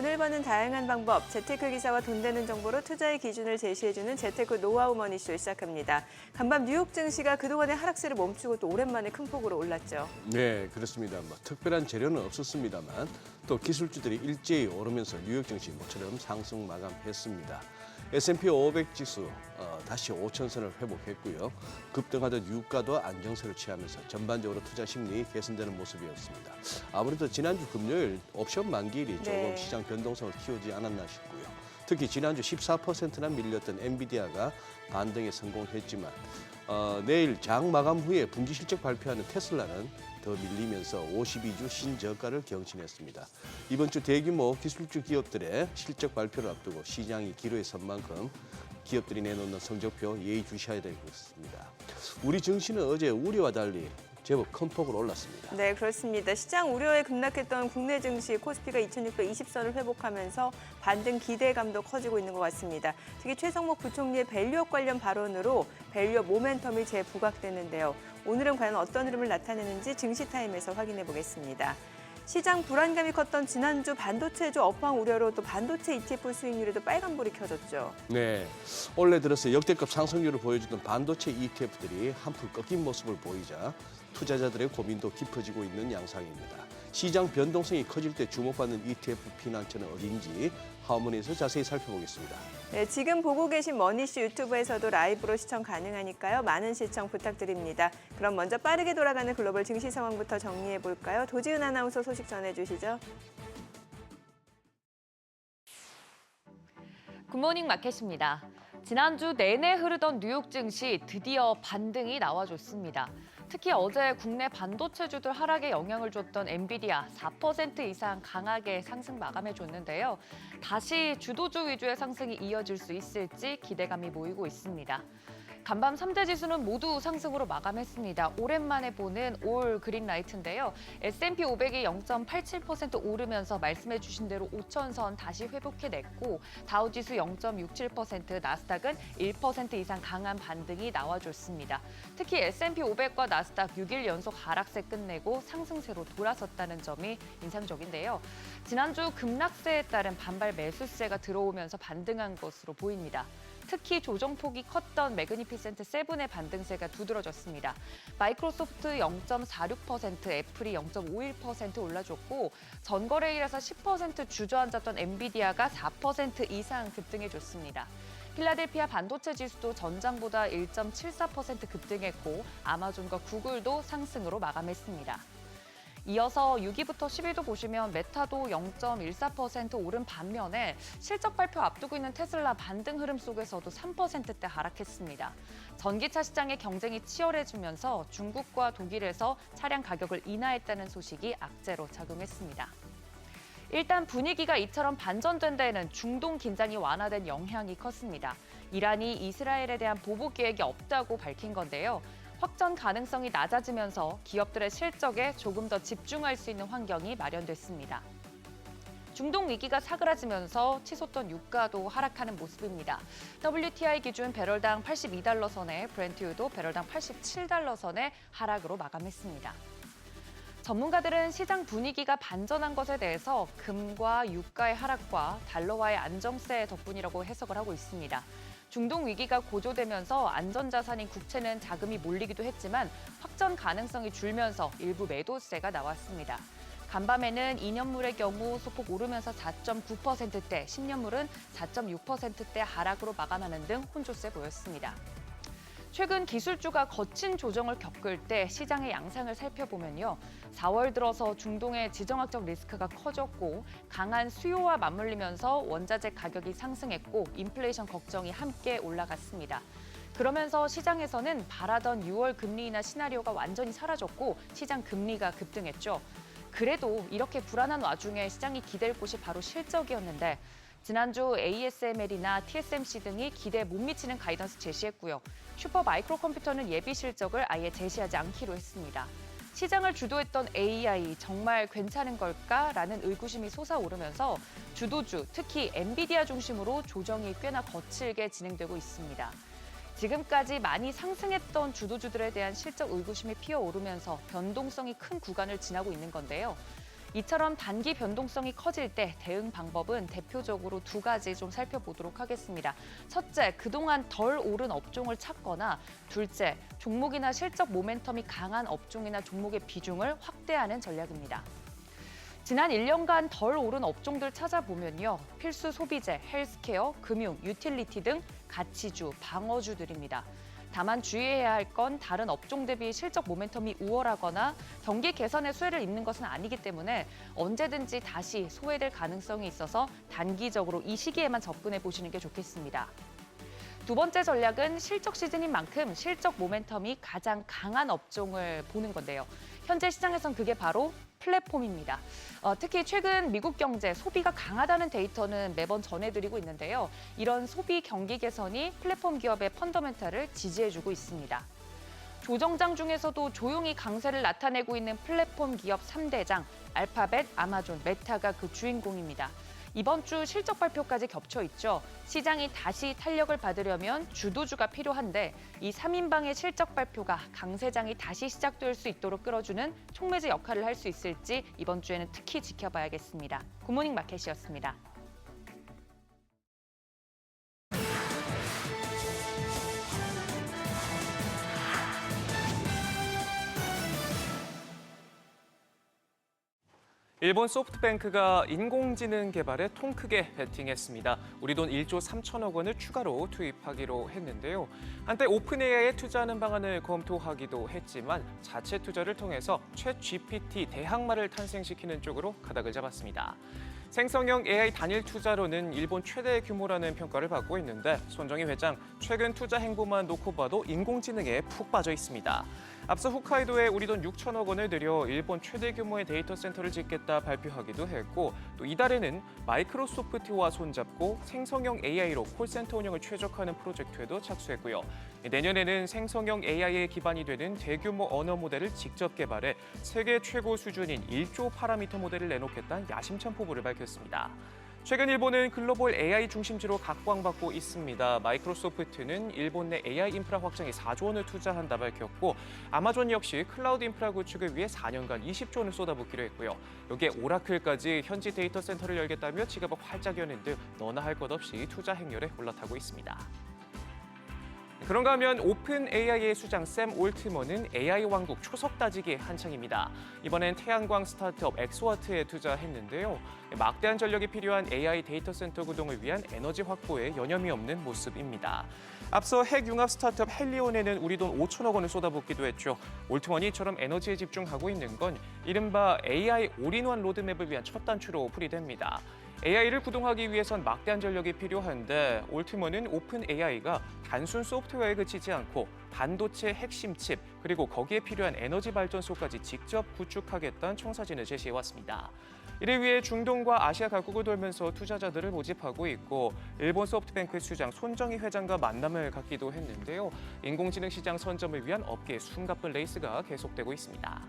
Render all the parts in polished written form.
돈을 버는 다양한 방법, 재테크 기사와 돈 되는 정보로 투자의 기준을 제시해주는 재테크 노하우 머니쇼 시작합니다. 간밤 뉴욕 증시가 그동안의 하락세를 멈추고 또 오랜만에 큰 폭으로 올랐죠. 네, 그렇습니다. 특별한 재료는 없었습니다만 또 기술주들이 일제히 오르면서 뉴욕 증시 모처럼 상승 마감했습니다. S&P 500 지수 다시 5,000선을 회복했고요. 급등하던 유가도 안정세를 취하면서 전반적으로 투자 심리 개선되는 모습이었습니다. 아무래도 지난주 금요일 옵션 만기일이 조금 시장 변동성을 키우지 않았나 싶고요. 특히 지난주 14%나 밀렸던 엔비디아가 반등에 성공했지만 내일 장 마감 후에 분기 실적 발표하는 테슬라는 더 밀리면서 52주 신저가를 경신했습니다. 이번 주 대규모 기술주 기업들의 실적 발표를 앞두고 시장이 기로에 선 만큼 기업들이 내놓는 성적표 예의주시해야 되겠습니다. 우리 증시는 어제 우려와 달리 제법 큰 폭으로 올랐습니다. 네, 그렇습니다. 시장 우려에 급락했던 국내 증시 코스피가 2620선을 회복하면서 반등 기대감도 커지고 있는 것 같습니다. 특히 최성목 부총리의 밸류업 관련 발언으로 밸류업 모멘텀이 재부각됐는데요. 오늘은 과연 어떤 흐름을 나타내는지 증시타임에서 확인해 보겠습니다. 시장 불안감이 컸던 지난주 반도체주 업황 우려로 또 반도체 ETF 수익률에도 빨간불이 켜졌죠. 네, 올해 들어서 역대급 상승률을 보여주던 반도체 ETF들이 한풀 꺾인 모습을 보이자 투자자들의 고민도 깊어지고 있는 양상입니다. 시장 변동성이 커질 때 주목받는 ETF 피난처는 어딘지 하모니에서 자세히 살펴보겠습니다. 네, 지금 보고 계신 머니쇼 유튜브에서도 라이브로 시청 가능하니까요. 많은 시청 부탁드립니다. 그럼 먼저 빠르게 돌아가는 글로벌 증시 상황부터 정리해 볼까요? 도지은 아나운서 소식 전해주시죠. 굿모닝 마켓입니다. 지난주 내내 흐르던 뉴욕 증시 드디어 반등이 나와줬습니다. 특히 어제 국내 반도체주들 하락에 영향을 줬던 엔비디아 4% 이상 강하게 상승 마감해줬는데요. 다시 주도주 위주의 상승이 이어질 수 있을지 기대감이 모이고 있습니다. 간밤 3대 지수는 모두 상승으로 마감했습니다. 오랜만에 보는 올 그린라이트인데요. S&P 500이 0.87% 오르면서 말씀해 주신 대로 5,000선 다시 회복해냈고 다우지수 0.67%, 나스닥은 1% 이상 강한 반등이 나와줬습니다. 특히 S&P 500과 나스닥 6일 연속 하락세 끝내고 상승세로 돌아섰다는 점이 인상적인데요. 지난주 급락세에 따른 반발 매수세가 들어오면서 반등한 것으로 보입니다. 특히 조정폭이 컸던 매그니피센트 7의 반등세가 두드러졌습니다. 마이크로소프트 0.46%, 애플이 0.51% 올라줬고 전거래일에서 10% 주저앉았던 엔비디아가 4% 이상 급등해줬습니다. 필라델피아 반도체 지수도 전장보다 1.74% 급등했고 아마존과 구글도 상승으로 마감했습니다. 이어서 6위부터 10위도 보시면 메타도 0.14% 오른 반면에 실적 발표 앞두고 있는 테슬라 반등 흐름 속에서도 3%대 하락했습니다. 전기차 시장의 경쟁이 치열해지면서 중국과 독일에서 차량 가격을 인하했다는 소식이 악재로 작용했습니다. 일단 분위기가 이처럼 반전된 데에는 중동 긴장이 완화된 영향이 컸습니다. 이란이 이스라엘에 대한 보복 계획이 없다고 밝힌 건데요. 확전 가능성이 낮아지면서 기업들의 실적에 조금 더 집중할 수 있는 환경이 마련됐습니다. 중동 위기가 사그라지면서 치솟던 유가도 하락하는 모습입니다. WTI 기준 배럴당 82달러 선에 브렌트유도 배럴당 87달러 선에 하락으로 마감했습니다. 전문가들은 시장 분위기가 반전한 것에 대해서 금과 유가의 하락과 달러와의 안정세 덕분이라고 해석을 하고 있습니다. 중동 위기가 고조되면서 안전자산인 국채는 자금이 몰리기도 했지만 확전 가능성이 줄면서 일부 매도세가 나왔습니다. 간밤에는 2년물의 경우 소폭 오르면서 4.9%대, 10년물은 4.6%대 하락으로 마감하는 등 혼조세 보였습니다. 최근 기술주가 거친 조정을 겪을 때 시장의 양상을 살펴보면요. 4월 들어서 중동의 지정학적 리스크가 커졌고 강한 수요와 맞물리면서 원자재 가격이 상승했고 인플레이션 걱정이 함께 올라갔습니다. 그러면서 시장에서는 바라던 6월 금리 인하 시나리오가 완전히 사라졌고 시장 금리가 급등했죠. 그래도 이렇게 불안한 와중에 시장이 기댈 곳이 바로 실적이었는데 지난주 ASML이나 TSMC 등이 기대에 못 미치는 가이던스 제시했고요. 슈퍼 마이크로 컴퓨터는 예비 실적을 아예 제시하지 않기로 했습니다. 시장을 주도했던 AI 정말 괜찮은 걸까라는 의구심이 솟아오르면서 주도주, 특히 엔비디아 중심으로 조정이 꽤나 거칠게 진행되고 있습니다. 지금까지 많이 상승했던 주도주들에 대한 실적 의구심이 피어오르면서 변동성이 큰 구간을 지나고 있는 건데요. 이처럼 단기 변동성이 커질 때 대응 방법은 대표적으로 두 가지 좀 살펴보도록 하겠습니다. 첫째, 그동안 덜 오른 업종을 찾거나 둘째, 종목이나 실적 모멘텀이 강한 업종이나 종목의 비중을 확대하는 전략입니다. 지난 1년간 덜 오른 업종들 찾아보면요. 필수 소비재, 헬스케어, 금융, 유틸리티 등 가치주, 방어주들입니다. 다만 주의해야 할 건 다른 업종 대비 실적 모멘텀이 우월하거나 경기 개선의 수혜를 입는 것은 아니기 때문에 언제든지 다시 소외될 가능성이 있어서 단기적으로 이 시기에만 접근해 보시는 게 좋겠습니다. 두 번째 전략은 실적 시즌인 만큼 실적 모멘텀이 가장 강한 업종을 보는 건데요. 현재 시장에선 그게 바로 플랫폼입니다. 특히 최근 미국 경제 소비가 강하다는 데이터는 매번 전해드리고 있는데요. 이런 소비 경기 개선이 플랫폼 기업의 펀더멘탈을 지지해주고 있습니다. 조정장 중에서도 조용히 강세를 나타내고 있는 플랫폼 기업 3대장, 알파벳, 아마존, 메타가 그 주인공입니다. 이번 주 실적 발표까지 겹쳐 있죠. 시장이 다시 탄력을 받으려면 주도주가 필요한데 이 3인방의 실적 발표가 강세장이 다시 시작될 수 있도록 끌어주는 촉매제 역할을 할 수 있을지 이번 주에는 특히 지켜봐야겠습니다. 굿모닝 마켓이었습니다. 일본 소프트뱅크가 인공지능 개발에 통 크게 베팅했습니다. 우리 돈 1조 3천억 원을 추가로 투입하기로 했는데요. 한때 오픈 AI에 투자하는 방안을 검토하기도 했지만 자체 투자를 통해서 챗 GPT 대항마를 탄생시키는 쪽으로 가닥을 잡았습니다. 생성형 AI 단일 투자로는 일본 최대 규모라는 평가를 받고 있는데 손정희 회장, 최근 투자 행보만 놓고 봐도 인공지능에 푹 빠져 있습니다. 앞서 홋카이도에 우리 돈 6천억 원을 들여 일본 최대 규모의 데이터 센터를 짓겠다 발표하기도 했고 또 이달에는 마이크로소프트와 손잡고 생성형 AI로 콜센터 운영을 최적화하는 프로젝트에도 착수했고요. 내년에는 생성형 AI의 기반이 되는 대규모 언어 모델을 직접 개발해 세계 최고 수준인 1조 파라미터 모델을 내놓겠다는 야심찬 포부를 밝혔습니다. 최근 일본은 글로벌 AI 중심지로 각광받고 있습니다. 마이크로소프트는 일본 내 AI 인프라 확장에 4조 원을 투자한다 밝혔고 아마존 역시 클라우드 인프라 구축을 위해 4년간 20조 원을 쏟아붓기로 했고요. 여기에 오라클까지 현지 데이터 센터를 열겠다며 지갑을 활짝 여는 등 너나 할 것 없이 투자 행렬에 올라타고 있습니다. 그런가 하면 오픈 AI의 수장 샘 올트먼은 AI 왕국 초석 따지기 한창입니다. 이번엔 태양광 스타트업 엑소와트에 투자했는데요. 막대한 전력이 필요한 AI 데이터 센터 구동을 위한 에너지 확보에 여념이 없는 모습입니다. 앞서 핵융합 스타트업 헬리온에는 우리 돈 5천억 원을 쏟아붓기도 했죠. 올트먼이 이처럼 에너지에 집중하고 있는 건 이른바 AI 올인원 로드맵을 위한 첫 단추로 풀이됩니다. AI를 구동하기 위해선 막대한 전력이 필요한데 올트먼은 오픈 AI가 단순 소프트웨어에 그치지 않고 반도체 핵심 칩 그리고 거기에 필요한 에너지 발전소까지 직접 구축하겠다는 청사진을 제시해왔습니다. 이를 위해 중동과 아시아 각국을 돌면서 투자자들을 모집하고 있고 일본 소프트뱅크 수장 손정희 회장과 만남을 갖기도 했는데요. 인공지능 시장 선점을 위한 업계의 숨가쁜 레이스가 계속되고 있습니다.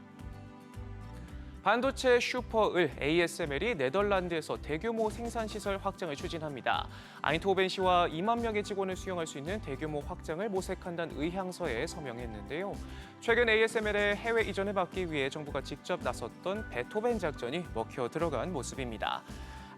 반도체 슈퍼을 ASML이 네덜란드에서 대규모 생산시설 확장을 추진합니다. 아인트호벤시와 2만 명의 직원을 수용할 수 있는 대규모 확장을 모색한다는 의향서에 서명했는데요. 최근 ASML의 해외 이전을 막기 위해 정부가 직접 나섰던 베토벤 작전이 먹혀 들어간 모습입니다.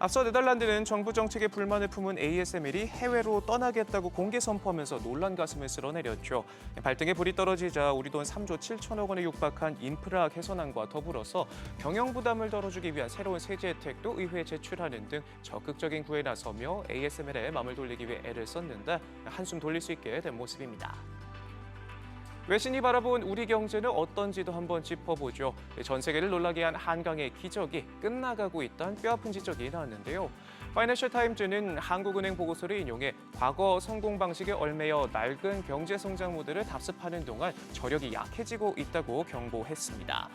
앞서 네덜란드는 정부 정책에 불만을 품은 ASML이 해외로 떠나겠다고 공개 선포하면서 놀란 가슴을 쓸어내렸죠. 발등에 불이 떨어지자 우리 돈 3조 7천억 원에 육박한 인프라 개선안과 더불어서 경영 부담을 덜어주기 위한 새로운 세제 혜택도 의회에 제출하는 등 적극적인 구애에 나서며 ASML에 마음을 돌리기 위해 애를 썼는데 한숨 돌릴 수 있게 된 모습입니다. 외신이 바라본 우리 경제는 어떤지도 한번 짚어보죠. 전 세계를 놀라게 한 한강의 기적이 끝나가고 있다는 뼈아픈 지적이 나왔는데요. 파이낸셜 타임즈는 한국은행 보고서를 인용해 과거 성공 방식에 얽매여 낡은 경제 성장 모델을 답습하는 동안 저력이 약해지고 있다고 경고했습니다.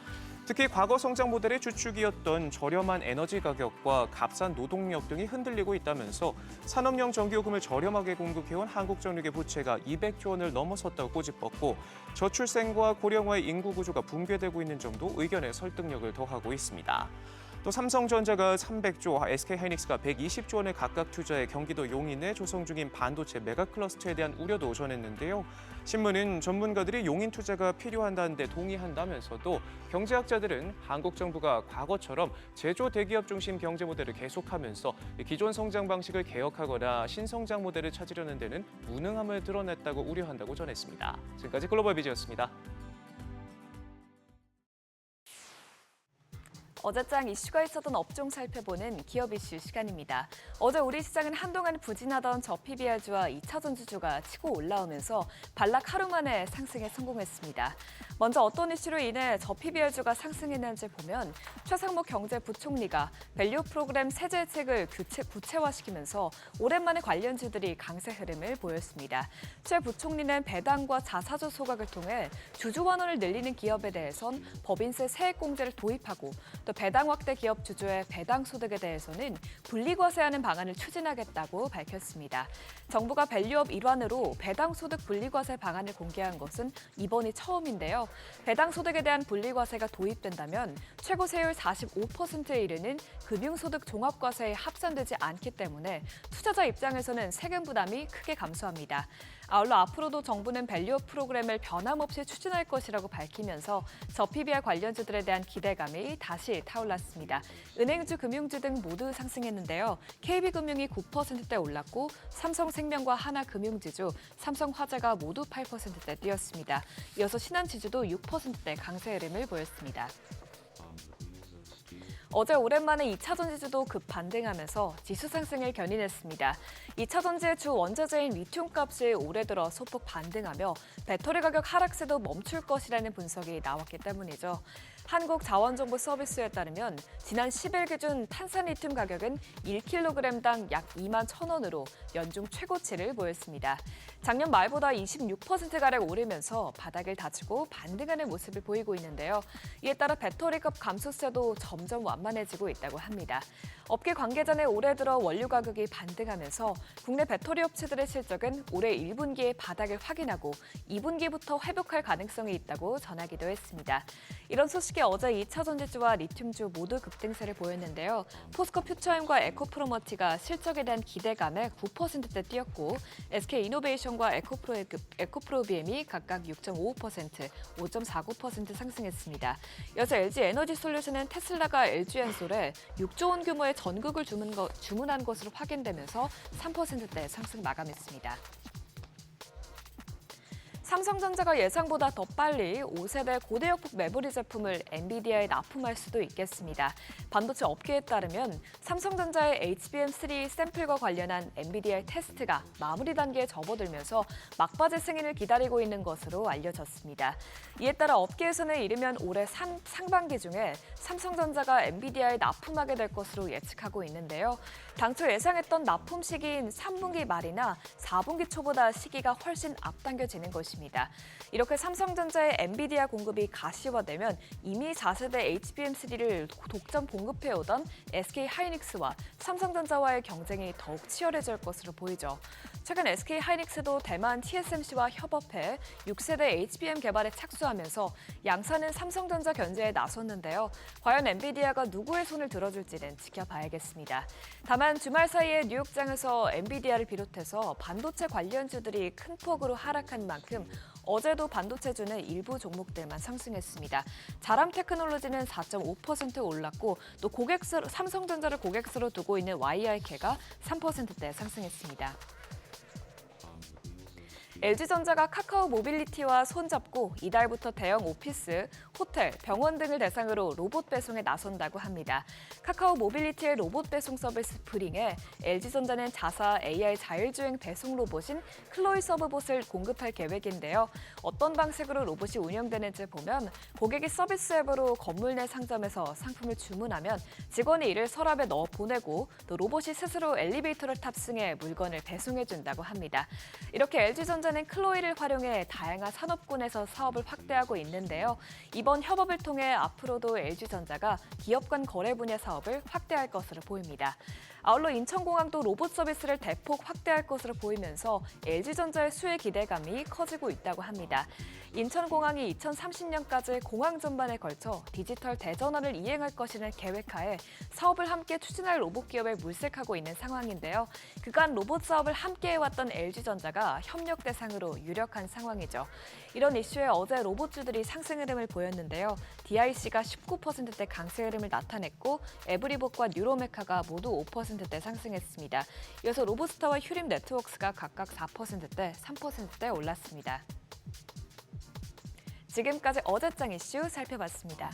특히 과거 성장 모델의 주축이었던 저렴한 에너지 가격과 값싼 노동력 등이 흔들리고 있다면서 산업용 전기요금을 저렴하게 공급해온 한국전력의 부채가 200조 원을 넘어섰다고 꼬집었고 저출생과 고령화의 인구 구조가 붕괴되고 있는 점도 의견의 설득력을 더하고 있습니다. 또 삼성전자가 300조, SK하이닉스가 120조 원을 각각 투자해 경기도 용인에 조성 중인 반도체 메가 클러스터에 대한 우려도 전했는데요. 신문은 전문가들이 용인 투자가 필요한다는데 동의한다면서도 경제학자들은 한국 정부가 과거처럼 제조 대기업 중심 경제 모델을 계속하면서 기존 성장 방식을 개혁하거나 신성장 모델을 찾으려는 데는 무능함을 드러냈다고 우려한다고 전했습니다. 지금까지 글로벌 비즈였습니다. 어제장 이슈가 있었던 업종 살펴보는 기업 이슈 시간입니다. 어제 우리 시장은 한동안 부진하던 저PBR주와 2차전지주가 치고 올라오면서 반락 하루 만에 상승에 성공했습니다. 먼저 어떤 이슈로 인해 저PBR주가 상승했는지 보면 최상목 경제부총리가 밸류 프로그램 세제 혜택을 구체화시키면서 오랜만에 관련주들이 강세 흐름을 보였습니다. 최 부총리는 배당과 자사주 소각을 통해 주주 환원을 늘리는 기업에 대해선 법인세 세액 공제를 도입하고 또 배당 확대 기업 주주의 배당 소득에 대해서는 분리과세하는 방안을 추진하겠다고 밝혔습니다. 정부가 밸류업 일환으로 배당 소득 분리과세 방안을 공개한 것은 이번이 처음인데요. 배당 소득에 대한 분리과세가 도입된다면 최고 세율 45%에 이르는 금융소득 종합과세에 합산되지 않기 때문에 투자자 입장에서는 세금 부담이 크게 감소합니다. 아울러 앞으로도 정부는 밸류업 프로그램을 변함없이 추진할 것이라고 밝히면서 저PBR 관련주들에 대한 기대감이 다시 타올랐습니다. 은행주, 금융주 등 모두 상승했는데요. KB금융이 9%대 올랐고 삼성생명과 하나금융지주, 삼성화재가 모두 8%대 뛰었습니다. 이어서 신한지주도 6%대 강세 흐름을 보였습니다. 어제 오랜만에 2차전지주도 급반등하면서 지수 상승을 견인했습니다. 2차전지의 주 원자재인 리튬 값이 올해 들어 소폭 반등하며 배터리 가격 하락세도 멈출 것이라는 분석이 나왔기 때문이죠. 한국자원정보서비스에 따르면 지난 10일 기준 탄산 리튬 가격은 1kg당 약 2만 1,000원으로 연중 최고치를 보였습니다. 작년 말보다 26%가량 오르면서 바닥을 다지고 반등하는 모습을 보이고 있는데요. 이에 따라 배터리값 감소세도 점점 완만해지고 있다고 합니다. 업계 관계자는 올해 들어 원료 가격이 반등하면서 국내 배터리 업체들의 실적은 올해 1분기에 바닥을 확인하고 2분기부터 회복할 가능성이 있다고 전하기도 했습니다. 이런 소식에 어제 2차전지주와 리튬주 모두 급등세를 보였는데요. 포스코 퓨처엠과 에코프로머티가 실적에 대한 기대감에 9%대 뛰었고 SK이노베이션과 에코프로비엠이 각각 6.55%, 5.49% 상승했습니다. 이어서 LG에너지솔루션은 테슬라가 LG엔솔에 6조 원 규모의 전극을 주문한 것으로 확인되면서 3%대 상승 마감했습니다. 삼성전자가 예상보다 더 빨리 5세대 고대역폭 메모리 제품을 엔비디아에 납품할 수도 있겠습니다. 반도체 업계에 따르면 삼성전자의 HBM3 샘플과 관련한 엔비디아의 테스트가 마무리 단계에 접어들면서 막바지 승인을 기다리고 있는 것으로 알려졌습니다. 이에 따라 업계에서는 이르면 올해 상반기 중에 삼성전자가 엔비디아에 납품하게 될 것으로 예측하고 있는데요. 당초 예상했던 납품 시기인 3분기 말이나 4분기 초보다 시기가 훨씬 앞당겨지는 것입니다. 이렇게 삼성전자의 엔비디아 공급이 가시화되면 이미 4세대 HBM3를 독점 공급해오던 SK하이닉스와 삼성전자와의 경쟁이 더욱 치열해질 것으로 보이죠. 최근 SK하이닉스도 대만 TSMC와 협업해 6세대 HBM 개발에 착수하면서 양사는 삼성전자 견제에 나섰는데요. 과연 엔비디아가 누구의 손을 들어줄지는 지켜봐야겠습니다. 다만 주말 사이에 뉴욕장에서 엔비디아를 비롯해서 반도체 관련주들이 큰 폭으로 하락한 만큼 어제도 반도체주는 일부 종목들만 상승했습니다. 자람 테크놀로지는 4.5% 올랐고 또 삼성전자를 고객수로 두고 있는 YRK가 3%대 상승했습니다. LG전자가 카카오 모빌리티와 손잡고 이달부터 대형 오피스, 호텔, 병원 등을 대상으로 로봇 배송에 나선다고 합니다. 카카오 모빌리티의 로봇 배송 서비스 브링에 LG전자는 자사 AI 자율주행 배송 로봇인 클로이 서브봇을 공급할 계획인데요. 어떤 방식으로 로봇이 운영되는지 보면 고객이 서비스 앱으로 건물 내 상점에서 상품을 주문하면 직원이 이를 서랍에 넣어 보내고 또 로봇이 스스로 엘리베이터를 탑승해 물건을 배송해준다고 합니다. 이렇게 LG전자는 클로이를 활용해 다양한 산업군에서 사업을 확대하고 있는데요. 이번 이번 협업을 통해 앞으로도 LG전자가 기업 간 거래 분야 사업을 확대할 것으로 보입니다. 아울러 인천공항도 로봇 서비스를 대폭 확대할 것으로 보이면서 LG전자의 수혜 기대감이 커지고 있다고 합니다. 인천공항이 2030년까지 공항 전반에 걸쳐 디지털 대전환을 이행할 것이라는 계획하에 사업을 함께 추진할 로봇 기업에 물색하고 있는 상황인데요. 그간 로봇 사업을 함께 해왔던 LG전자가 협력 대상으로 유력한 상황이죠. 이런 이슈에 어제 로봇주들이 상승 흐름을 보였는데요. DIC가 19%대 강세 흐름을 나타냈고 에브리봇과 뉴로메카가 모두 5%대 상승했습니다. 이어서 로봇스타와 휴림 네트워크스가 각각 4%대, 3%대 올랐습니다. 지금까지 어제장 이슈 살펴봤습니다.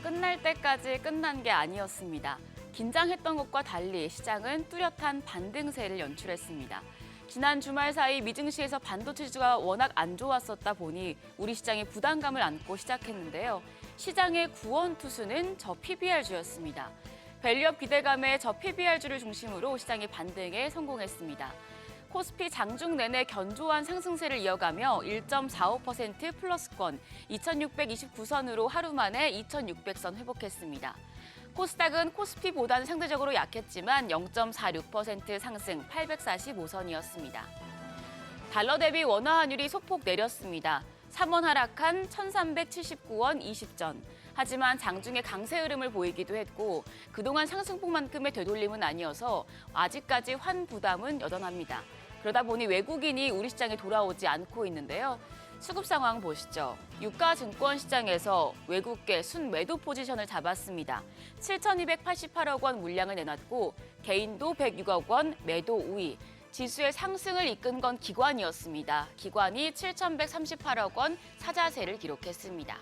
끝날 때까지 끝난 게 아니었습니다. 긴장했던 것과 달리 시장은 뚜렷한 반등세를 연출했습니다. 지난 주말 사이 미증시에서 반도체주가 워낙 안 좋았었다 보니 우리 시장이 부담감을 안고 시작했는데요. 시장의 구원투수는 저 PBR주였습니다. 밸류업 기대감에 저 PBR주를 중심으로 시장이 반등에 성공했습니다. 코스피 장중 내내 견조한 상승세를 이어가며 1.45% 플러스권 2629선으로 하루 만에 2600선 회복했습니다. 코스닥은 코스피보다는 상대적으로 약했지만 0.46% 상승 845선이었습니다. 달러 대비 원화 환율이 소폭 내렸습니다. 3원 하락한 1379원 20전. 하지만 장중에 강세 흐름을 보이기도 했고 그동안 상승폭만큼의 되돌림은 아니어서 아직까지 환 부담은 여전합니다. 그러다 보니 외국인이 우리 시장에 돌아오지 않고 있는데요. 수급 상황 보시죠. 유가증권 시장에서 외국계 순매도 포지션을 잡았습니다. 7,288억 원 물량을 내놨고 개인도 106억 원 매도 우위. 지수의 상승을 이끈 건 기관이었습니다. 기관이 7,138억 원 사자세를 기록했습니다.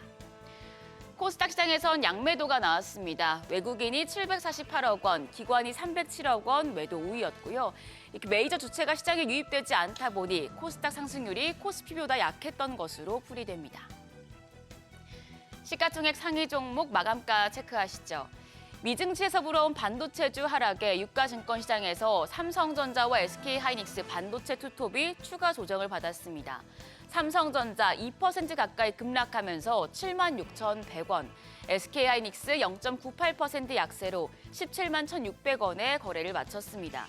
코스닥 시장에선 양매도가 나왔습니다. 외국인이 748억 원, 기관이 307억 원 매도 우위였고요. 이렇게 메이저 주체가 시장에 유입되지 않다 보니 코스닥 상승률이 코스피보다 약했던 것으로 풀이됩니다. 시가총액 상위 종목 마감가 체크하시죠. 미증시에서 불어온 반도체주 하락에 유가증권 시장에서 삼성전자와 SK하이닉스 반도체 투톱이 추가 조정을 받았습니다. 삼성전자 2% 가까이 급락하면서 76,100원, SK하이닉스 0.98% 약세로 17만 1,600원에 거래를 마쳤습니다.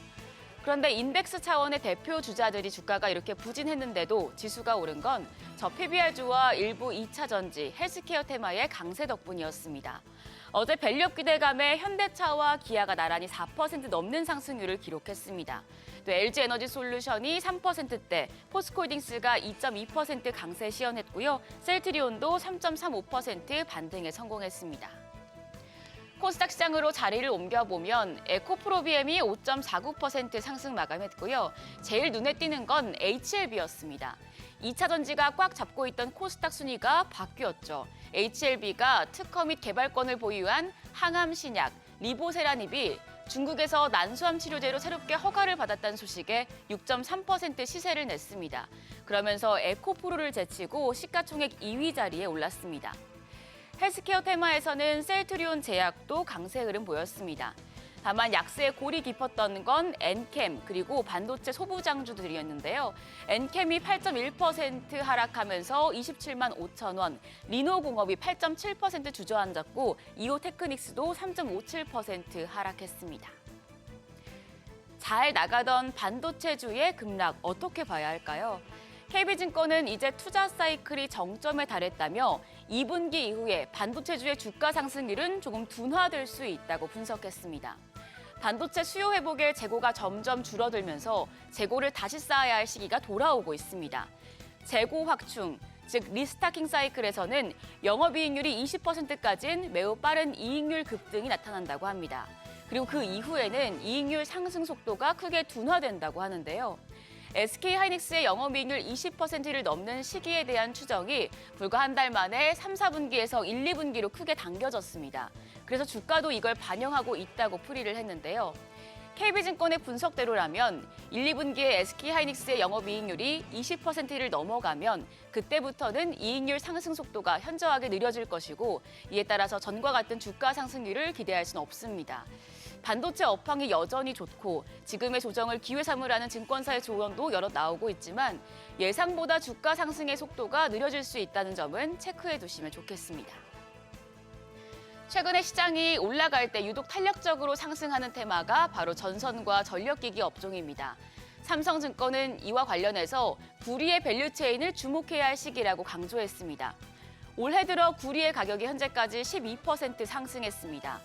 그런데 인덱스 차원의 대표 주자들이 주가가 이렇게 부진했는데도 지수가 오른 건 저 PBR주와 일부 2차 전지, 헬스케어 테마의 강세 덕분이었습니다. 어제 밸류업 기대감에 현대차와 기아가 나란히 4% 넘는 상승률을 기록했습니다. 또 LG에너지솔루션이 3%대, 포스코홀딩스가 2.2% 강세 시현했고요. 셀트리온도 3.35% 반등에 성공했습니다. 코스닥 시장으로 자리를 옮겨보면 에코프로비엠이 5.49% 상승 마감했고요. 제일 눈에 띄는 건 HLB였습니다. 2차 전지가 꽉 잡고 있던 코스닥 순위가 바뀌었죠. HLB가 특허 및 개발권을 보유한 항암 신약 리보세라닙이 중국에서 난수암 치료제로 새롭게 허가를 받았다는 소식에 6.3% 시세를 냈습니다. 그러면서 에코프로를 제치고 시가총액 2위 자리에 올랐습니다. 헬스케어 테마에서는 셀트리온 제약도 강세 흐름 보였습니다. 다만 약세에 골이 깊었던 건 엔캠 그리고 반도체 소부장주들이었는데요. 엔캠이 8.1% 하락하면서 27만 5천 원, 리노공업이 8.7% 주저앉았고 이오테크닉스도 3.57% 하락했습니다. 잘 나가던 반도체주의 급락 어떻게 봐야 할까요? KB증권은 이제 투자 사이클이 정점에 달했다며 2분기 이후에 반도체주의 주가 상승률은 조금 둔화될 수 있다고 분석했습니다. 반도체 수요 회복에 재고가 점점 줄어들면서 재고를 다시 쌓아야 할 시기가 돌아오고 있습니다. 재고 확충, 즉 리스타킹 사이클에서는 영업이익률이 20%까지는 매우 빠른 이익률 급등이 나타난다고 합니다. 그리고 그 이후에는 이익률 상승 속도가 크게 둔화된다고 하는데요. SK하이닉스의 영업이익률 20%를 넘는 시기에 대한 추정이 불과 한 달 만에 3, 4분기에서 1, 2분기로 크게 당겨졌습니다. 그래서 주가도 이걸 반영하고 있다고 풀이를 했는데요. KB증권의 분석대로라면 1, 2분기에 SK하이닉스의 영업이익률이 20%를 넘어가면 그때부터는 이익률 상승 속도가 현저하게 느려질 것이고 이에 따라서 전과 같은 주가 상승률을 기대할 수는 없습니다. 반도체 업황이 여전히 좋고 지금의 조정을 기회 삼으라는 증권사의 조언도 여러 나오고 있지만 예상보다 주가 상승의 속도가 느려질 수 있다는 점은 체크해 두시면 좋겠습니다. 최근에 시장이 올라갈 때 유독 탄력적으로 상승하는 테마가 바로 전선과 전력기기 업종입니다. 삼성증권은 이와 관련해서 구리의 밸류체인을 주목해야 할 시기라고 강조했습니다. 올해 들어 구리의 가격이 현재까지 12% 상승했습니다.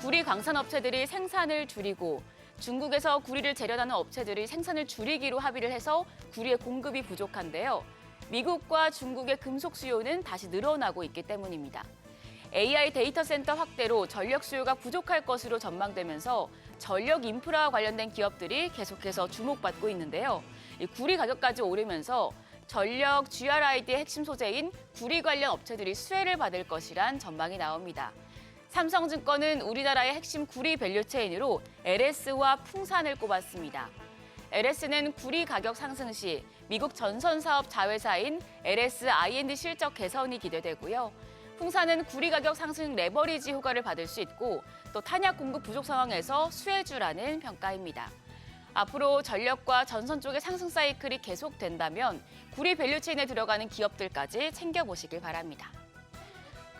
구리 광산업체들이 생산을 줄이고 중국에서 구리를 재련하는 업체들이 생산을 줄이기로 합의를 해서 구리의 공급이 부족한데요. 미국과 중국의 금속 수요는 다시 늘어나고 있기 때문입니다. AI 데이터 센터 확대로 전력 수요가 부족할 것으로 전망되면서 전력 인프라와 관련된 기업들이 계속해서 주목받고 있는데요. 이 구리 가격까지 오르면서 전력 GRID의 핵심 소재인 구리 관련 업체들이 수혜를 받을 것이란 전망이 나옵니다. 삼성증권은 우리나라의 핵심 구리 밸류체인으로 LS와 풍산을 꼽았습니다. LS는 구리 가격 상승 시 미국 전선 사업 자회사인 LS I&D 실적 개선이 기대되고요. 풍산은 구리 가격 상승 레버리지 효과를 받을 수 있고 또 탄약 공급 부족 상황에서 수혜주라는 평가입니다. 앞으로 전력과 전선 쪽의 상승 사이클이 계속된다면 구리 밸류체인에 들어가는 기업들까지 챙겨보시길 바랍니다.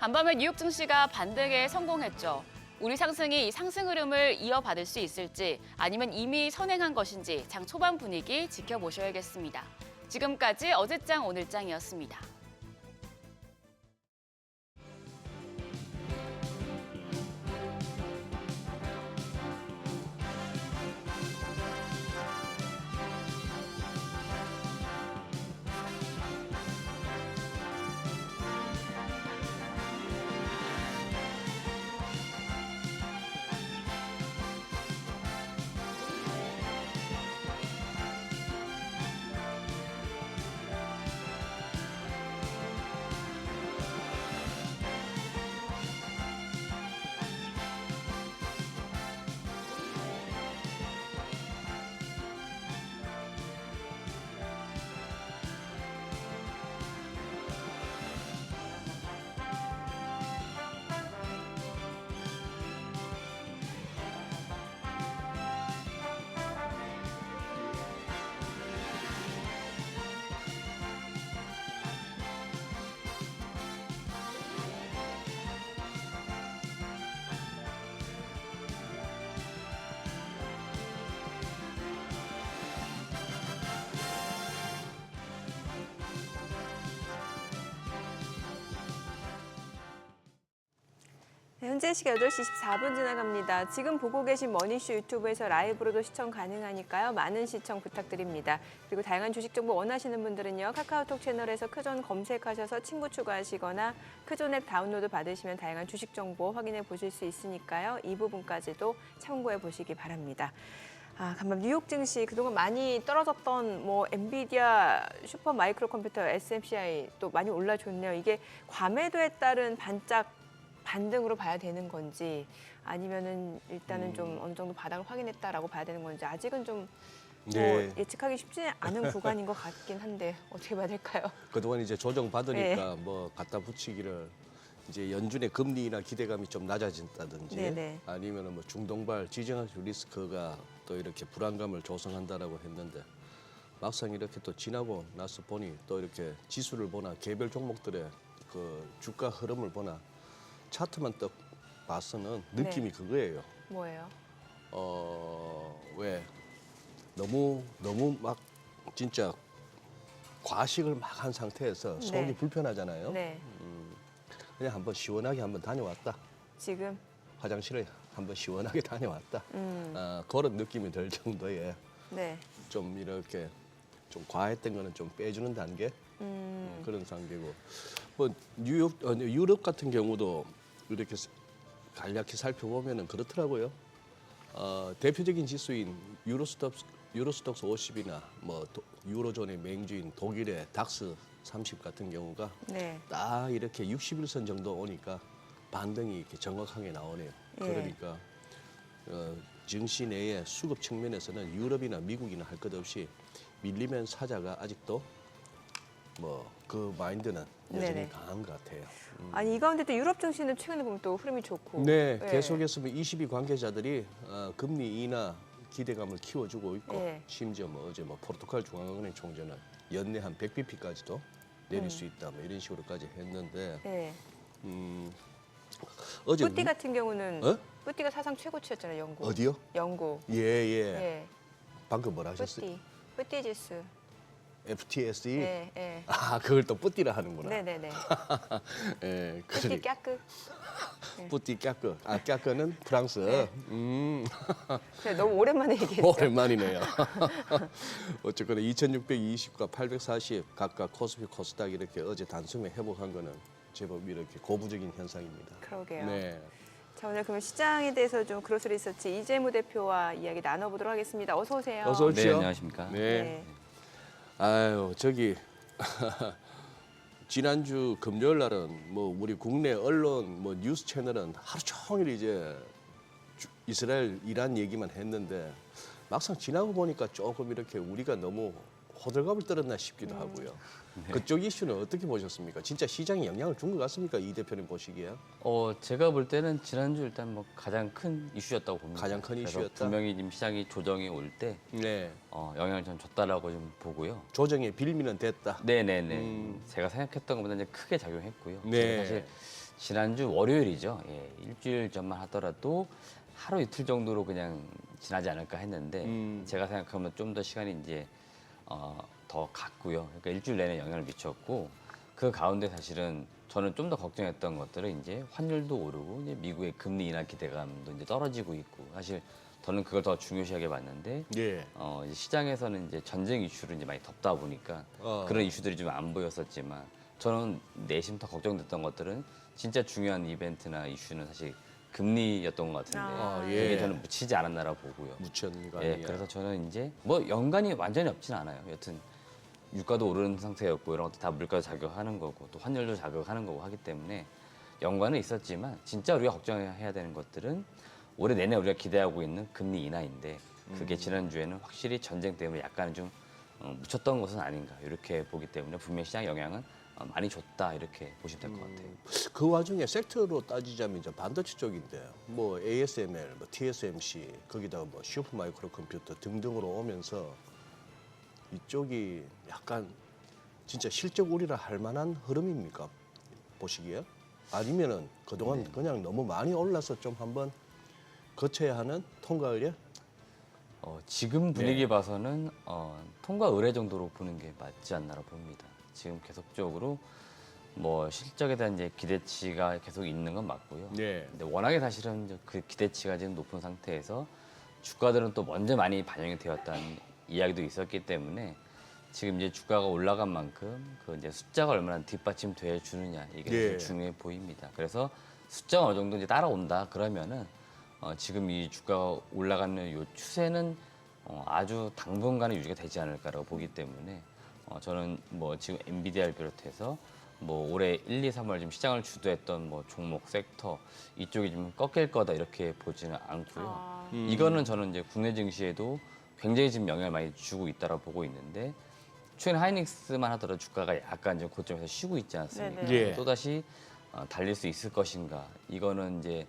간밤에 뉴욕 증시가 반등에 성공했죠. 우리 상승이 이 상승 흐름을 이어받을 수 있을지 아니면 이미 선행한 것인지 장 초반 분위기 지켜보셔야겠습니다. 지금까지 어제장 오늘장이었습니다. 네, 현재 시각 8시 14분 지나갑니다. 지금 보고 계신 머니쇼 유튜브에서 라이브로도 시청 가능하니까요. 많은 시청 부탁드립니다. 그리고 다양한 주식 정보 원하시는 분들은요. 카카오톡 채널에서 크존 검색하셔서 친구 추가하시거나 크존 앱 다운로드 받으시면 다양한 주식 정보 확인해 보실 수 있으니까요. 이 부분까지도 참고해 보시기 바랍니다. 간밤 뉴욕 증시 그동안 많이 떨어졌던 엔비디아 슈퍼 마이크로 컴퓨터 SMCI 또 많이 올라줬네요. 이게 과매도에 따른 반등으로 봐야 되는 건지 아니면은 일단은 좀 어느 정도 바닥을 확인했다라고 봐야 되는 건지 아직은 좀 예측하기 쉽지 않은 구간인 것 같긴 한데 어떻게 봐야 될까요? 그동안 이제 조정 받으니까 갖다 붙이기를 이제 연준의 금리나 기대감이 좀 낮아진다든지 아니면은 중동발 지정학적 리스크가 또 이렇게 불안감을 조성한다라고 했는데 막상 이렇게 또 지나고 나서 보니 또 이렇게 지수를 보나 개별 종목들의 그 주가 흐름을 보나 차트만 딱 봐서는 느낌이 그거예요. 뭐예요? 왜 너무 막 진짜 과식을 막 한 상태에서 속이 불편하잖아요. 그냥 한번 시원하게 한번 다녀왔다. 지금? 화장실에 한번 시원하게 다녀왔다. 그런 느낌이 들 정도의 네. 좀 이렇게 좀 과했던 거는 좀 빼주는 단계 그런 단계고 뭐 유럽 같은 경우도 이렇게 간략히 살펴보면은 그렇더라고요. 대표적인 지수인 유로스톡스 50이나 뭐 유로존의 맹주인 독일의 닥스 30 같은 경우가 네. 딱 이렇게 61선 정도 오니까 반등이 이렇게 정확하게 나오네요. 예. 그러니까 증시 내의 수급 측면에서는 유럽이나 미국이나 할 것 없이 밀리면 사자가 아직도 뭐 그 마인드는 여전히 네네. 강한 것 같아요. 아니 이 가운데도 유럽 증시는 최근에 보면 또 흐름이 좋고. 네, 예. 계속해서 22 관계자들이 금리 인하 기대감을 키워주고 있고 예. 심지어 뭐 어제 뭐 포르투갈 중앙은행 총재는 연내 한 100bp까지도 내릴 수 있다 뭐 이런 식으로까지 했는데 네. 어제 뿌띠 같은 경우는 어? 뿌띠가 사상 최고치였잖아요. 영구. 어디요? 영구. 예, 예. 예. 방금 뭐라 하셨어요? 뿌띠. 뿌띠 지수. FTSE? 예, 예. 아, 그걸 또 뿌띠라 하는구나. 네네네. 예, 뿌띠 그러니까. 까끄. 뿌띠 까끄. 아, 까끄는 프랑스. 네. 그래, 너무 오랜만에 얘기했어. 오랜만이네요. 어쨌거나 2620과 840 각각 코스피 코스닥 이렇게 어제 단숨에 회복한 거는 제법 이렇게 고부적인 현상입니다. 그러게요. 네. 자, 오늘 그러면 시장에 대해서 좀 그로스 리서치 이재무 대표와 이야기 나눠보도록 하겠습니다. 어서 오세요. 어서 오십시오. 네, 안녕하십니까. 네. 아유, 저기 지난주 금요일 날은 뭐 우리 국내 언론 뭐 뉴스 채널은 하루 종일 이제 이스라엘 이란 얘기만 했는데 막상 지나고 보니까 조금 이렇게 우리가 너무 호들갑을 떨었나 싶기도 하고요. 그쪽 이슈는 어떻게 보셨습니까? 진짜 시장에 영향을 준 것 같습니까? 이 대표님 보시기에? 제가 볼 때는 지난주 일단 뭐 가장 큰 이슈였다고 봅니다. 가장 큰 그래서 이슈였다? 분명히 지금 시장이 조정이 올 때 네. 영향을 좀 줬다라고 좀 보고요. 조정의 빌미는 됐다. 네네네. 제가 생각했던 것보다 이제 크게 작용했고요. 네. 사실 지난주 월요일이죠. 예, 일주일 전만 하더라도 하루 이틀 정도로 그냥 지나지 않을까 했는데 제가 생각하면 좀 더 시간이 이제 더 갔고요. 그러니까 일주일 내내 영향을 미쳤고 그 가운데 사실은 저는 좀 더 걱정했던 것들은 이제 환율도 오르고 이제 미국의 금리 인하 기대감도 이제 떨어지고 있고 사실 저는 그걸 더 중요시하게 봤는데 예. 이제 시장에서는 이제 전쟁 이슈를 이제 많이 덮다 보니까 그런 이슈들이 좀 안 보였었지만 저는 내심 더 걱정됐던 것들은 진짜 중요한 이벤트나 이슈는 사실 금리였던 것 같은데 예. 그게 저는 묻히지 않았나라 보고요. 묻혔는 거 예, 아니야. 그래서 저는 이제 뭐 연관이 완전히 없진 않아요. 여튼 유가도 오르는 상태였고 이런 것도 다 물가도 자극하는 거고 또 환율도 자극하는 거고 하기 때문에 연관은 있었지만 진짜 우리가 걱정해야 되는 것들은 올해 내내 우리가 기대하고 있는 금리 인하인데 그게 지난주에는 확실히 전쟁 때문에 약간 좀 묻혔던 것은 아닌가 이렇게 보기 때문에 분명히 시장 영향은 많이 줬다 이렇게 보시면 될 것 같아요. 그 와중에 섹터로 따지자면 이제 반도체 쪽인데 뭐 ASML, 뭐 TSMC 거기다가 뭐 슈퍼 마이크로 컴퓨터 등등으로 오면서 이쪽이 약간 진짜 실적 우리라 할 만한 흐름입니까? 보시기에? 아니면은 그동안 그냥 너무 많이 올라서 좀 한번 거쳐야 하는 통과 의례? 지금 분위기 봐서는 통과 의례 정도로 보는 게 맞지 않나라 봅니다. 지금 계속적으로 뭐 실적에 대한 이제 기대치가 계속 있는 건 맞고요. 네. 근데 워낙에 사실은 이제 그 기대치가 지금 높은 상태에서 주가들은 또 먼저 많이 반영이 되었다는 이야기도 있었기 때문에 지금 이제 주가가 올라간 만큼 그 이제 숫자가 얼마나 뒷받침돼 주느냐 이게 예. 사실 중요해 보입니다. 그래서 숫자가 어느 정도 이제 따라온다 그러면은 지금 이 주가가 올라가는 요 추세는 아주 당분간은 유지가 되지 않을까라고 보기 때문에 저는 뭐 지금 엔비디아를 비롯해서 뭐 올해 1, 2, 3월 지금 시장을 주도했던 뭐 종목 섹터 이쪽이 좀 꺾일 거다 이렇게 보지는 않고요. 이거는 저는 이제 국내 증시에도 굉장히 지금 영향을 많이 주고 있다고 보고 있는데 최근 하이닉스만 하더라도 주가가 약간 이제 고점에서 쉬고 있지 않습니까? 네네. 예. 또 다시 달릴 수 있을 것인가? 이거는 이제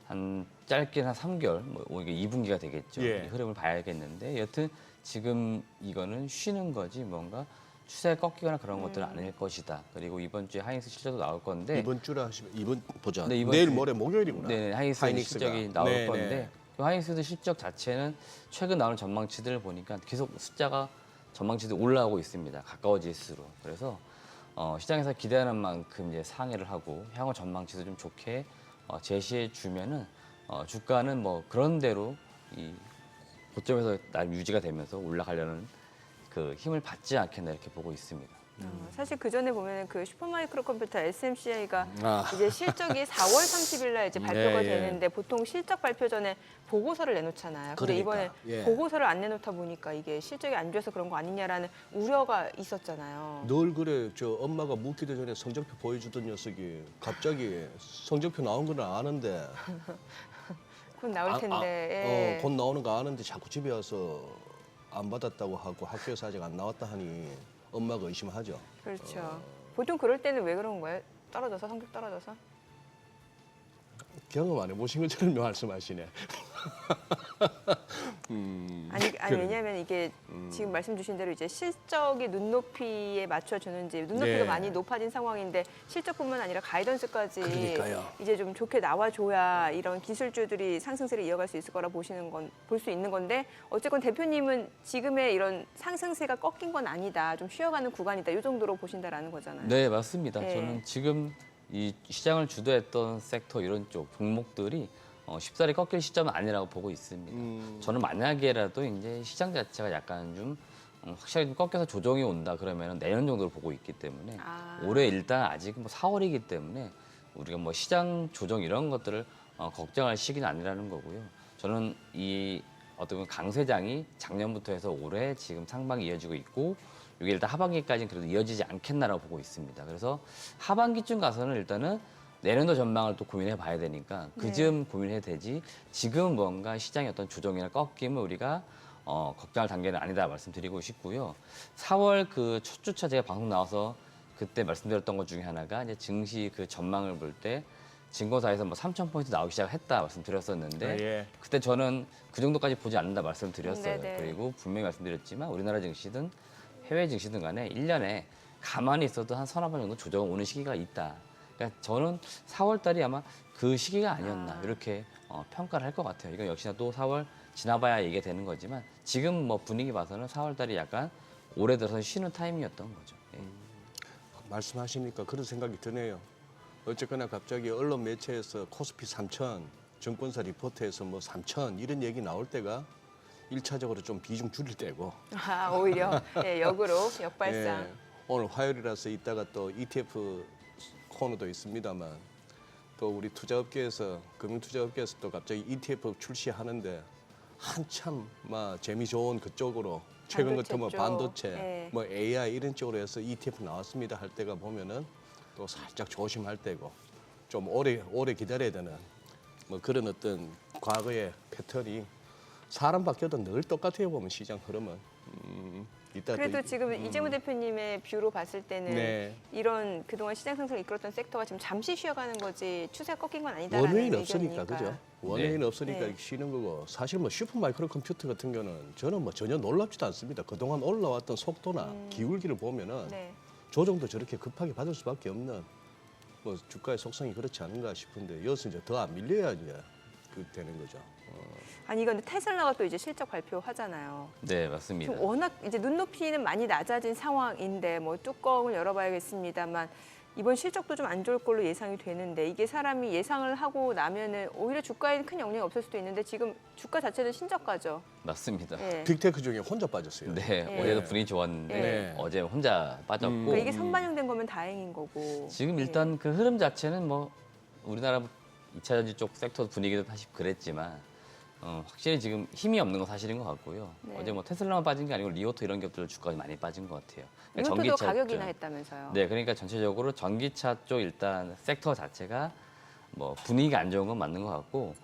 한 짧게는 한 3개월, 뭐 이게 2분기가 되겠죠. 예. 이 흐름을 봐야겠는데 여튼 지금 이거는 쉬는 거지 뭔가 추세가 꺾이거나 그런 것들은 아닐 것이다. 그리고 이번 주에 하이닉스 실적도 나올 건데 이번 주라 하시면 이번 보자. 네, 이번 내일 주- 모레 목요일이구나. 네, 하이닉스 하이닉스가. 실적이 나올 네, 건데 네. 그 하이닉스 실적 자체는 최근 나오는 전망치들을 보니까 계속 숫자가 전망치도 올라오고 있습니다. 가까워질수록. 그래서 시장에서 기대하는 만큼 이제 상회를 하고 향후 전망치도 좀 좋게 제시해 주면은 주가는 뭐 그런 대로 이 고점에서 날 유지가 되면서 올라가려는 그 힘을 받지 않겠나 이렇게 보고 있습니다. 사실 그 전에 보면 그 슈퍼마이크로 컴퓨터 SMCI가 아. 이제 실적이 4월 30일 날 이제 발표가 예, 예. 되는데 보통 실적 발표 전에 보고서를 내놓잖아요. 근데 그러니까, 이번에 예. 보고서를 안 내놓다 보니까 이게 실적이 안 좋아서 그런 거 아니냐라는 우려가 있었잖아요. 늘 그래 저 엄마가 묻기도 전에 성적표 보여주던 녀석이 갑자기 성적표 나온 건 아는데 곧 나올 텐데. 예. 곧 나오는 거 아는데 자꾸 집에 와서 안 받았다고 하고 학교에서 아직 안 나왔다 하니 엄마가 의심하죠. 그렇죠. 보통 그럴 때는 왜 그런 거예요? 떨어져서 성적 떨어져서? 경험 안 해보신 것처럼 말씀하시네. 아니 왜냐하면 이게 지금 말씀 주신 대로 이제 실적이 눈높이에 맞춰주는지 눈높이가 네. 많이 높아진 상황인데 실적뿐만 아니라 가이던스까지 그러니까요. 이제 좀 좋게 나와줘야 이런 기술주들이 상승세를 이어갈 수 있을 거라 볼 수 있는 건데 어쨌건 대표님은 지금의 이런 상승세가 꺾인 건 아니다, 좀 쉬어가는 구간이다 이 정도로 보신다라는 거잖아요. 네, 맞습니다. 네. 저는 지금 이 시장을 주도했던 섹터 이런 쪽 종목들이 쉽사리 꺾일 시점은 아니라고 보고 있습니다. 저는 만약에라도 이제 시장 자체가 약간 좀 확실하게 좀 꺾여서 조정이 온다 그러면 내년 정도로 보고 있기 때문에 올해 일단 아직 뭐 4월이기 때문에 우리가 뭐 시장 조정 이런 것들을 걱정할 시기는 아니라는 거고요. 저는 이 어떻게 보면 강세장이 작년부터 해서 올해 지금 상반기 이어지고 있고 이게 일단 하반기까지는 그래도 이어지지 않겠나라고 보고 있습니다. 그래서 하반기쯤 가서는 일단은 내년도 전망을 또 고민해 봐야 되니까 그쯤 고민해야 되지 지금 뭔가 시장의 어떤 조정이나 꺾임을 우리가 걱정할 단계는 아니다 말씀드리고 싶고요. 4월 그 첫 주차 제가 방송 나와서 그때 말씀드렸던 것 중에 하나가 이제 증시 그 전망을 볼 때 증거사에서 뭐 3,000포인트 나오기 시작했다 말씀드렸었는데 예. 그때 저는 그 정도까지 보지 않는다 말씀드렸어요. 네네. 그리고 분명히 말씀드렸지만 우리나라 증시든 해외 증시든 간에 1년에 가만히 있어도 한 서너 번 정도 조정 오는 시기가 있다. 그러니까 저는 4월 달이 아마 그 시기가 아니었나 이렇게 평가를 할 것 같아요. 이건 역시나 또 4월 지나봐야 얘기가 되는 거지만 지금 뭐 분위기 봐서는 4월 달이 약간 올해 들어서 쉬는 타임이었던 거죠. 예. 말씀하시니까 그런 생각이 드네요. 어쨌거나 갑자기 언론 매체에서 코스피 3,000, 증권사 리포트에서 뭐 3,000 이런 얘기 나올 때가 1차적으로 좀 비중 줄일 때고 오히려 예, 역으로 역발상. 예, 오늘 화요일이라서 이따가 또 ETF 코너도 있습니다만 또 우리 투자업계에서 금융투자업계에서 또 갑자기 ETF 출시하는데 한참 막 재미 좋은 그쪽으로 최근 반도체 같으면 쪽. 반도체, 예. 뭐 AI 이런 쪽으로 해서 ETF 나왔습니다 할 때가 보면은 또 살짝 조심할 때고 좀 오래 기다려야 되는 뭐 그런 어떤 과거의 패턴이 사람 바뀌어도 늘 똑같아요 보면 시장 흐름은. 이따 또 그래도 지금 이재무 대표님의 뷰로 봤을 때는 네. 이런 그동안 시장 상승을 이끌었던 섹터가 지금 잠시 쉬어가는 거지 추세가 꺾인 건 아니다라는 원웨이는 의견이니까. 없으니까 그죠? 원웨이는 없으니까 네. 쉬는 거고 사실 뭐 슈퍼마이크로 컴퓨터 같은 경우는 저는 뭐 전혀 놀랍지도 않습니다. 그동안 올라왔던 속도나 기울기를 보면은 네. 조정도 저렇게 급하게 받을 수밖에 없는 뭐 주가의 속성이 그렇지 않은가 싶은데 여기서 이제 더 안 밀려야 이제 그 되는 거죠. 아니 이건 테슬라가 또 이제 실적 발표하잖아요. 네, 맞습니다. 지금 워낙 이제 눈높이는 많이 낮아진 상황인데 뭐 뚜껑을 열어봐야겠습니다만 이번 실적도 좀 안 좋을 걸로 예상이 되는데 이게 사람이 예상을 하고 나면은 오히려 주가에는 큰 영향이 없을 수도 있는데 지금 주가 자체는 신저가죠. 맞습니다. 예. 빅테크 중에 혼자 빠졌어요. 네, 예. 어제도 분위기 좋았는데 네. 어제 혼자 빠졌고 그러니까 이게 선반영된 거면 다행인 거고. 지금 예. 일단 그 흐름 자체는 뭐 우리나라 2차 전지 쪽 섹터 분위기도 사실 그랬지만 확실히 지금 힘이 없는 건 사실인 것 같고요. 네. 어제 뭐 테슬라만 빠진 게 아니고 리오토 이런 기업들 주가가 많이 빠진 것 같아요. 이것도 전기차 가격이나 쪽. 했다면서요. 네, 그러니까 전체적으로 전기차 쪽 일단 섹터 자체가 뭐 분위기가 안 좋은 건 맞는 것 같고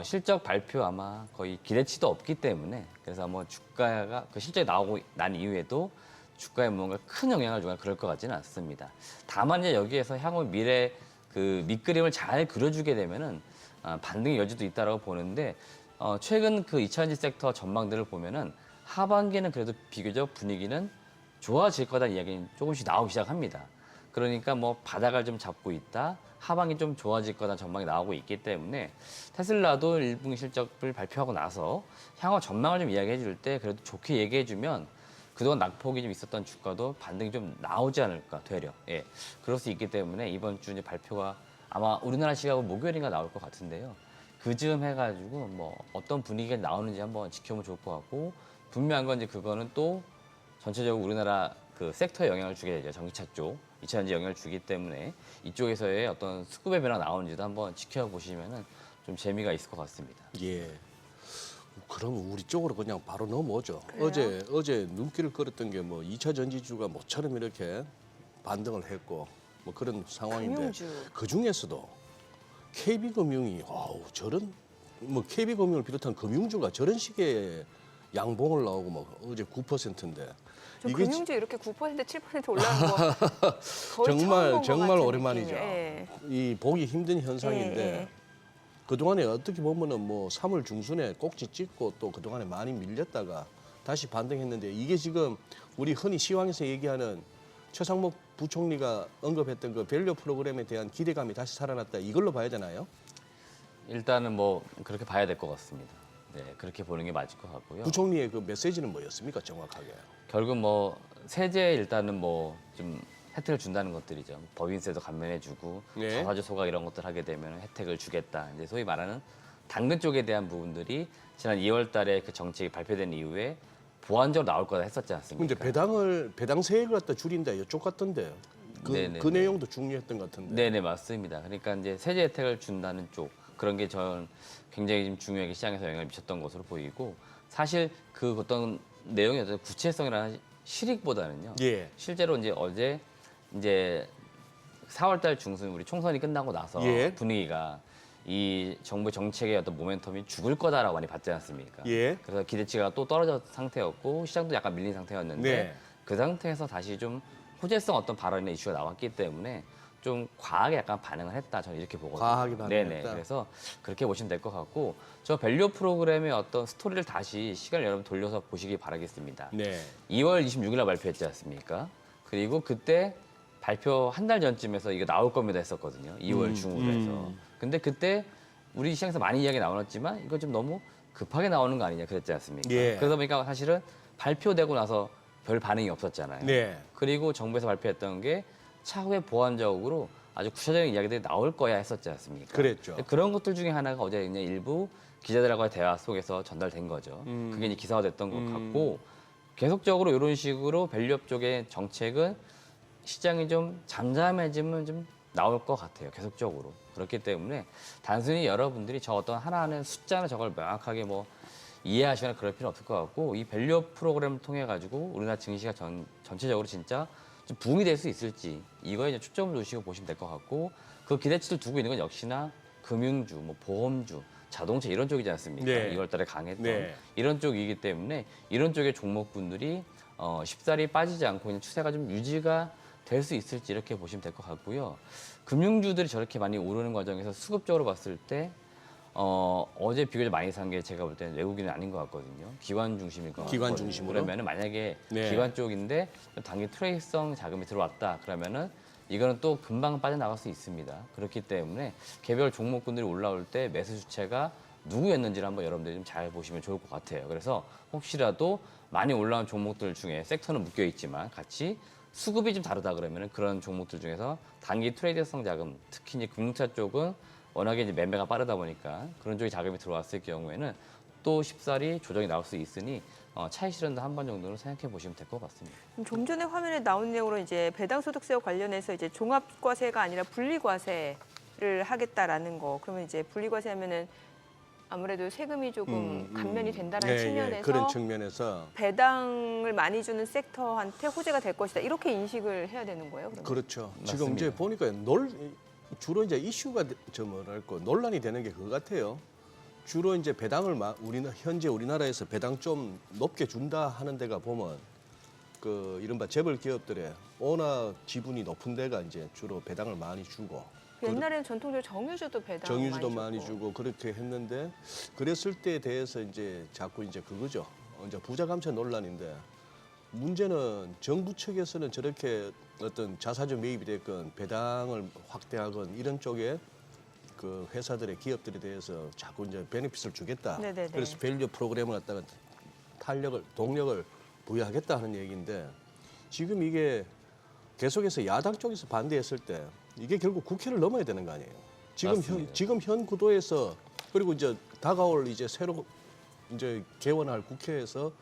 실적 발표 아마 거의 기대치도 없기 때문에 그래서 뭐 주가가 그 실적이 나오고 난 이후에도 주가에 뭔가 큰 영향을 주거나 그럴 것 같지는 않습니다. 다만 이제 여기에서 향후 미래 그 밑그림을 잘 그려주게 되면은 반등의 여지도 있다라고 보는데 최근 그 2차전지 섹터 전망들을 보면은 하반기는 그래도 비교적 분위기는 좋아질 거다는 이야기는 조금씩 나오기 시작합니다. 그러니까 뭐 바닥을 좀 잡고 있다. 하반기 좀 좋아질 거다는 전망이 나오고 있기 때문에 테슬라도 1분기 실적을 발표하고 나서 향후 전망을 좀 이야기해 줄 때 그래도 좋게 얘기해 주면 그동안 낙폭이 좀 있었던 주가도 반등이 좀 나오지 않을까 되려. 예. 그럴 수 있기 때문에 이번 주 이제 발표가 아마 우리나라 시각으로 목요일인가 나올 것 같은데요. 그 즈음 해가지고 뭐 어떤 분위기가 나오는지 한번 지켜보면 좋을 것 같고 분명한 건 이제 그거는 또 전체적으로 우리나라 그 섹터에 영향을 주게 되죠. 전기차 쪽, 2차 전지 영향을 주기 때문에 이쪽에서의 어떤 수급의 변화가 나오는지도 한번 지켜보시면은 좀 재미가 있을 것 같습니다. 예. 그럼 우리 쪽으로 그냥 바로 넘어오죠. 그래요? 어제 눈길을 끌었던 게 뭐 2차 전지주가 모처럼 이렇게 반등을 했고 뭐 그런 상황인데 금융주. 그 중에서도 KB금융이 저런 뭐 KB금융을 비롯한 금융주가 저런 식의 양봉을 나오고 뭐 어제 9%인데 저 이게 금융주 이렇게 9% 7% 올라간 거 거의 처음 본것 정말 같은 오랜만이죠. 느낌이에요. 예. 이 보기 힘든 현상인데 예. 그동안에 어떻게 보면은 뭐 3월 중순에 꼭지 찍고 또 그동안에 많이 밀렸다가 다시 반등했는데 이게 지금 우리 흔히 시황에서 얘기하는 최상목 부총리가 언급했던 그 밸류 프로그램에 대한 기대감이 다시 살아났다 이걸로 봐야 되나요? 일단은 뭐 그렇게 봐야 될 것 같습니다. 네, 그렇게 보는 게 맞을 것 같고요. 부총리의 그 메시지는 뭐였습니까 정확하게? 결국 뭐 세제 일단은 뭐 좀 혜택을 준다는 것들이죠. 법인세도 감면해주고 네. 자사주 소각 이런 것들 하게 되면 혜택을 주겠다. 이제 소위 말하는 당근 쪽에 대한 부분들이 지난 2월달에 그 정책이 발표된 이후에 보완적으로 나올 거다 했었지 않습니까? 근데 배당 세액을 갖다 줄인다 이쪽 같던데 네네네. 그 내용도 중요했던 것 같은데. 네네 맞습니다. 그러니까 이제 세제 혜택을 준다는 쪽 그런 게 저는 굉장히 좀 중요하게 시장에서 영향을 미쳤던 것으로 보이고 사실 그 어떤 내용의 어떤 구체성이라는 실익보다는요. 예. 실제로 이제 어제 이제 4월달 중순 우리 총선이 끝나고 나서 예. 분위기가 이 정부 정책의 어떤 모멘텀이 죽을 거다라고 많이 봤지 않습니까? 예. 그래서 기대치가 또 떨어진 상태였고 시장도 약간 밀린 상태였는데 네. 그 상태에서 다시 좀 호재성 어떤 발언이나 이슈가 나왔기 때문에 좀 과하게 약간 반응을 했다 저는 이렇게 보거든요. 과하게 반응했다. 네네. 그래서 그렇게 보시면 될 것 같고 저 밸류 프로그램의 어떤 스토리를 다시 시간을 여러분 돌려서 보시기 바라겠습니다. 네. 2월 26일 날 발표했지 않습니까? 그리고 그때 발표 한 달 전쯤에서 이거 나올 겁니다 했었거든요. 2월 중으로 해서. 근데 그때 우리 시장에서 많이 이야기 나왔지만 이거 좀 너무 급하게 나오는 거 아니냐 그랬지 않습니까? 예. 그러다 보니까 사실은 발표되고 나서 별 반응이 없었잖아요. 네. 그리고 정부에서 발표했던 게 차후에 보완적으로 아주 구체적인 이야기들이 나올 거야 했었지 않습니까? 그랬죠. 그런 것들 중에 하나가 어제 그냥 일부 기자들하고의 대화 속에서 전달된 거죠. 그게 이제 기사화됐던 것 같고 계속적으로 이런 식으로 밸류업 쪽의 정책은 시장이 좀 잠잠해지면 좀 나올 것 같아요. 계속적으로. 그렇기 때문에 단순히 여러분들이 저 어떤 하나하나 숫자나 저걸 명확하게 뭐 이해하시거나 그럴 필요 없을 것 같고 이 밸류업 프로그램을 통해 가지고 우리나라 증시가 전체적으로 진짜 좀 부흥이 될 수 있을지 이거에 이제 초점을 두시고 보시면 될 것 같고 그 기대치를 두고 있는 건 역시나 금융주, 뭐 보험주, 자동차 이런 쪽이지 않습니까? 네. 2월달에 강했던 네. 이런 쪽이기 때문에 이런 쪽의 종목분들이 쉽사리 빠지지 않고 있는 추세가 좀 유지가 될 수 있을지 이렇게 보시면 될 것 같고요. 금융주들이 저렇게 많이 오르는 과정에서 수급적으로 봤을 때 어제 비교적 많이 산 게 제가 볼 때는 외국인은 아닌 것 같거든요. 기관 중심일 것 같거든요. 기관 중심으로? 그러면은 만약에 네. 기관 쪽인데 단기 트레이드성 자금이 들어왔다 그러면은 이거는 또 금방 빠져나갈 수 있습니다. 그렇기 때문에 개별 종목군들이 올라올 때 매수 주체가 누구였는지를 한번 여러분들이 좀 잘 보시면 좋을 것 같아요. 그래서 혹시라도 많이 올라온 종목들 중에 섹터는 묶여 있지만 같이 수급이 좀 다르다 그러면은 그런 종목들 중에서 단기 트레이드성 자금, 특히 이제 금융차 쪽은 워낙에 이제 매매가 빠르다 보니까 그런 쪽에 자금이 들어왔을 경우에는 또 쉽사리 조정이 나올 수 있으니 차익 실현도 한 번 정도는 생각해 보시면 될 것 같습니다. 좀 전에 화면에 나온 내용으로 이제 배당소득세와 관련해서 이제 종합과세가 아니라 분리과세를 하겠다라는 거. 그러면 이제 분리과세하면은 아무래도 세금이 조금 감면이 된다는 측면에서 그런 측면에서 배당을 많이 주는 섹터한테 호재가 될 것이다. 이렇게 인식을 해야 되는 거예요. 그러면? 그렇죠. 맞습니다. 지금 이제 보니까 주로 이제 이슈가 논란이 되는 게 그거 같아요. 주로 이제 배당을 현재 우리나라에서 배당 좀 높게 준다 하는 데가 보면 그 이른바 재벌 기업들의 오너 지분이 높은 데가 이제 주로 배당을 많이 주고 옛날에는 전통적으로 정유주도 배당 정유주도 많이 주고 그렇게 했는데 그랬을 때에 대해서 이제 자꾸 이제 그거죠. 이제 부자 감세 논란인데 문제는 정부 측에서는 저렇게 어떤 자사주 매입이 됐건 배당을 확대하건 이런 쪽에 그 회사들의 기업들에 대해서 자꾸 이제 베네핏을 주겠다. 네네네. 그래서 밸류 프로그램을 갖다가 동력을 부여하겠다 하는 얘기인데 지금 이게 계속해서 야당 쪽에서 반대했을 때 이게 결국 국회를 넘어야 되는 거 아니에요. 맞습니다. 지금 현 구도에서 그리고 이제 다가올 이제 새로 이제 개원할 국회에서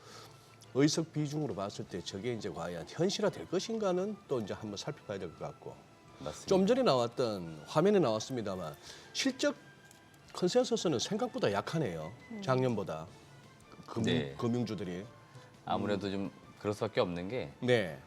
의석 비중으로 봤을 때 저게 이제 과연 현실화 될 것인가는 또 이제 한번 살펴봐야 될 것 같고. 맞습니다. 좀 전에 나왔던 화면에 나왔습니다만 실적 컨센서스는 생각보다 약하네요. 작년보다 네. 금융주들이. 아무래도 좀 그럴 수밖에 없는 게 네.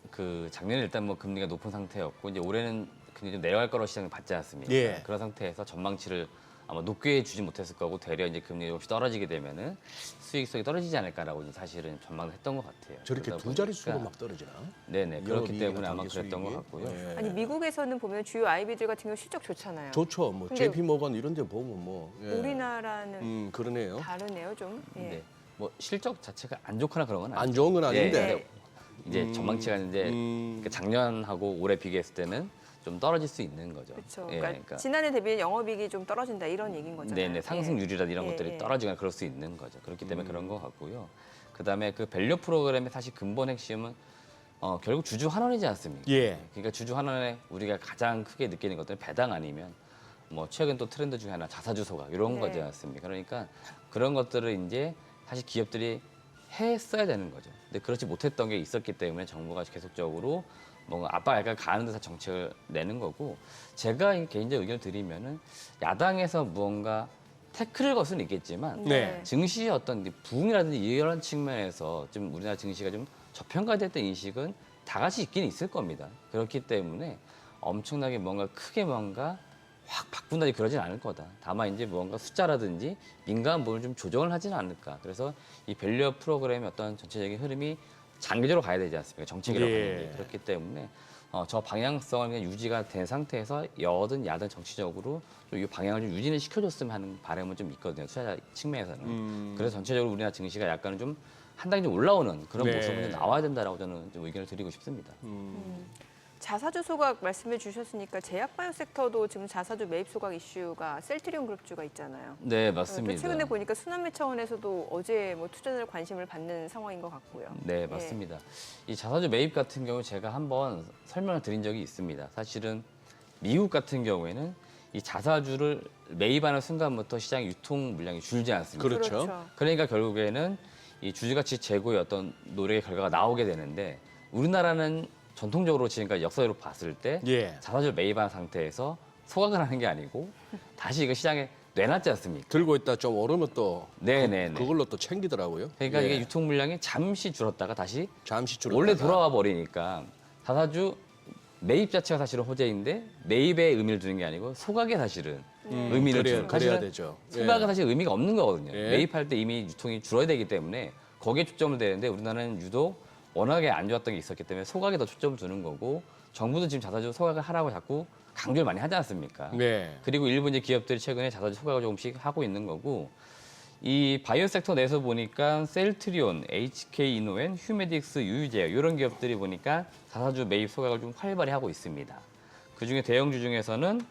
그 작년에 일단 뭐 금리가 높은 상태였고 이제 올해는 굉장히 좀 내려갈 거라고 시장이 받지 않습니까? 예. 그런 상태에서 전망치를 아마 높게 주지 못했을 거고 되려 이제 금리가 조금씩 떨어지게 되면은 수익성이 떨어지지 않을까라고 이제 사실은 전망을 했던 것 같아요. 저렇게 그러다 두 자릿수로 보니까 막 떨어지나? 네네 그렇기 영업이익이나 때문에 아마 단기 그랬던 것 수익이? 같고요. 네. 아니 미국에서는 보면 주요 아이비들 같은 경우 실적 좋잖아요. 좋죠. 뭐 근데 JP 모건 이런 데 보면 뭐 예. 우리나라는 그러네요. 다르네요 좀. 예. 네. 뭐 실적 자체가 안 좋거나 그런 건 안 아니죠. 좋은 건 네, 아닌데. 근데 이제 전망치가 이제 그 작년하고 올해 비교했을 때는 좀 떨어질 수 있는 거죠. 그렇죠. 예, 그러니까 지난해 대비 영업이익이 좀 떨어진다 이런 얘기인 거잖아요. 네네 상승률이라든지 이런 예, 것들이 예. 떨어지거나 그럴 수 있는 거죠. 그렇기 때문에 그런 것 같고요. 그다음에 그 밸류 프로그램의 사실 근본 핵심은 결국 주주 환원이지 않습니까? 예. 그러니까 주주 환원에 우리가 가장 크게 느끼는 것들은 배당 아니면 뭐 최근 또 트렌드 중에 하나 자사주 소각 이런 네. 거지 않습니까? 그러니까 그런 것들을 이제 사실 기업들이 했어야 되는 거죠. 근데 그렇지 못했던 게 있었기 때문에 정부가 계속적으로 뭔가 압박 약간 가는 듯한 정책을 내는 거고 제가 개인적 의견을 드리면은 야당에서 무언가 태클을 걸 수는 있겠지만 네. 증시의 어떤 부흥이라든지 이런 측면에서 좀 우리나라 증시가 좀 저평가됐던 인식은 다 같이 있긴 있을 겁니다. 그렇기 때문에 엄청나게 뭔가 크게 뭔가 확 바꾼다지 그러진 않을 거다. 다만 이제 뭔가 숫자라든지 민감한 부분을 좀 조정을 하지는 않을까. 그래서 이 밸류업 프로그램의 어떤 전체적인 흐름이 장기적으로 가야 되지 않습니까? 정책이라고 예. 하는 게. 그렇기 때문에 저 방향성을 그냥 유지가 된 상태에서 여든 야든 정치적으로 좀 이 방향을 좀 유지를 시켜줬으면 하는 바람은 좀 있거든요. 투자자 측면에서는. 그래서 전체적으로 우리나라 증시가 약간은 좀 한 단계 좀 올라오는 그런 네. 모습은 좀 나와야 된다라고 저는 좀 의견을 드리고 싶습니다. 자사주 소각 말씀해 주셨으니까 제약바이오 섹터도 지금 자사주 매입 소각 이슈가 셀트리온 그룹주가 있잖아요. 네, 또 맞습니다. 최근에 보니까 순환매 차원에서도 어제 뭐 투자자들 관심을 받는 상황인 것 같고요. 네, 맞습니다. 이 자사주 매입 같은 경우 제가 한번 설명을 드린 적이 있습니다. 사실은 미국 같은 경우에는 이 자사주를 매입하는 순간부터 시장 유통 물량이 줄지 않습니다. 그렇죠. 그러니까 결국에는 이 주주가치 제고의 어떤 노력의 결과가 나오게 되는데 우리나라는 전통적으로 지금까지 역사적으로 봤을 때 예. 자사주를 매입한 상태에서 소각을 하는 게 아니고 다시 이거 시장에 내놨지 않습니까? 들고 있다 좀 오르면 또 네네네. 그걸로 또 챙기더라고요. 그러니까 예. 이게 유통 물량이 잠시 줄었다가 다시 잠시 줄었다가 원래 돌아와 버리니까 자사주 매입 자체가 사실은 호재인데 매입에 의미를 두는 게 아니고 소각에 사실은 의미를 주는 그래야 사실은 되죠. 소각은 사실 의미가 없는 거거든요. 예. 매입할 때 이미 유통이 줄어야 되기 때문에 거기에 초점을 대는데 우리나라는 유독 워낙에 안 좋았던 게 있었기 때문에 소각에 더 초점을 두는 거고 정부도 지금 자사주 소각을 하라고 자꾸 강조를 많이 하지 않습니까? 네. 그리고 일부 이제 기업들이 최근에 자사주 소각을 조금씩 하고 있는 거고 이 바이오 섹터 내에서 보니까 셀트리온, HK 이노엔, 휴메딕스, 유유제약 이런 기업들이 보니까 자사주 매입 소각을 좀 활발히 하고 있습니다. 그중에 대형주 중에서는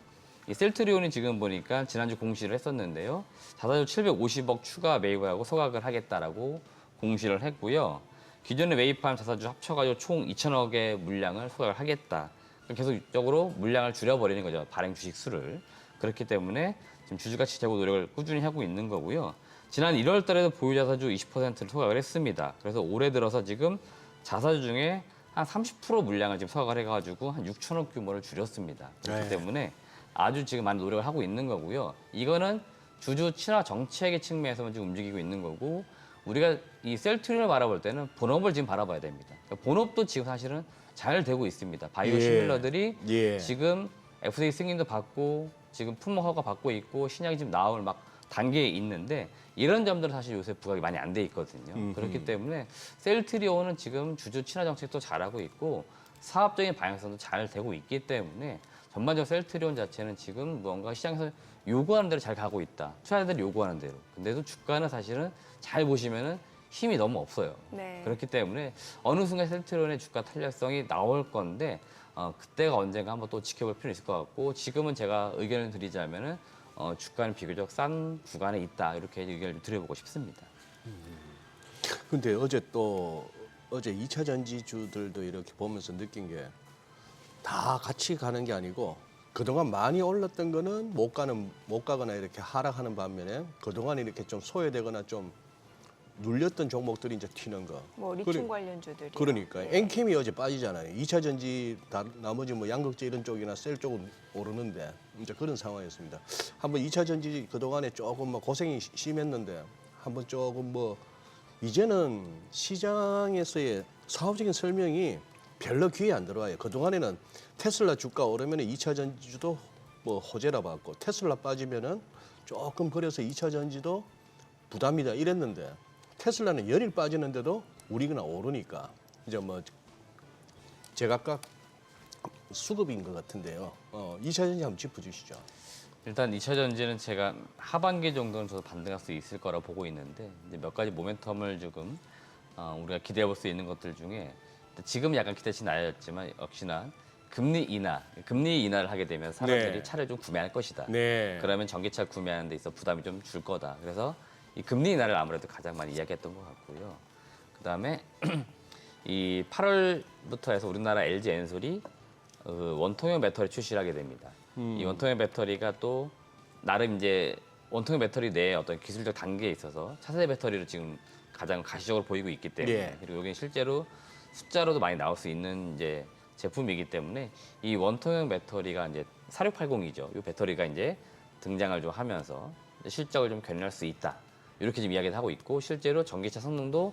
이 셀트리온이 지금 보니까 지난주 공시를 했었는데요. 자사주 750억 추가 매입을 하고 소각을 하겠다라고 공시를 했고요. 기존에 매입한 자사주 합쳐가지고 총 2천억의 물량을 소각을 하겠다. 계속적으로 물량을 줄여버리는 거죠. 발행 주식 수를. 그렇기 때문에 지금 주주가치 제고 노력을 꾸준히 하고 있는 거고요. 지난 1월 달에도 보유자사주 20%를 소각을 했습니다. 그래서 올해 들어서 지금 자사주 중에 한 30% 물량을 지금 소각을 해가지고 한 6천억 규모를 줄였습니다. 그렇기 네. 때문에 아주 지금 많은 노력을 하고 있는 거고요. 이거는 주주 친화 정책의 측면에서만 지금 움직이고 있는 거고 우리가 이 셀트리온을 바라볼 때는 본업을 지금 바라봐야 됩니다. 그러니까 본업도 지금 사실은 잘 되고 있습니다. 바이오 예. 시밀러들이 예. 지금 FDA 승인도 받고 지금 품목 허가 받고 있고 신약이 지금 나올 막 단계에 있는데 이런 점들은 사실 요새 부각이 많이 안 돼 있거든요. 그렇기 때문에 셀트리온은 지금 주주 친화 정책도 잘하고 있고 사업적인 방향성도 잘 되고 있기 때문에 전반적으로 셀트리온 자체는 지금 뭔가 시장에서 요구하는 대로 잘 가고 있다. 투자자들이 요구하는 대로. 근데도 주가는 사실은 잘 보시면은 힘이 너무 없어요. 네. 그렇기 때문에 어느 순간 셀트리온의 주가 탄력성이 나올 건데 그때가 언젠가 한번 또 지켜볼 필요는 있을 것 같고 지금은 제가 의견을 드리자면은 주가는 비교적 싼 구간에 있다 이렇게 의견을 좀 드려보고 싶습니다. 근데 어제 2차 전지주들도 이렇게 보면서 느낀 게 다 같이 가는 게 아니고 그동안 많이 올랐던 거는 못 가거나 이렇게 하락하는 반면에 그동안 이렇게 좀 소외되거나 좀 눌렸던 종목들이 이제 튀는 거. 뭐 리튬 관련주들이. 그러니까 엔캠이 어제 빠지잖아요. 2차 전지 나머지 뭐 양극재 이런 쪽이나 셀 쪽은 오르는데 이제 그런 상황이었습니다. 한번 2차 전지 그동안에 조금 뭐 고생이 심했는데 한번 조금 뭐 이제는 시장에서의 사업적인 설명이 별로 귀에 안 들어와요. 그동안에는 테슬라 주가 오르면 2차 전지도 뭐 호재라 봤고 테슬라 빠지면은 조금 그래서 2차 전지도 부담이다 이랬는데 테슬라는 열일 빠지는데도 우리가 오르니까 이제 뭐 제각각 수급인 것 같은데요. 2차 전지 한번 짚어주시죠. 일단 2차 전지는 제가 하반기 정도는 저도 반등할 수 있을 거라 보고 있는데 이제 몇 가지 모멘텀을 조금 우리가 기대해 볼 수 있는 것들 중에 지금 약간 기대치 나였지만 역시나 금리 인하를 하게 되면 사람들이 네. 차를 좀 구매할 것이다. 네. 그러면 전기차 구매하는 데 있어 부담이 좀 줄 거다. 그래서 이 금리 인하를 아무래도 가장 많이 이야기했던 것 같고요. 그다음에 이 8월부터 해서 우리나라 LG 엔솔이 원통형 배터리 출시를 하게 됩니다. 이 원통형 배터리가 또 나름 이제 원통형 배터리 내에 어떤 기술적 단계에 있어서 차세대 배터리를 지금 가장 가시적으로 보이고 있기 때문에 예. 그리고 여기는 실제로 숫자로도 많이 나올 수 있는 이제 제품이기 때문에 이 원통형 배터리가 이제 4680이죠. 이 배터리가 이제 등장을 좀 하면서 실적을 좀 견인할 수 있다. 이렇게 지금 이야기를 하고 있고 실제로 전기차 성능도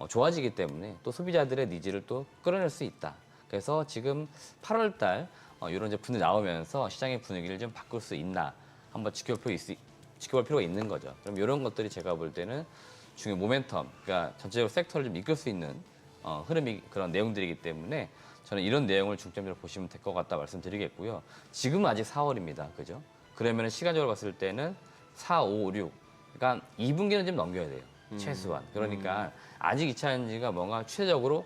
좋아지기 때문에 또 소비자들의 니즈를 또 끌어낼 수 있다. 그래서 지금 8월 달 이런 제품이 나오면서 시장의 분위기를 좀 바꿀 수 있나 한번 지켜볼 필요가 있는 거죠. 그럼 이런 것들이 제가 볼 때는 중요 모멘텀, 그러니까 전체적으로 섹터를 좀 이끌 수 있는 흐름이 그런 내용들이기 때문에 저는 이런 내용을 중점적으로 보시면 될 것 같다 말씀드리겠고요. 지금은 아직 4월입니다. 그죠? 그러면 시간적으로 봤을 때는 4, 5, 6, 그러니까 2분기는 좀 넘겨야 돼요. 최소한. 그러니까 아직 2차 전지가 뭔가 추세적으로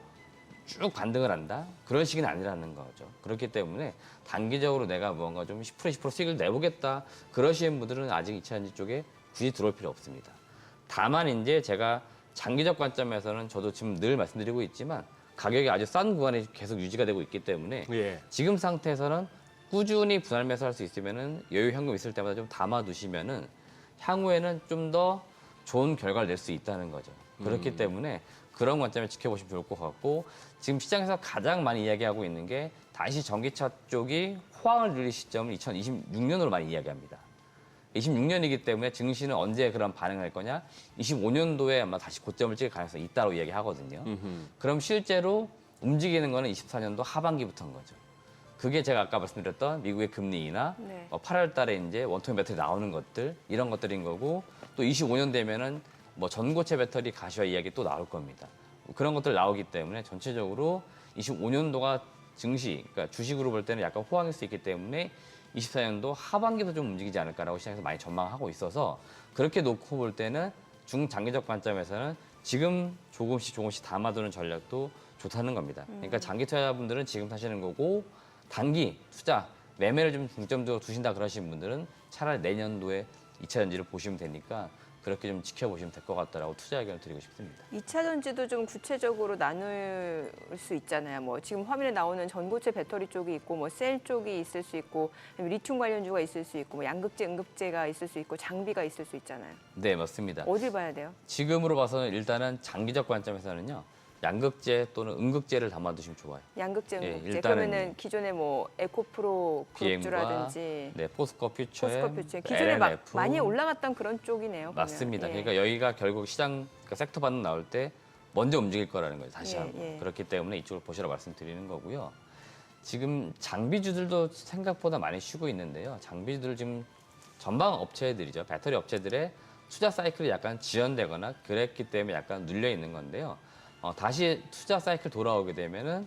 쭉 반등을 한다? 그런 시기는 아니라는 거죠. 그렇기 때문에 단기적으로 내가 뭔가 좀 10% 수익을 내보겠다. 그러시는 분들은 아직 2차 전지 쪽에 굳이 들어올 필요 없습니다. 다만 이제 제가 장기적 관점에서는 저도 지금 늘 말씀드리고 있지만 가격이 아주 싼 구간에 계속 유지가 되고 있기 때문에 예. 지금 상태에서는 꾸준히 분할 매수할 수 있으면은 여유 현금 있을 때마다 좀 담아 두시면은 향후에는 좀 더 좋은 결과를 낼 수 있다는 거죠. 그렇기 때문에 그런 관점을 지켜보시면 좋을 것 같고 지금 시장에서 가장 많이 이야기하고 있는 게 다시 전기차 쪽이 호황을 누릴 시점을 2026년으로 많이 이야기합니다. 26년이기 때문에 증시는 언제 그런 반응을 할 거냐? 25년도에 아마 다시 고점을 찍을 가능성이 있다고 이야기하거든요. 그럼 실제로 움직이는 거는 24년도 하반기부터인 거죠. 그게 제가 아까 말씀드렸던 미국의 금리 인하, 네. 8월 달에 이제 원통 배터리 나오는 것들, 이런 것들인 거고 또 25년 되면은 뭐 전고체 배터리 가시화 이야기 또 나올 겁니다. 그런 것들 나오기 때문에 전체적으로 25년도가 증시, 그러니까 주식으로 볼 때는 약간 호황일 수 있기 때문에 24년도 하반기도 좀 움직이지 않을까라고 시장에서 많이 전망하고 있어서 그렇게 놓고 볼 때는 중장기적 관점에서는 지금 조금씩 담아두는 전략도 좋다는 겁니다. 그러니까 장기 투자자분들은 지금 사시는 거고 단기 투자, 매매를 좀 중점적으로 두신다 그러신 분들은 차라리 내년도에 2차 전지를 보시면 되니까 그렇게 좀 지켜보시면 될 것 같다라고 투자 의견을 드리고 싶습니다. 2차 전지도 좀 구체적으로 나눌 수 있잖아요. 뭐 지금 화면에 나오는 전고체 배터리 쪽이 있고 뭐 셀 쪽이 있을 수 있고 리튬 관련주가 있을 수 있고 뭐 양극재, 음극재가 있을 수 있고 장비가 있을 수 있잖아요. 네, 맞습니다. 어딜 봐야 돼요? 지금으로 봐서는 일단은 장기적 관점에서는요. 양극재 또는 음극재를 담아두시면 좋아요. 양극재, 예, 음극재. 일단은 그러면은 기존에 뭐 에코프로 BM과 그룹주라든지 네, 포스코 퓨처엠, 포스코 퓨처 기존에 막 LNF. 많이 올라갔던 그런 쪽이네요. 맞습니다. 보면. 예. 그러니까 여기가 결국 시장 그러니까 섹터 반응 나올 때 먼저 움직일 거라는 거예요. 다시 예, 한번. 예. 그렇기 때문에 이쪽을 보시라 말씀드리는 거고요. 지금 장비주들도 생각보다 많이 쉬고 있는데요. 장비주들 지금 전방 업체들이죠. 배터리 업체들의 투자 사이클이 약간 지연되거나 그랬기 때문에 약간 눌려 있는 건데요. 다시 투자 사이클 돌아오게 되면은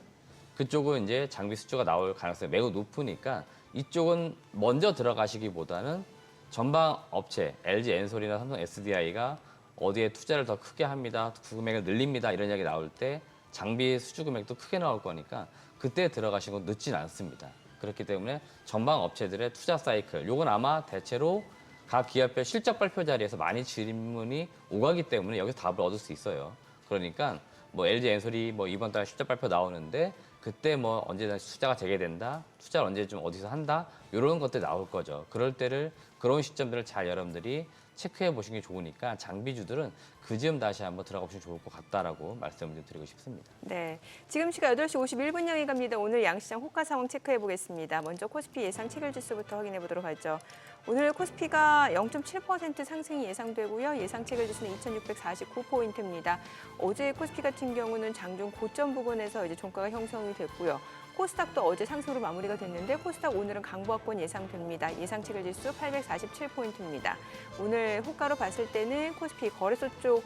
그쪽은 이제 장비 수주가 나올 가능성이 매우 높으니까 이쪽은 먼저 들어가시기보다는 전방 업체, LG 엔솔이나 삼성 SDI가 어디에 투자를 더 크게 합니다, 금액을 늘립니다 이런 이야기 나올 때 장비 수주 금액도 크게 나올 거니까 그때 들어가시는 건 늦진 않습니다. 그렇기 때문에 전방 업체들의 투자 사이클, 요건 아마 대체로 각 기업별 실적 발표 자리에서 많이 질문이 오가기 때문에 여기서 답을 얻을 수 있어요. 그러니까 뭐 LG 엔솔이 뭐 이번 달 실적 발표 나오는데 그때 뭐 언제 투자가 재개된다, 투자를 언제 좀 어디서 한다 이런 것들 나올 거죠. 그럴 때를 그런 시점들을 잘 여러분들이 체크해 보시는 게 좋으니까 장비주들은 그 즈음 다시 한번 들어가 보시면 좋을 것 같다라고 말씀을 좀 드리고 싶습니다. 네, 지금 시각 8시 51분 향해 갑니다. 오늘 양시장 호가 상황 체크해 보겠습니다. 먼저 코스피 예상 체결지수부터 확인해 보도록 하죠. 오늘 코스피가 0.7% 상승이 예상되고요. 예상 체결지수는 2,649포인트입니다. 어제 코스피 같은 경우는 장중 고점 부근에서 이제 종가가 형성이 됐고요. 코스닥도 어제 상승으로 마무리가 됐는데 코스닥 오늘은 강보합권 예상됩니다. 예상 체결지수 847포인트입니다. 오늘 호가로 봤을 때는 코스피 거래소 쪽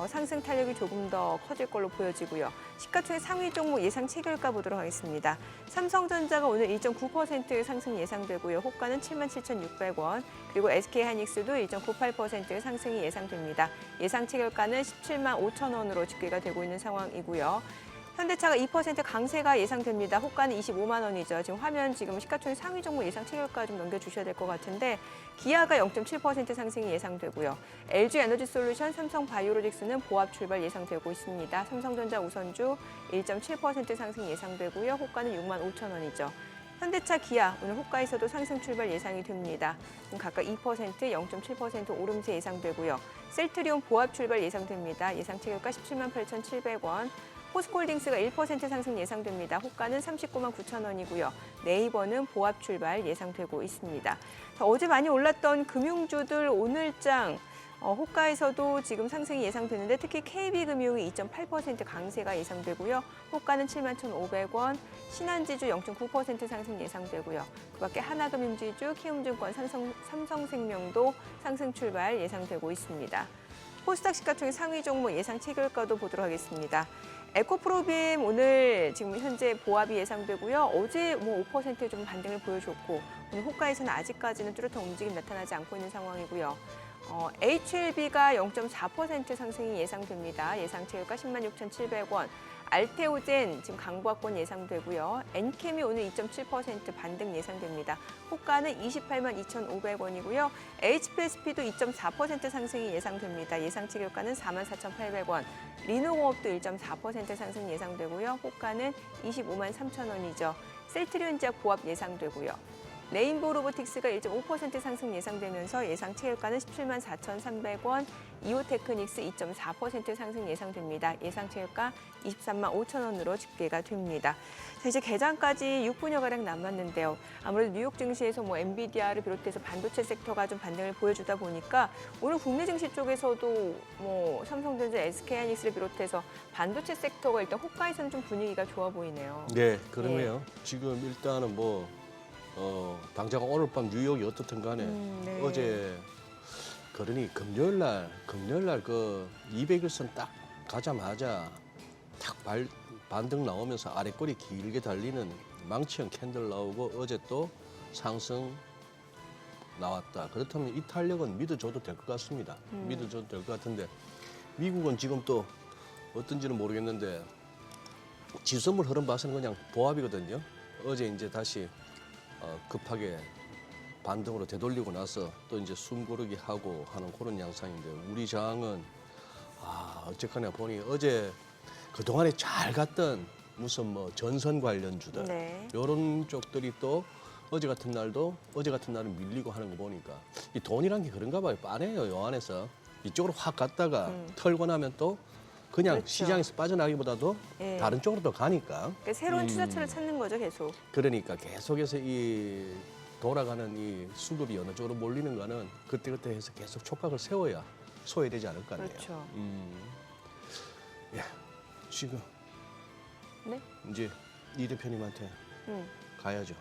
상승 탄력이 조금 더 커질 걸로 보여지고요. 시가총액 상위 종목 예상 체결가 보도록 하겠습니다. 삼성전자가 오늘 1.9% 상승 예상되고요. 호가는 77,600원. 그리고 SK하이닉스도 1.98% 상승이 예상됩니다. 예상 체결가는 17만 5천 원으로 집계가 되고 있는 상황이고요. 현대차가 2% 강세가 예상됩니다. 호가는 25만 원이죠. 지금 화면 지금 시가총액 상위 종목 예상 체결가 좀 넘겨주셔야 될 것 같은데 기아가 0.7% 상승이 예상되고요. LG에너지솔루션, 삼성바이오로직스는 보합 출발 예상되고 있습니다. 삼성전자 우선주 1.7% 상승 예상되고요. 호가는 6만 5천 원이죠. 현대차, 기아 오늘 호가에서도 상승 출발 예상이 됩니다. 각각 2%, 0.7% 오름세 예상되고요. 셀트리온 보합 출발 예상됩니다. 예상 체결가 17만 8,700원. 포스코홀딩스가 1% 상승 예상됩니다. 호가는 39만 9천 원이고요. 네이버는 보합 출발 예상되고 있습니다. 자, 어제 많이 올랐던 금융주들 오늘장 호가에서도 지금 상승이 예상되는데 특히 KB금융이 2.8% 강세가 예상되고요. 호가는 7만 1,500원, 신한지주 0.9% 상승 예상되고요. 그밖에 하나금융지주, 키움증권, 삼성생명도 상승 출발 예상되고 있습니다. 코스닥 시가총액 상위 종목 예상 체결가도 보도록 하겠습니다. 에코프로빔 오늘 지금 현재 보합이 예상되고요. 어제 5% 좀 반등을 보여줬고 오늘 호가에서는 아직까지는 뚜렷한 움직임 나타나지 않고 있는 상황이고요. HLB가 0.4% 상승이 예상됩니다. 예상 체결가 10만 6,700원. 알테오젠 지금 강보합권 예상되고요. 엔캠이 오늘 2.7% 반등 예상됩니다. 호가는 28만 2,500원이고요. HPSP도 2.4% 상승이 예상됩니다. 예상 체결가는 4만 4,800원. 리노공업도 1.4% 상승 예상되고요. 호가는 25만 3천 원이죠. 셀트리온지약 보합 예상되고요. 레인보우 로보틱스가 1.5% 상승 예상되면서 예상 체결가는 17만 4,300원, 이오테크닉스 2.4% 상승 예상됩니다. 예상 체결가 23만 5천 원으로 집계가 됩니다. 자, 이제 개장까지 6분여가량 남았는데요. 아무래도 뉴욕 증시에서 엔비디아를 비롯해서 반도체 섹터가 좀 반등을 보여주다 보니까 오늘 국내 증시 쪽에서도 삼성전자, SK하이닉스를 비롯해서 반도체 섹터가 일단 호가에서는 좀 분위기가 좋아 보이네요. 네, 그러네요. 지금 일단은 당장 오늘 밤 뉴욕이 어떻든 간에 네. 어제 그러니 금요일 날 그 200일선 딱 가자마자 탁 반등 나오면서 아래 꼬리 길게 달리는 망치형 캔들 나오고 어제 또 상승 나왔다. 그렇다면 이 탄력은 믿어줘도 될 것 같습니다. 믿어줘도 될 것 같은데 미국은 지금 또 어떤지는 모르겠는데 지수물 흐름 봐서는 그냥 보합이거든요. 어제 이제 다시 급하게 반등으로 되돌리고 나서 또 이제 숨 고르기 하고 하는 그런 양상인데 우리 장은 어쨌거나 보니 어제 그동안에 잘 갔던 무슨 전선 관련주들 네. 이런 쪽들이 또 어제 같은 날은 밀리고 하는 거 보니까 이 돈이란 게 그런가 봐요. 빠네요. 요 안에서 이쪽으로 확 갔다가 털고 나면 또 그냥 그렇죠. 시장에서 빠져나기보다도 예. 다른 쪽으로 더 가니까. 그러니까 새로운 투자처를 찾는 거죠, 계속. 그러니까 계속해서 이 돌아가는 이 수급이 어느 쪽으로 몰리는가는 그때그때 해서 계속 촉각을 세워야 소외되지 않을 거 아니에요. 그렇죠. 예, 지금 네? 이제 이 대표님한테 가야죠.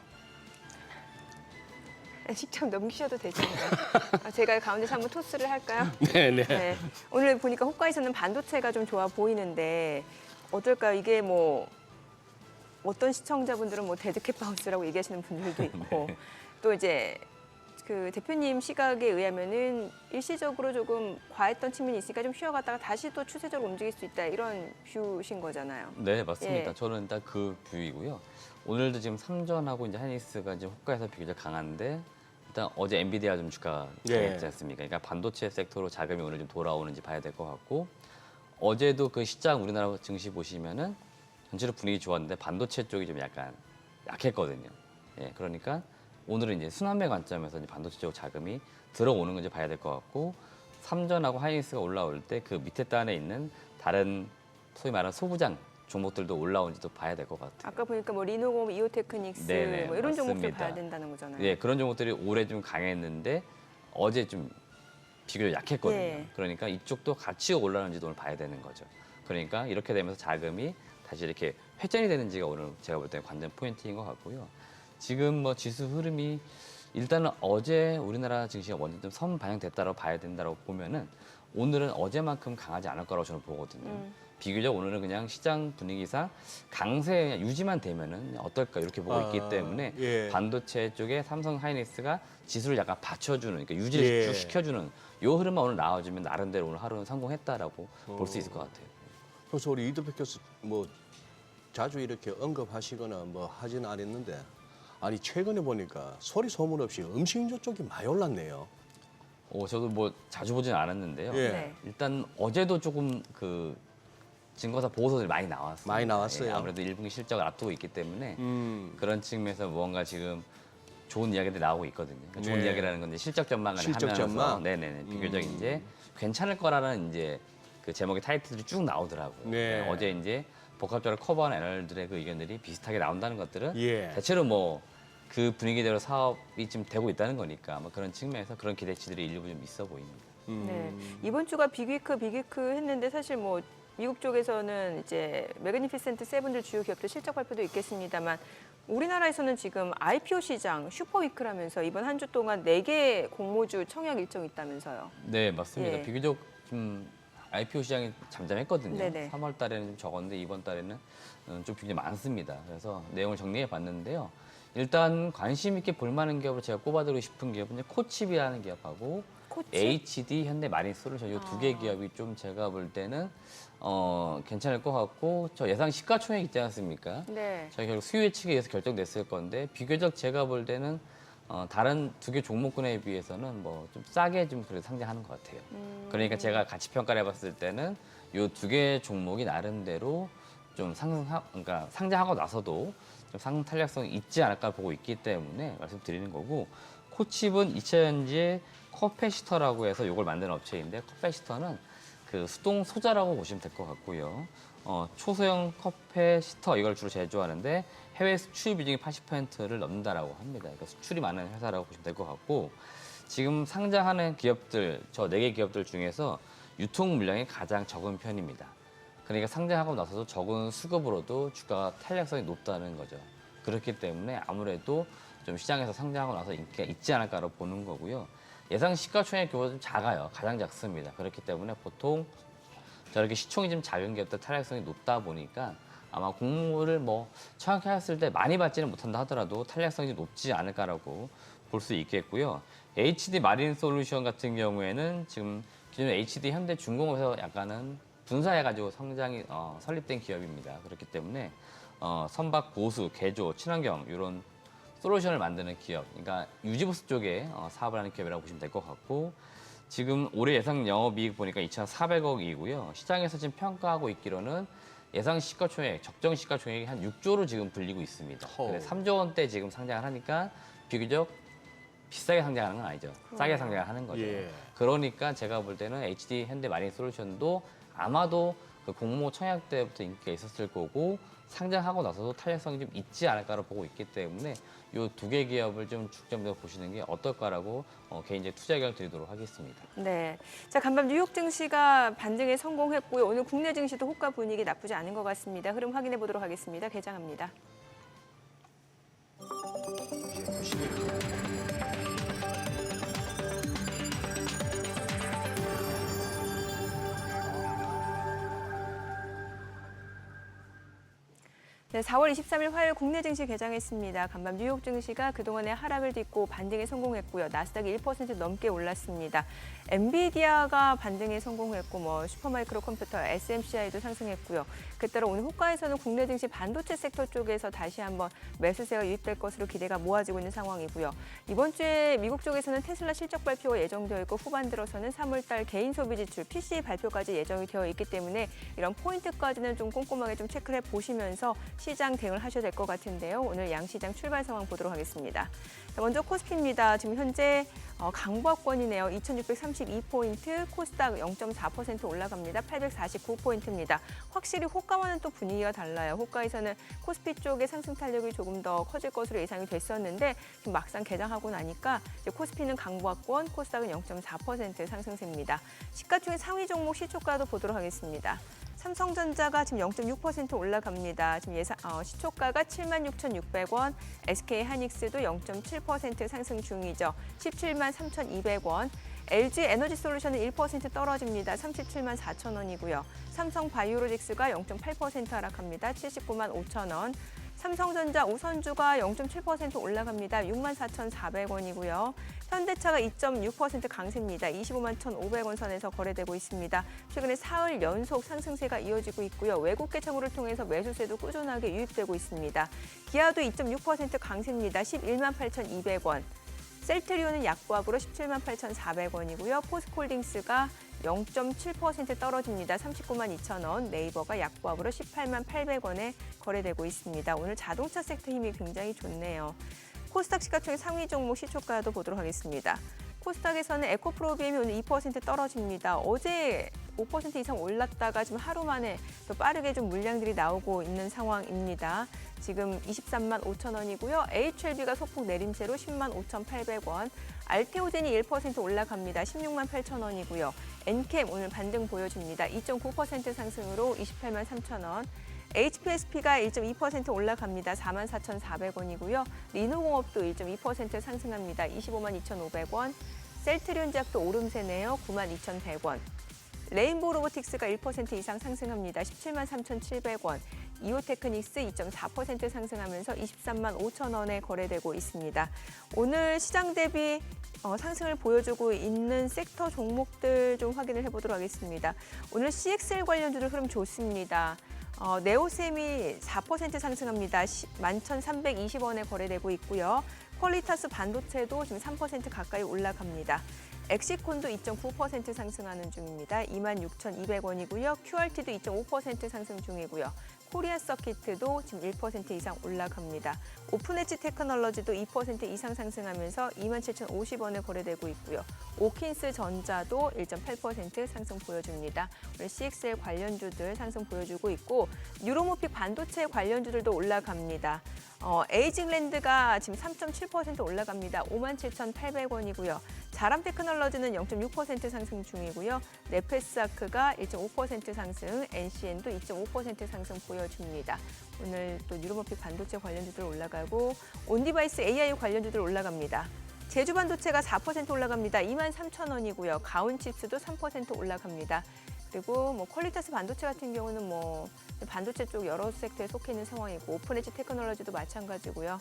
직접 넘기셔도 되잖아요. 제가 가운데서 한번 토스를 할까요? 네네. 네. 오늘 보니까 호가에서는 반도체가 좀 좋아 보이는데 어떨까요? 이게 어떤 시청자분들은 데드캣 바운스라고 얘기하시는 분들도 있고 또 이제 그 대표님 시각에 의하면은 일시적으로 조금 과했던 측면이 있으니까 좀 쉬어갔다가 다시 또 추세적으로 움직일 수 있다 이런 뷰신 거잖아요. 네, 맞습니다. 예. 저는 딱 그 뷰이고요. 오늘도 지금 삼전하고 이제 하이닉스가 지금 호가에서 비교적 강한데 일단 어제 엔비디아 좀 주가 예. 강했지 않습니까? 그러니까 반도체 섹터로 자금이 오늘 좀 돌아오는지 봐야 될 것 같고 어제도 그 시장 우리나라 증시 보시면은 전체로 분위기 좋았는데 반도체 쪽이 좀 약간 약했거든요. 예, 그러니까 오늘은 이제 순환매 관점에서 이제 반도체 쪽 자금이 들어오는 건지 봐야 될 것 같고, 삼전하고 하이닉스가 올라올 때 그 밑에 단에 있는 다른 소위 말하는 소부장 종목들도 올라온지도 봐야 될 것 같아요. 아까 보니까 뭐 리노공, 이오테크닉스 네네, 뭐 이런 종목들 맞습니다. 봐야 된다는 거잖아요. 예, 그런 종목들이 올해 좀 강했는데 어제 좀 비교적 약했거든요. 예. 그러니까 이쪽도 같이 올라오는지도 오늘 봐야 되는 거죠. 그러니까 이렇게 되면서 자금이 다시 이렇게 회전이 되는지가 오늘 제가 볼 때는 관전 포인트인 것 같고요. 지금 뭐 지수 흐름이 일단은 어제 우리나라 증시가 먼저 좀 선 반영됐다고 봐야 된다고 보면은 오늘은 어제만큼 강하지 않을 거라고 저는 보거든요. 비교적 오늘은 그냥 시장 분위기상 강세 그냥 유지만 되면은 어떨까 이렇게 보고 있기 때문에 예. 반도체 쪽에 삼성 하이닉스가 지수를 약간 받쳐주는, 그러니까 유지를 예. 쭉 시켜주는 요 흐름만 오늘 나와주면 나름대로 오늘 하루는 성공했다라고 볼 수 있을 것 같아요. 그래서 우리 이두백 교수 뭐 자주 이렇게 언급하시거나 뭐 하지는 않았는데 아니 최근에 보니까 소리 소문 없이 음식료 쪽이 많이 올랐네요. 저도 뭐 자주 보지는 않았는데요. 예. 네. 일단 어제도 조금 그 증거사 보고서들이 많이 나왔어요. 많이 나왔어요. 예, 아무래도 1분기 실적을 앞두고 있기 때문에 그런 측면에서 무언가 지금 좋은 이야기들이 나오고 있거든요. 그러니까 좋은 네. 이야기라는 건 이제 실적 전망을 실적 하면서 전망? 네네네 비교적 이제 괜찮을 거라는 이제 그 제목의 타이틀들이 쭉 나오더라고요. 네. 그러니까 어제 이제 복합적으로 커버한 애널들의 그 의견들이 비슷하게 나온다는 것들은 예. 대체로 뭐 그 분위기대로 사업이 지금 되고 있다는 거니까 뭐 그런 측면에서 그런 기대치들이 일부 좀 있어 보입니다. 네. 이번 주가 빅위크 했는데 사실 뭐 미국 쪽에서는 이제 매그니피센트 세븐들 주요 기업들 실적 발표도 있겠습니다만 우리나라에서는 지금 IPO 시장 슈퍼위크라면서 이번 한 주 동안 4개 공모주 청약 일정이 있다면서요. 네, 맞습니다. 예. 비교적 좀 IPO 시장이 잠잠했거든요. 네네. 3월 달에는 좀 적었는데 이번 달에는 좀 굉장히 많습니다. 그래서 내용을 정리해 봤는데요. 일단 관심 있게 볼 만한 기업을 제가 꼽아드리고 싶은 기업은 이제 코칩이라는 기업하고 코치? HD, 현대 마린솔루션 이 두 개 기업이 좀 제가 볼 때는 괜찮을 것 같고, 저 예상 시가총액 있지 않습니까? 네. 저희 결국 수요 예측에 의해서 결정됐을 건데 비교적 제가 볼 때는 다른 두 개 종목군에 비해서는 뭐 좀 싸게 좀 그래도 상장하는 것 같아요. 그러니까 제가 가치 평가를 해봤을 때는 이 두 개 종목이 나름대로 좀 그러니까 상장하고 나서도 좀 상승 탄력성이 있지 않을까 보고 있기 때문에 말씀드리는 거고, 코칩은 2차전지의 커패시터라고 해서 이걸 만드는 업체인데, 커패시터는 그 수동 소자라고 보시면 될 것 같고요. 초소형 커패시터 이걸 주로 제조하는데 해외 수출 비중이 80%를 넘는다라고 합니다. 그러니까 수출이 많은 회사라고 보시면 될 것 같고, 지금 상장하는 기업들, 저 4개 기업들 중에서 유통 물량이 가장 적은 편입니다. 그러니까 상장하고 나서도 적은 수급으로도 주가가 탄력성이 높다는 거죠. 그렇기 때문에 아무래도 좀 시장에서 상장하고 나서 인기가 있지 않을까로 보는 거고요. 예상 시가총액 규모가 좀 작아요. 가장 작습니다. 그렇기 때문에 보통 저렇게 시총이 좀 작은 기업들 탄력성이 높다 보니까 아마 공모를 뭐 정확히 했을 때 많이 받지는 못한다 하더라도 탄력성이 좀 높지 않을까라고 볼 수 있겠고요. HD 마린 솔루션 같은 경우에는 지금 기존 HD 현대 중공업에서 약간은 분사해가지고 설립된 기업입니다. 그렇기 때문에 선박, 보수, 개조, 친환경 이런 솔루션을 만드는 기업, 그러니까 유지보수 쪽에 사업을 하는 기업이라고 보시면 될 것 같고, 지금 올해 예상 영업이익 보니까 2,400억이고요. 시장에서 지금 평가하고 있기로는 예상 시가총액, 적정 시가총액이 한 6조로 지금 불리고 있습니다. 근데 3조 원대 지금 상장을 하니까 비교적 비싸게 상장하는 건 아니죠. 싸게 상장을 하는 거죠. 예. 그러니까 제가 볼 때는 HD 현대 마린 솔루션도 아마도 그 공모 청약 때부터 인기가 있었을 거고, 상장하고 나서도 탄력성이 좀 있지 않을까로 보고 있기 때문에 이 두 개 기업을 좀 중점적으로 보시는 게 어떨까라고 개인적 투자 의견을 드리도록 하겠습니다. 네. 자, 간밤 뉴욕 증시가 반등에 성공했고요. 오늘 국내 증시도 호가 분위기 나쁘지 않은 것 같습니다. 흐름 확인해 보도록 하겠습니다. 개장합니다. 네, 4월 23일 화요일 국내 증시 개장했습니다. 간밤 뉴욕 증시가 그동안의 하락을 딛고 반등에 성공했고요. 나스닥이 1% 넘게 올랐습니다. 엔비디아가 반등에 성공했고 슈퍼마이크로 컴퓨터 SMCI도 상승했고요. 그따라 오늘 호가에서는 국내 증시 반도체 섹터 쪽에서 다시 한번 매수세가 유입될 것으로 기대가 모아지고 있는 상황이고요. 이번 주에 미국 쪽에서는 테슬라 실적 발표가 예정되어 있고 후반 들어서는 3월달 개인 소비 지출 PCE 발표까지 예정이 되어 있기 때문에 이런 포인트까지는 좀 꼼꼼하게 좀 체크를 해보시면서 시장 대응을 하셔야 될 것 같은데요. 오늘 양시장 출발 상황 보도록 하겠습니다. 먼저 코스피입니다. 지금 현재 강보합권이네요. 2632포인트, 코스닥 0.4% 올라갑니다. 849포인트입니다. 확실히 호가와는 또 분위기가 달라요. 호가에서는 코스피 쪽의 상승 탄력이 조금 더 커질 것으로 예상이 됐었는데 지금 막상 개장하고 나니까 이제 코스피는 강보합권, 코스닥은 0.4% 상승세입니다. 시가총액 상위 종목 시초가도 보도록 하겠습니다. 삼성전자가 지금 0.6% 올라갑니다. 지금 시초가가 76,600원, SK하이닉스도 0.7% 상승 중이죠. 173,200원. LG 에너지솔루션은 1% 떨어집니다. 37만 4천 원이고요. 삼성바이오로직스가 0.8% 하락합니다. 79만 5천 원. 삼성전자 우선주가 0.7% 올라갑니다. 6만 4,400원이고요. 현대차가 2.6% 강세입니다. 25만 1,500원 선에서 거래되고 있습니다. 최근에 사흘 연속 상승세가 이어지고 있고요. 외국계 채무를 통해서 매수세도 꾸준하게 유입되고 있습니다. 기아도 2.6% 강세입니다. 11만 8,200원. 셀트리온은 약보합으로 17만 8,400원이고요. 포스코홀딩스가 0.7% 떨어집니다. 39만 2천 원. 네이버가 약보합으로 18만 800원에 거래되고 있습니다. 오늘 자동차 섹터 힘이 굉장히 좋네요. 코스닥 시가총액 상위 종목 시초가도 보도록 하겠습니다. 코스닥에서는 에코프로비엠이 오늘 2% 떨어집니다. 어제 5% 이상 올랐다가 지금 하루 만에 또 빠르게 좀 물량들이 나오고 있는 상황입니다. 지금 23만 5천 원이고요. HLB가 소폭 내림세로 10만 5,800원. 알테오젠이 1% 올라갑니다. 16만 8천 원이고요. 엔캠 오늘 반등 보여줍니다. 2.9% 상승으로 28만 3천 원. HPSP가 1.2% 올라갑니다. 4만 4,400원이고요. 리노공업도 1.2% 상승합니다. 25만 2,500원. 셀트리온제약도 오름세네요. 9만 2,100원. 레인보우 로보틱스가 1% 이상 상승합니다. 17만 3,700원. 이오테크닉스 2.4% 상승하면서 23만 5천 원에 거래되고 있습니다. 오늘 시장 대비 상승을 보여주고 있는 섹터 종목들 좀 확인을 해보도록 하겠습니다. 오늘 CXL 관련주들 흐름 좋습니다. 네오셈이 4% 상승합니다. 11,320원에 거래되고 있고요. 퀄리타스 반도체도 지금 3% 가까이 올라갑니다. 엑시콘도 2.9% 상승하는 중입니다. 26,200원이고요. QRT도 2.5% 상승 중이고요. 코리아 서키트도 지금 1% 이상 올라갑니다. 오픈엣지 테크놀로지도 2% 이상 상승하면서 27,050원에 거래되고 있고요. 오킨스 전자도 1.8% 상승 보여줍니다. 오늘 CXL 관련주들 상승 보여주고 있고 뉴로모픽 반도체 관련주들도 올라갑니다. 에이징랜드가 지금 3.7% 올라갑니다. 57,800원이고요. 자람 테크놀로지는 0.6% 상승 중이고요. 네페스아크가 1.5% 상승, NCN도 2.5% 상승 보여줍니다. 오늘 또 뉴로모픽 반도체 관련주들 올라가고 온디바이스 AI 관련주들 올라갑니다. 제주반도체가 4% 올라갑니다. 23,000원이고요. 가온칩스도 3% 올라갑니다. 그리고 퀄리타스 반도체 같은 경우는 반도체 쪽 여러 섹터에 속해 있는 상황이고 오픈엣지 테크놀로지도 마찬가지고요.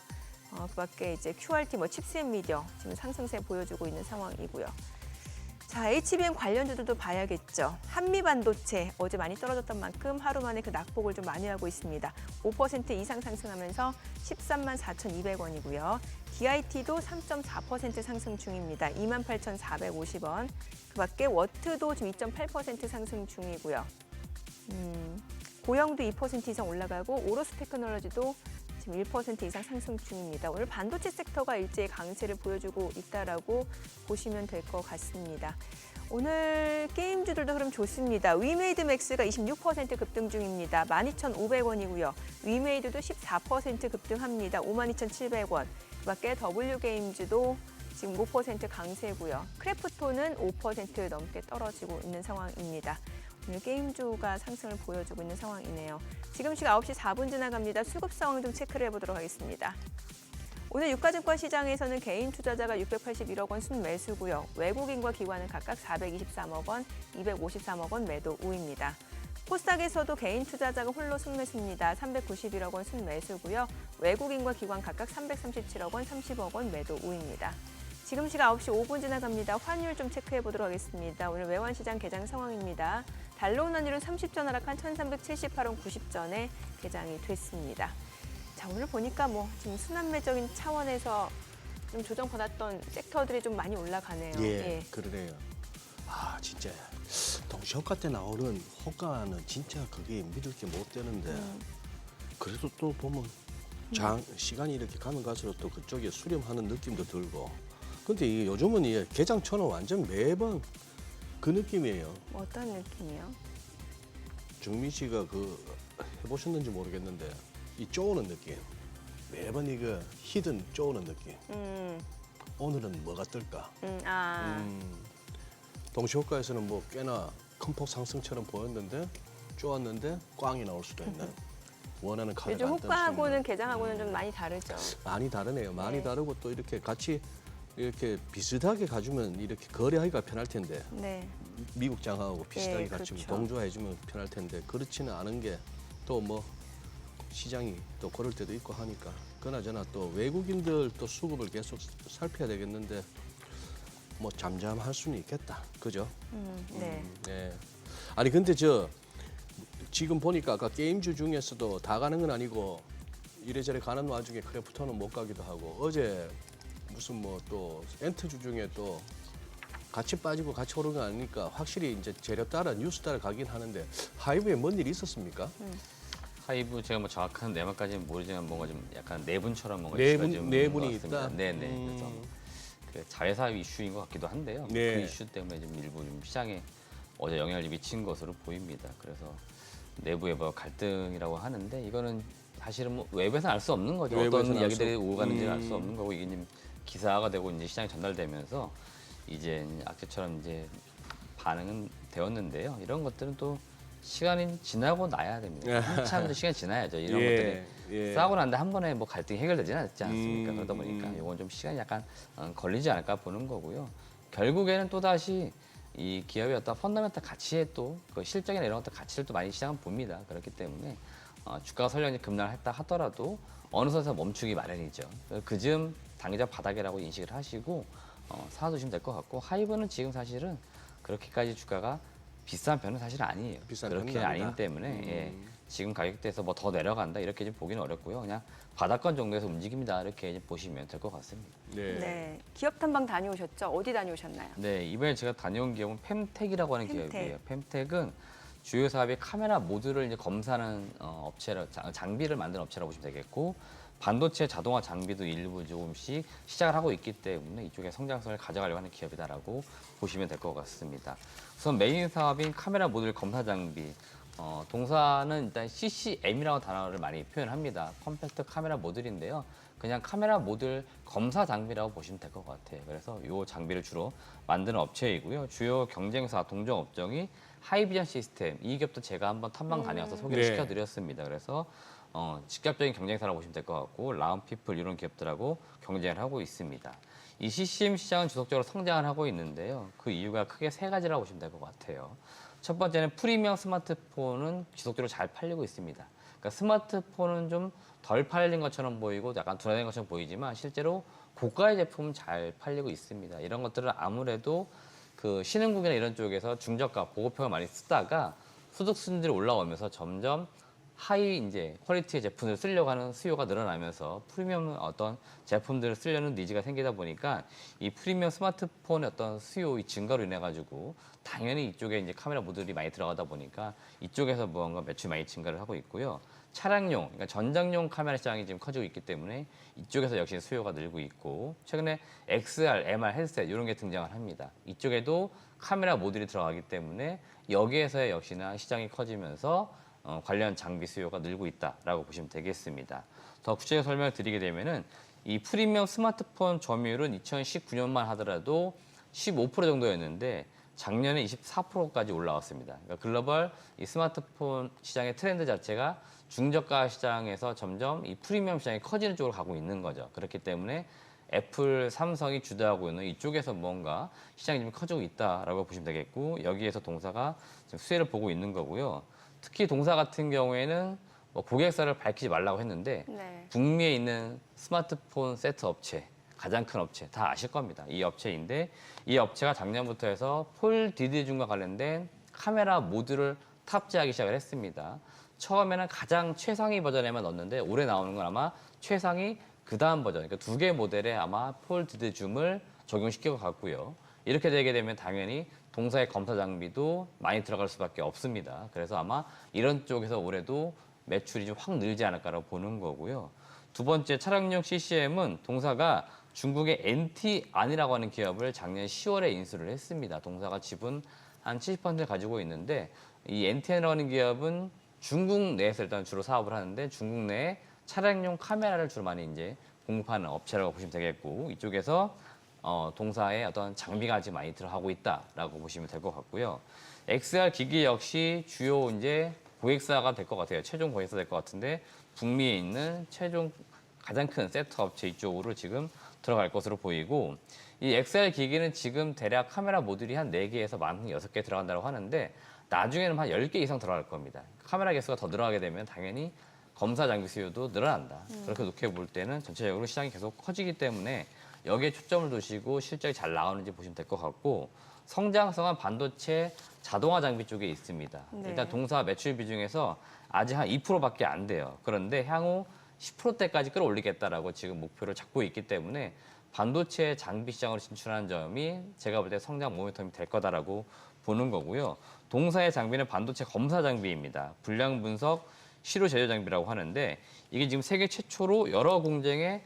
그밖에 이제 QRT, 칩스앤미디어 지금 상승세 보여주고 있는 상황이고요. 자, HBM 관련주들도 봐야겠죠. 한미반도체 어제 많이 떨어졌던 만큼 하루 만에 그 낙폭을 좀 많이 하고 있습니다. 5% 이상 상승하면서 13만 4,200원이고요. DIT도 3.4% 상승 중입니다. 28,450원. 그밖에 워트도 지금 2.8% 상승 중이고요. 고영도 2% 이상 올라가고 오로스 테크놀로지도 지금 1% 이상 상승 중입니다. 오늘 반도체 섹터가 일제히 강세를 보여주고 있다라고 보시면 될 것 같습니다. 오늘 게임주들도 흐름 좋습니다. 위메이드 맥스가 26% 급등 중입니다. 12,500원이고요. 위메이드도 14% 급등합니다. 52,700원. 그밖에 W게임즈도 지금 5% 강세고요. 크래프톤은 5% 넘게 떨어지고 있는 상황입니다. 오늘 게임주가 상승을 보여주고 있는 상황이네요. 지금 시각 9시 4분 지나갑니다. 수급 상황 좀 체크를 해보도록 하겠습니다. 오늘 유가증권 시장에서는 개인 투자자가 681억 원 순매수고요. 외국인과 기관은 각각 423억 원, 253억 원 매도 우입니다. 코스닥에서도 개인 투자자가 홀로 순매수입니다. 391억 원 순매수고요. 외국인과 기관 각각 337억 원, 30억 원 매도 우입니다. 지금 시각 9시 5분 지나갑니다. 환율 좀 체크해 보도록 하겠습니다. 오늘 외환시장 개장 상황입니다. 달러 원화율은 30전 하락한 1,378원 90전에 개장이 됐습니다. 자, 오늘 보니까 지금 순환매적인 차원에서 좀 조정받았던 섹터들이 좀 많이 올라가네요. 예, 그러네요. 아, 진짜 동시호가 때 나오는 호가는 진짜 그게 믿을 게 못 되는데 그래도 또 보면 시간이 이렇게 가면 갈수록 또 그쪽에 수렴하는 느낌도 들고 근데 이게 요즘은 이 개장처는 완전 매번 그 느낌이에요. 어떤 느낌이요? 정민 씨가 해보셨는지 모르겠는데 이 쪼는 느낌 매번 이거 히든 쪼는 느낌 오늘은 뭐가 뜰까? 동시호가에서는 꽤나 큰 폭 상승처럼 보였는데 쪼았는데 꽝이 나올 수도 있는 원하는 카드가 요즘 안 뜰 수도 호가하고는 있는. 개장하고는 좀 많이 다르죠. 많이 다르네요. 많이 네. 다르고 또 이렇게 같이 이렇게 비슷하게 가주면 이렇게 거래하기가 편할 텐데 네. 미국 장하고 비슷하게 예, 같이 그렇죠. 동조해주면 편할 텐데 그렇지는 않은 게 또 시장이 또 그럴 때도 있고 하니까 그나저나 또 외국인들 또 수급을 계속 살펴야 되겠는데 잠잠할 수는 있겠다. 그죠? 네. 네. 아니 근데 지금 보니까 아까 게임주 중에서도 다 가는 건 아니고 이래저래 가는 와중에 크래프톤은 못 가기도 하고 어제 무슨 또 엔트주 중에 또 같이 빠지고 같이 오르는 거 아니니까 확실히 이제 재료 따라 뉴스 따라 가긴 하는데 하이브에 뭔 일이 있었습니까? 하이브 제가 정확한 내막까지는 모르지만 뭔가 좀 약간 내분처럼 뭔가 내분- 이슈가 좀 내분이 있는 것 같습니다. 있다? 네네. 그래서 그 자회사 이슈인 것 같기도 한데요. 네. 그 이슈 때문에 좀 일부 좀 시장에 어제 영향을 미친 것으로 보입니다. 그래서 내부에 갈등이라고 하는데 이거는 사실은 외부에서는 알 수 없는 거죠. 외부에서는 어떤 알 이야기들이 수 없- 오고 가는지는 알 수 없는 거고 이게 이제 기사가 되고 이제 시장에 전달되면서 이제 악재처럼 이제 반응은 되었는데요. 이런 것들은 또 시간이 지나고 나야 됩니다. 한참 시간이 지나야죠. 이런 것들이 예. 싸우고 난데 한 번에 갈등이 해결되지는 않지 않습니까? 그러다 보니까 이건 좀 시간이 약간 걸리지 않을까 보는 거고요. 결국에는 또 다시 이 기업의 어떤 펀더멘탈 가치에 또 그 실적이나 이런 것들 가치를 또 많이 시장은 봅니다. 그렇기 때문에 주가가 설령 급락했다 하더라도 어느 선에서 멈추기 마련이죠. 그즈음 당기자 바닥이라고 인식을 하시고 사두시면 될 것 같고 하이브는 지금 사실은 그렇게까지 주가가 비싼 편은 사실 아니에요. 비싼 그렇게 편은 아니다. 아니기 때문에 예, 지금 가격대에서 더 내려간다 이렇게 좀 보기는 어렵고요. 그냥 바닥권 정도에서 움직입니다. 이렇게 보시면 될 것 같습니다. 네. 기업 탐방 다녀오셨죠? 어디 다녀오셨나요? 네, 이번에 제가 다녀온 기업은 펨텍이라고 하는 펨텍. 기업이에요. 펨텍은 주요 사업이 카메라 모듈을 이제 검사하는 업체라 장비를 만드는 업체라고 보시면 되겠고 반도체 자동화 장비도 일부 조금씩 시작을 하고 있기 때문에 이쪽에 성장성을 가져가려고 하는 기업이다라고 보시면 될 것 같습니다. 우선 메인 사업인 카메라 모듈 검사 장비. 동사는 일단 CCM이라는 단어를 많이 표현합니다. 컴팩트 카메라 모듈인데요. 그냥 카메라 모듈 검사 장비라고 보시면 될 것 같아요. 그래서 이 장비를 주로 만드는 업체이고요. 주요 경쟁사 동종 업종이 하이비전 시스템. 이 기업도 제가 한번 탐방 다녀와서 소개를 네. 시켜드렸습니다. 그래서 직접적인 경쟁사라고 보시면 될 것 같고 라운피플 이런 기업들하고 경쟁을 하고 있습니다. 이 CCM 시장은 지속적으로 성장을 하고 있는데요. 그 이유가 크게 세 가지라고 보시면 될 것 같아요. 첫 번째는 프리미엄 스마트폰은 지속적으로 잘 팔리고 있습니다. 그러니까 스마트폰은 좀 덜 팔린 것처럼 보이고 약간 둔화된 것처럼 보이지만 실제로 고가의 제품은 잘 팔리고 있습니다. 이런 것들은 아무래도 그 신흥국이나 이런 쪽에서 중저가 보급형을 많이 쓰다가 소득 수준들이 올라오면서 점점 하이 이제 퀄리티의 제품을 쓰려고 하는 수요가 늘어나면서 프리미엄 어떤 제품들을 쓰려는 니즈가 생기다 보니까 이 프리미엄 스마트폰의 어떤 수요의 증가로 인해 가지고 당연히 이쪽에 이제 카메라 모듈이 많이 들어가다 보니까 이쪽에서 무언가 매출이 많이 증가를 하고 있고요. 차량용, 그러니까 전장용 카메라 시장이 지금 커지고 있기 때문에 이쪽에서 역시 수요가 늘고 있고 최근에 XR, MR 헤드셋 이런 게 등장을 합니다. 이쪽에도 카메라 모듈이 들어가기 때문에 여기에서 역시나 시장이 커지면서 관련 장비 수요가 늘고 있다라고 보시면 되겠습니다. 더 구체적으로 설명을 드리게 되면은 이 프리미엄 스마트폰 점유율은 2019년만 하더라도 15% 정도였는데 작년에 24%까지 올라왔습니다. 그러니까 글로벌 이 스마트폰 시장의 트렌드 자체가 중저가 시장에서 점점 이 프리미엄 시장이 커지는 쪽으로 가고 있는 거죠. 그렇기 때문에 애플, 삼성이 주도하고 있는 이쪽에서 뭔가 시장이 좀 커지고 있다라고 보시면 되겠고 여기에서 동사가 지금 수혜를 보고 있는 거고요. 특히 동사 같은 경우에는 뭐 고객사를 밝히지 말라고 했는데 네. 북미에 있는 스마트폰 세트 업체, 가장 큰 업체 다 아실 겁니다. 이 업체인데 이 업체가 작년부터 해서 폴 디디즘과 관련된 카메라 모듈을 탑재하기 시작을 했습니다. 처음에는 가장 최상위 버전에만 넣었는데 올해 나오는 건 아마 최상위 그 다음 버전, 그러니까 2개 모델에 아마 폴 디디즘을 적용시킬 것 같고요. 이렇게 되게 되면 당연히 동사의 검사 장비도 많이 들어갈 수밖에 없습니다. 그래서 아마 이런 쪽에서 올해도 매출이 좀 확 늘지 않을까라고 보는 거고요. 두 번째 차량용 CCM은 동사가 중국의 NT안이라고 하는 기업을 작년 10월에 인수를 했습니다. 동사가 지분 한 70%를 가지고 있는데 이 NT안이라는 기업은 중국 내에서 일단 주로 사업을 하는데 중국 내에 차량용 카메라를 주로 많이 이제 공급하는 업체라고 보시면 되겠고 이쪽에서 동사의 어떤 장비가 아주 많이 들어가고 있다라고 보시면 될 것 같고요. XR 기기 역시 주요 이제 고객사가 될 것 같아요. 최종 고객사 될 것 같은데 북미에 있는 최종 가장 큰 세트 업체 이쪽으로 지금 들어갈 것으로 보이고 이 XR 기기는 지금 대략 카메라 모듈이 한 4개에서 많은 6개 들어간다고 하는데 나중에는 한 10개 이상 들어갈 겁니다. 카메라 개수가 더 늘어나게 되면 당연히 검사 장비 수요도 늘어난다. 그렇게 놓게 볼 때는 전체적으로 시장이 계속 커지기 때문에 여기에 초점을 두시고 실적이 잘 나오는지 보시면 될 것 같고 성장성은 반도체 자동화 장비 쪽에 있습니다. 네. 일단 동사 매출 비중에서 아직 한 2%밖에 안 돼요. 그런데 향후 10%대까지 끌어올리겠다라고 지금 목표를 잡고 있기 때문에 반도체 장비 시장으로 진출하는 점이 제가 볼 때 성장 모멘텀이 될 거다라고 보는 거고요. 동사의 장비는 반도체 검사 장비입니다. 불량 분석, 시료 제조 장비라고 하는데 이게 지금 세계 최초로 여러 공정에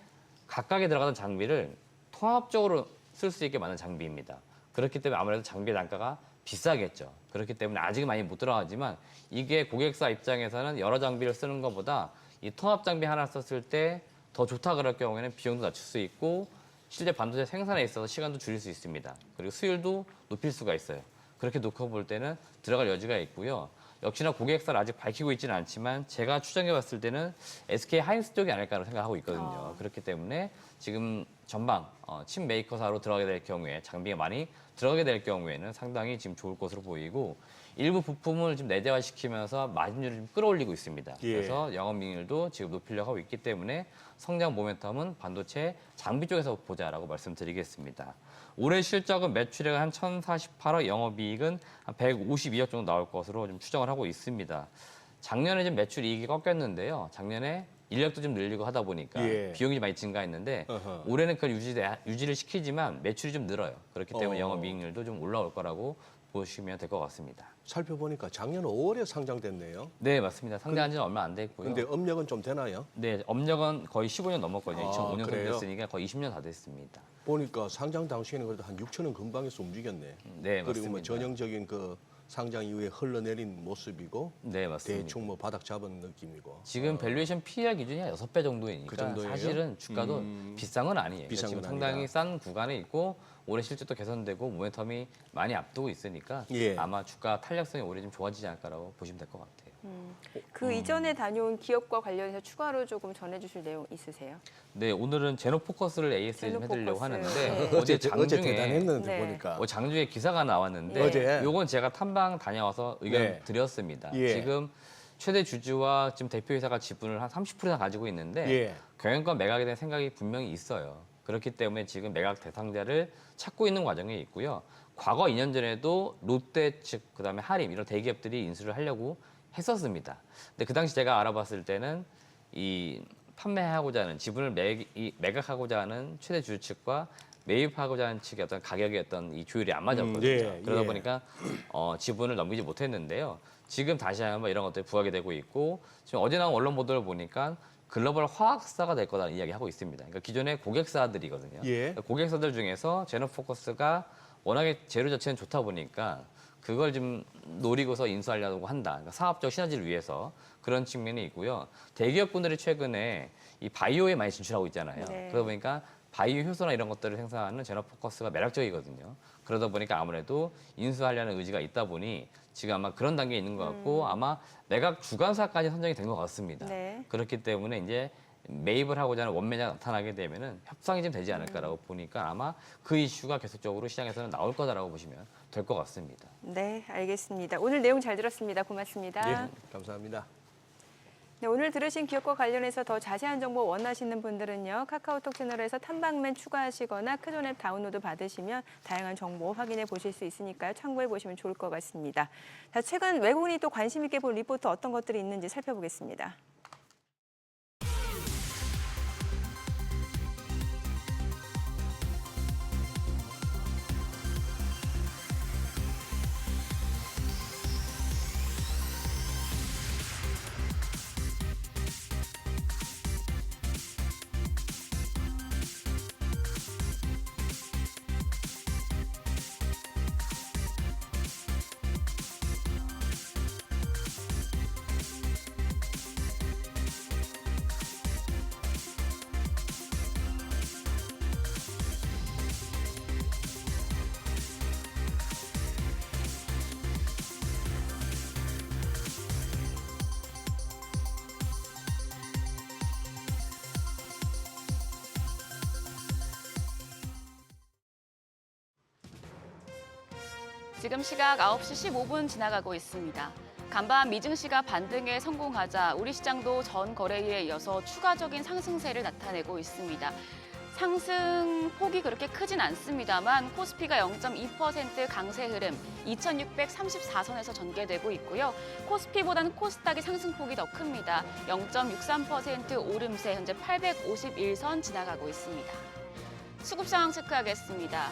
각각에 들어가는 장비를 통합적으로 쓸 수 있게 만든 장비입니다. 그렇기 때문에 아무래도 장비 단가가 비싸겠죠. 그렇기 때문에 아직은 많이 못 들어가지만 이게 고객사 입장에서는 여러 장비를 쓰는 것보다 이 통합 장비 하나 썼을 때 더 좋다 그럴 경우에는 비용도 낮출 수 있고 실제 반도체 생산에 있어서 시간도 줄일 수 있습니다. 그리고 수율도 높일 수가 있어요. 그렇게 놓고 볼 때는 들어갈 여지가 있고요. 역시나 고객사를 아직 밝히고 있지는 않지만 제가 추정해 봤을 때는 SK 하이닉스 쪽이 아닐까라고 생각하고 있거든요. 그렇기 때문에 지금 전방 칩 메이커사로 들어가게 될 경우에 장비가 많이 들어가게 될 경우에는 상당히 지금 좋을 것으로 보이고 일부 부품을 지금 내재화시키면서 마진율을 좀 끌어올리고 있습니다. 예. 그래서 영업이익률도 지금 높이려고 하고 있기 때문에 성장 모멘텀은 반도체 장비 쪽에서 보자라고 말씀드리겠습니다. 올해 실적은 매출액 한 1,048억, 영업이익은 한 152억 정도 나올 것으로 좀 추정을 하고 있습니다. 작년에 좀 매출 이익이 꺾였는데요. 작년에 인력도 좀 늘리고 하다 보니까 예. 비용이 많이 증가했는데 어허. 올해는 그걸 유지를 시키지만 매출이 좀 늘어요. 그렇기 때문에 어. 영업이익률도 좀 올라올 거라고 보시면 될 것 같습니다. 살펴보니까 작년 5월에 상장됐네요. 네, 맞습니다. 상장한 지는 얼마 안 됐고요. 근데 업력은 좀 되나요? 네, 업력은 거의 15년 넘었거든요. 아, 2005년 그래요? 됐으니까 거의 20년 다 됐습니다. 보니까 상장 당시에는 그래도 한 6천원 근방에서 움직였네. 네, 그리고 맞습니다. 뭐 전형적인 그 상장 이후에 흘러내린 모습이고 네, 맞습니다. 대충 뭐 바닥 잡은 느낌이고. 지금 밸류에이션 PER 기준이 한 6배 정도이니까 그 정도예요? 사실은 주가도 비싼 건 아니에요. 비싼 지금 건 상당히 아니다. 싼 구간에 있고 올해 실적도 개선되고 모멘텀이 많이 앞두고 있으니까 예. 아마 주가 탄력성이 올해 좀 좋아지지 않을까라고 보시면 될 것 같아요. 그 이전에 다녀온 기업과 관련해서 추가로 조금 전해주실 내용 있으세요? 네, 오늘은 제노포커스를 AS에 좀 해드리려고 제노포커스. 하는데 네. 어제 어제 장중에 대단했는데 네. 보니까. 장중에 기사가 나왔는데 어제? 요건 제가 탐방 다녀와서 의견 네. 드렸습니다. 예. 지금 최대 주주와 지금 대표이사가 지분을 한 30% 이상 가지고 있는데 예. 경영권 매각에 대한 생각이 분명히 있어요. 그렇기 때문에 지금 매각 대상자를 찾고 있는 과정에 있고요. 과거 2년 전에도 롯데 측, 그다음에 하림 이런 대기업들이 인수를 하려고 했었습니다. 근데 그 당시 제가 알아봤을 때는 이 판매하고자 하는 지분을 매각하고자 하는 최대 주주 측과 매입하고자 하는 측의 어떤 가격의 어떤 이 조율이 안 맞았거든요. 예, 그러다 예. 보니까 지분을 넘기지 못했는데요. 지금 다시 한번 이런 것들이 부각이 되고 있고 지금 어제 나온 언론 보도를 보니까 글로벌 화학사가 될 거다는 이야기하고 있습니다. 그러니까 기존의 고객사들이거든요. 예. 그러니까 고객사들 중에서 제노포커스가 워낙에 재료 자체는 좋다 보니까 그걸 좀 노리고서 인수하려고 한다. 그러니까 사업적 시너지를 위해서 그런 측면이 있고요. 대기업군들이 최근에 이 바이오에 많이 진출하고 있잖아요. 네. 그러다 보니까 바이오 효소나 이런 것들을 생산하는 제노포커스가 매력적이거든요. 그러다 보니까 아무래도 인수하려는 의지가 있다 보니 지금 아마 그런 단계에 있는 것 같고 아마 매각 주관사까지 선정이 된 것 같습니다. 네. 그렇기 때문에 이제 매입을 하고자 하는 원매자가 나타나게 되면은 협상이 좀 되지 않을까라고 보니까 아마 그 이슈가 계속적으로 시장에서는 나올 거다라고 보시면 될 것 같습니다. 네, 알겠습니다. 오늘 내용 잘 들었습니다. 고맙습니다. 예, 감사합니다. 네, 오늘 들으신 기업과 관련해서 더 자세한 정보 원하시는 분들은요. 카카오톡 채널에서 탐방맨 추가하시거나 크존 앱 다운로드 받으시면 다양한 정보 확인해 보실 수 있으니까요. 참고해 보시면 좋을 것 같습니다. 자, 최근 외국인이 또 관심 있게 본 리포트 어떤 것들이 있는지 살펴보겠습니다. 지금 시각 9시 15분 지나가고 있습니다. 간밤 미증시가 반등에 성공하자 우리 시장도 전 거래일에 이어서 추가적인 상승세를 나타내고 있습니다. 상승 폭이 그렇게 크진 않습니다만 코스피가 0.2% 강세 흐름 2634선에서 전개되고 있고요. 코스피보다는 코스닥이 상승폭이 더 큽니다. 0.63% 오름세 현재 851선 지나가고 있습니다. 수급 상황 체크하겠습니다.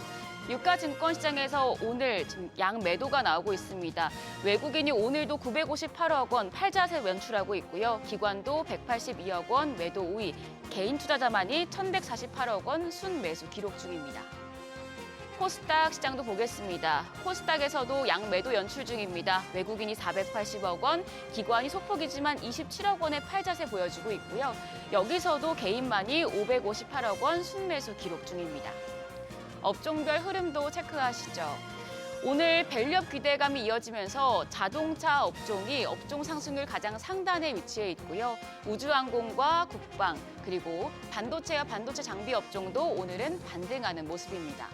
유가증권 시장에서 오늘 지금 양매도가 나오고 있습니다. 외국인이 오늘도 958억 원 팔자세 연출하고 있고요. 기관도 182억 원 매도 우위, 개인 투자자만이 1,148억 원 순매수 기록 중입니다. 코스닥 시장도 보겠습니다. 코스닥에서도 양매도 연출 중입니다. 외국인이 480억 원, 기관이 소폭이지만 27억 원의 팔자세 보여주고 있고요. 여기서도 개인만이 558억 원 순매수 기록 중입니다. 업종별 흐름도 체크하시죠. 오늘 밸류업 기대감이 이어지면서 자동차 업종이 업종 상승률 가장 상단에 위치해 있고요. 우주항공과 국방, 그리고 반도체와 반도체 장비 업종도 오늘은 반등하는 모습입니다.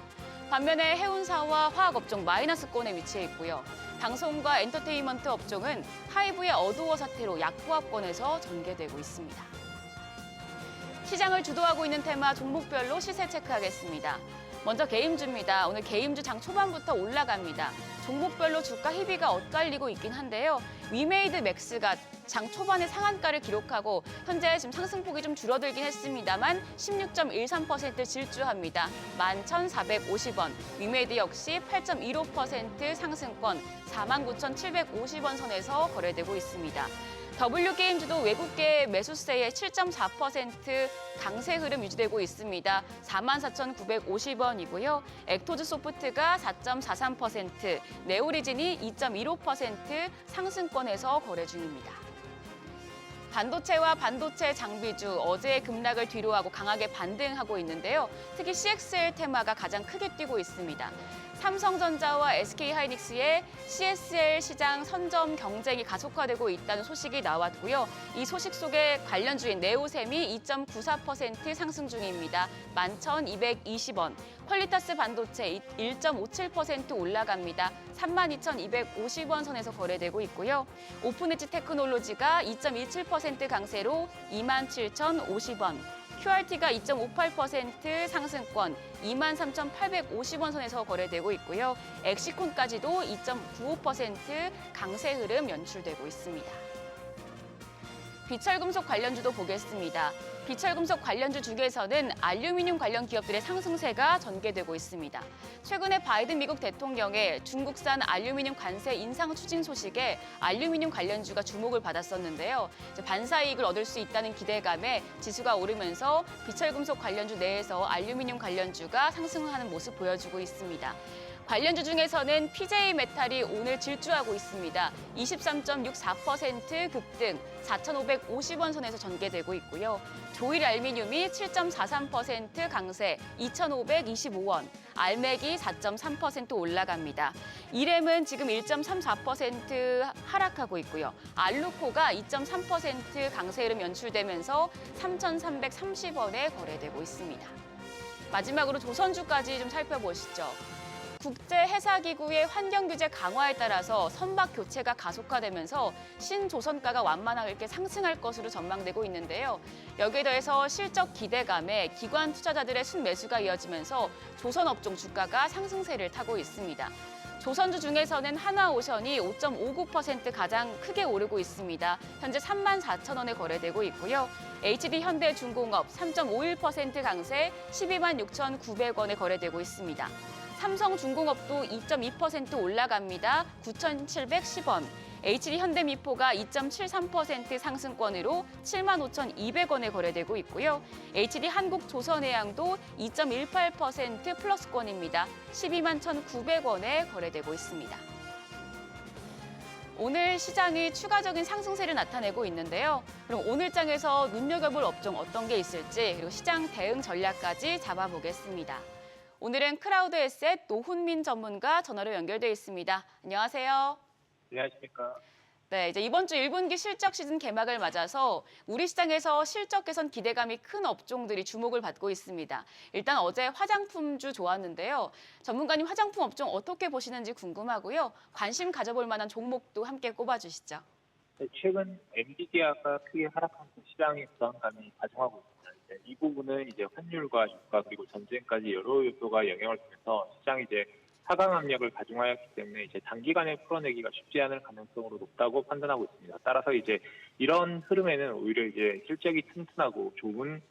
반면에 해운사와 화학업종 마이너스권에 위치해 있고요. 방송과 엔터테인먼트 업종은 하이브의 어두워 사태로 약보합권에서 전개되고 있습니다. 시장을 주도하고 있는 테마 종목별로 시세 체크하겠습니다. 먼저 개임주입니다. 오늘 개임주 장 초반부터 올라갑니다. 종목별로 주가 희비가 엇갈리고 있긴 한데요. 위메이드 맥스가 장 초반에 상한가를 기록하고 현재 지금 상승폭이 좀 줄어들긴 했습니다만 16.13% 질주합니다. 11,450원. 위메이드 역시 8.15% 상승권 49,750원 선에서 거래되고 있습니다. W게임주도 외국계 매수세의 7.4% 강세 흐름 유지되고 있습니다. 44,950원이고요. 액토즈 소프트가 4.43%, 네오리진이 2.15% 상승권에서 거래 중입니다. 반도체와 반도체 장비주 어제의 급락을 뒤로하고 강하게 반등하고 있는데요. 특히 CXL 테마가 가장 크게 뛰고 있습니다. 삼성전자와 SK하이닉스의 CSL 시장 선점 경쟁이 가속화되고 있다는 소식이 나왔고요. 이 소식 속에 관련주인 네오셈이 2.94% 상승 중입니다. 11,220원. 퀄리타스 반도체 1.57% 올라갑니다. 32,250원 선에서 거래되고 있고요. 오픈엣지 테크놀로지가 2.27% 강세로 27,050원. QRT가 2.58% 상승권 23,850원 선에서 거래되고 있고요. 엑시콘까지도 2.95% 강세 흐름 연출되고 있습니다. 비철금속 관련주도 보겠습니다. 비철금속 관련주 중에서는 알루미늄 관련 기업들의 상승세가 전개되고 있습니다. 최근에 바이든 미국 대통령의 중국산 알루미늄 관세 인상 추진 소식에 알루미늄 관련주가 주목을 받았었는데요. 반사이익을 얻을 수 있다는 기대감에 지수가 오르면서 비철금속 관련주 내에서 알루미늄 관련주가 상승하는 모습 보여주고 있습니다. 관련주 중에서는 PJ 메탈이 오늘 질주하고 있습니다. 23.64% 급등, 4,550원 선에서 전개되고 있고요. 조일 알미늄이 7.43% 강세, 2,525원, 알맥이 4.3% 올라갑니다. 이램은 지금 1.34% 하락하고 있고요. 알루코가 2.3% 강세 흐름 연출되면서 3,330원에 거래되고 있습니다. 마지막으로 조선주까지 좀 살펴보시죠. 국제해사기구의 환경규제 강화에 따라서 선박 교체가 가속화되면서 신조선가가 완만하게 상승할 것으로 전망되고 있는데요. 여기에 더해서 실적 기대감에 기관 투자자들의 순매수가 이어지면서 조선업종 주가가 상승세를 타고 있습니다. 조선주 중에서는 하나오션이 5.59% 가장 크게 오르고 있습니다. 현재 34,000원에 거래되고 있고요. HD현대중공업 3.51% 강세 126,900원에 거래되고 있습니다. 삼성중공업도 2.2% 올라갑니다. 9,710원. HD현대미포가 2.73% 상승권으로 75,200원에 거래되고 있고요. HD한국조선해양도 2.18% 플러스권입니다. 121,900원에 거래되고 있습니다. 오늘 시장이 추가적인 상승세를 나타내고 있는데요. 그럼 오늘 장에서 눈여겨볼 업종 어떤 게 있을지 그리고 시장 대응 전략까지 잡아보겠습니다. 오늘은 크라우드에셋 노훈민 전문가 전화로 연결돼 있습니다. 안녕하세요. 안녕하십니까. 네, 이제 이번 주 1분기 실적 시즌 개막을 맞아서 우리 시장에서 실적 개선 기대감이 큰 업종들이 주목을 받고 있습니다. 일단 어제 화장품주 좋았는데요. 전문가님 화장품 업종 어떻게 보시는지 궁금하고요. 관심 가져볼 만한 종목도 함께 꼽아주시죠. 최근 엔비디아가 크게 하락하면서 시장의 불안감이 가중하고 있습니다. 이 부분은 이제 환율과 유가 그리고 전쟁까지 여러 요소가 영향을 주면서 시장이 이제 하강 압력을 가중하였기 때문에 이제 단기간에 풀어내기가 쉽지 않을 가능성으로 높다고 판단하고 있습니다. 따라서 이제 이런 흐름에는 오히려 이제 실적이 튼튼하고 좋은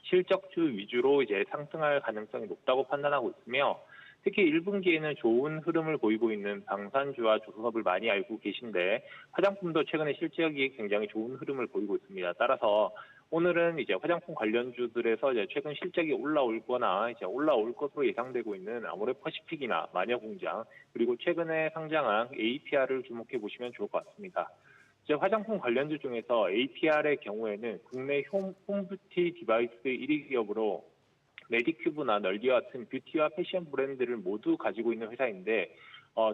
실적주 위주로 이제 상승할 가능성이 높다고 판단하고 있으며 특히 1분기에는 좋은 흐름을 보이고 있는 방산주와 조선업을 많이 알고 계신데 화장품도 최근에 실적이 굉장히 좋은 흐름을 보이고 있습니다. 따라서 오늘은 이제 화장품 관련주들에서 이제 최근 실적이 올라올거나 이제 올라올 것으로 예상되고 있는 아모레퍼시픽이나 마녀공장 그리고 최근에 상장한 APR을 주목해 보시면 좋을 것 같습니다. 이제 화장품 관련주 중에서 APR의 경우에는 국내 홈뷰티 디바이스 1위 기업으로 메디큐브나 널디와 같은 뷰티와 패션 브랜드를 모두 가지고 있는 회사인데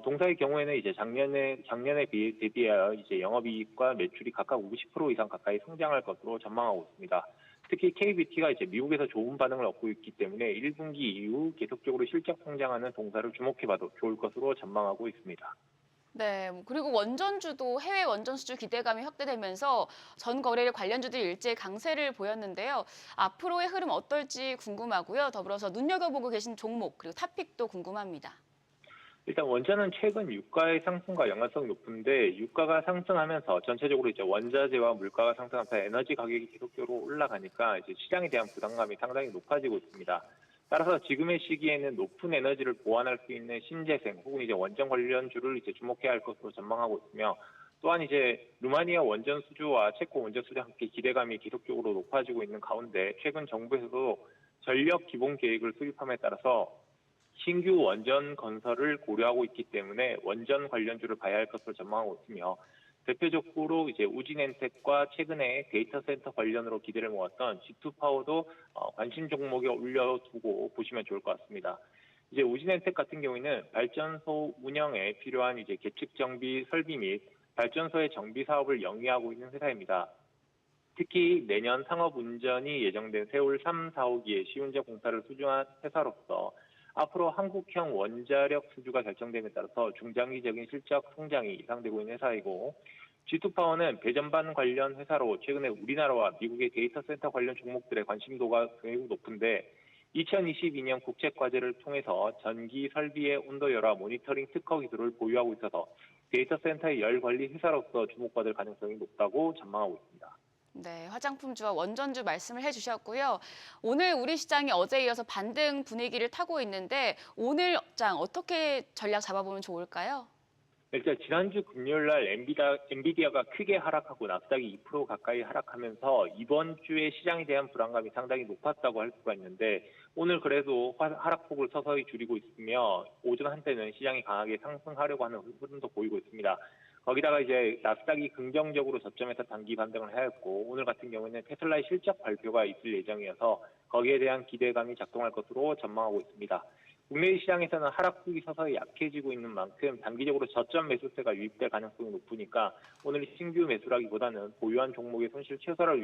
동사의 경우에는 이제 작년에 대비하여 이제 영업이익과 매출이 각각 50% 이상 가까이 성장할 것으로 전망하고 있습니다. 특히 K뷰티가 이제 미국에서 좋은 반응을 얻고 있기 때문에 1분기 이후 계속적으로 실적 성장하는 동사를 주목해봐도 좋을 것으로 전망하고 있습니다. 네, 그리고 원전주도 해외 원전수주 기대감이 확대되면서 전 거래일 관련주들이 일제히 강세를 보였는데요. 앞으로의 흐름 어떨지 궁금하고요. 더불어서 눈여겨보고 계신 종목 그리고 탑픽도 궁금합니다. 일단 원자는 최근 유가의 상승과 연관성이 높은데 유가가 상승하면서 전체적으로 이제 원자재와 물가가 상승하면서 에너지 가격이 계속적으로 올라가니까 이제 시장에 대한 부담감이 상당히 높아지고 있습니다. 따라서 지금의 시기에는 높은 에너지를 보완할 수 있는 신재생 혹은 이제 원전 관련주를 이제 주목해야 할 것으로 전망하고 있으며 또한 이제 루마니아 원전 수주와 체코 원전 수주 함께 기대감이 계속적으로 높아지고 있는 가운데 최근 정부에서도 전력 기본 계획을 수립함에 따라서 신규 원전 건설을 고려하고 있기 때문에 원전 관련주를 봐야 할 것으로 전망하고 있으며 대표적으로 이제 우진엔텍과 최근에 데이터 센터 관련으로 기대를 모았던 G2파워도 관심 종목에 올려두고 보시면 좋을 것 같습니다. 이제 우진엔텍 같은 경우에는 발전소 운영에 필요한 이제 계측 정비 설비 및 발전소의 정비 사업을 영위하고 있는 회사입니다. 특히 내년 상업 운전이 예정된 세월 3, 4호기에 시운전 공사를 수주한 회사로서 앞으로 한국형 원자력 수주가 결정됨에 따라서 중장기적인 실적 성장이 예상되고 있는 회사이고 G2파워는 배전반 관련 회사로 최근에 우리나라와 미국의 데이터 센터 관련 종목들의 관심도가 매우 높은데 2022년 국책과제를 통해서 전기 설비의 온도 열화 모니터링 특허 기술을 보유하고 있어서 데이터 센터의 열 관리 회사로서 주목받을 가능성이 높다고 전망하고 있습니다. 네, 화장품주와 원전주 말씀을 해주셨고요. 오늘 우리 시장이 어제에 이어서 반등 분위기를 타고 있는데 오늘 장 어떻게 전략 잡아보면 좋을까요? 일단 지난주 금요일 날 엔비디아가 크게 하락하고 나스닥이 2% 가까이 하락하면서 이번 주에 시장에 대한 불안감이 상당히 높았다고 할 수가 있는데 오늘 그래도 하락폭을 서서히 줄이고 있으며 오전 한때는 시장이 강하게 상승하려고 하는 흐름도 보이고 있습니다. 거기다가 이제 나스닥이 긍정적으로 저점에서 단기 반등을 하였고 오늘 같은 경우에는 테슬라의 실적 발표가 있을 예정이어서 거기에 대한 기대감이 작동할 것으로 전망하고 있습니다. 국내 시장에서는 하락폭이 서서히 약해지고 있는 만큼 단기적으로 저점 매수세가 유입될 가능성이 높으니까 오늘 신규 매수라기보다는 보유한 종목의 손실 최소화를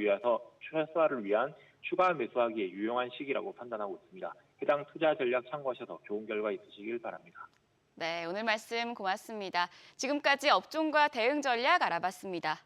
위한 추가 매수하기에 유용한 시기라고 판단하고 있습니다. 해당 투자 전략 참고하셔서 좋은 결과 있으시길 바랍니다. 네, 오늘 말씀 고맙습니다. 지금까지 업종과 대응 전략 알아봤습니다.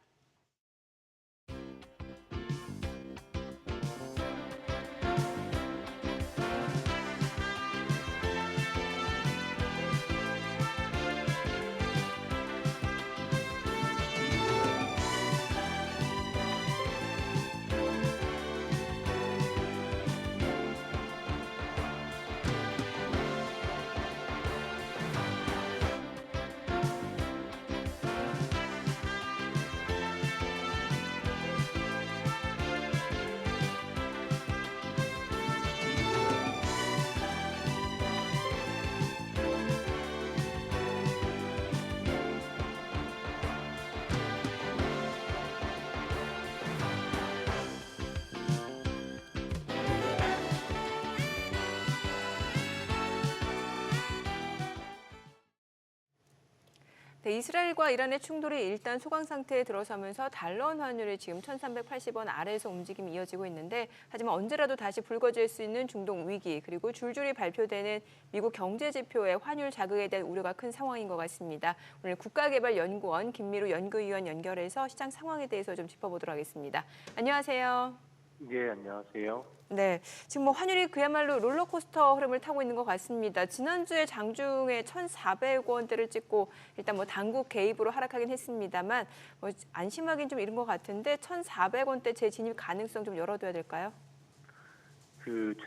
네, 이스라엘과 이란의 충돌이 일단 소강 상태에 들어서면서 달러 원 환율이 지금 1,380원 아래에서 움직임이 이어지고 있는데 하지만 언제라도 다시 불거질 수 있는 중동 위기 그리고 줄줄이 발표되는 미국 경제 지표의 환율 자극에 대한 우려가 큰 상황인 것 같습니다. 오늘 국가개발연구원 김미루 연구위원 연결해서 시장 상황에 대해서 좀 짚어보도록 하겠습니다. 안녕하세요. 네, 안녕하세요. 네, 지금 뭐 환율이 그야말로 롤러코스터 흐름을 타고 있는 것 같습니다. 지난주에 장중에 1,400원대를 찍고 일단 뭐 당국 개입으로 하락하긴 했습니다만 뭐 안심하긴 좀 이른 것 같은데 1,400원대 재진입 가능성 좀 열어둬야 될까요?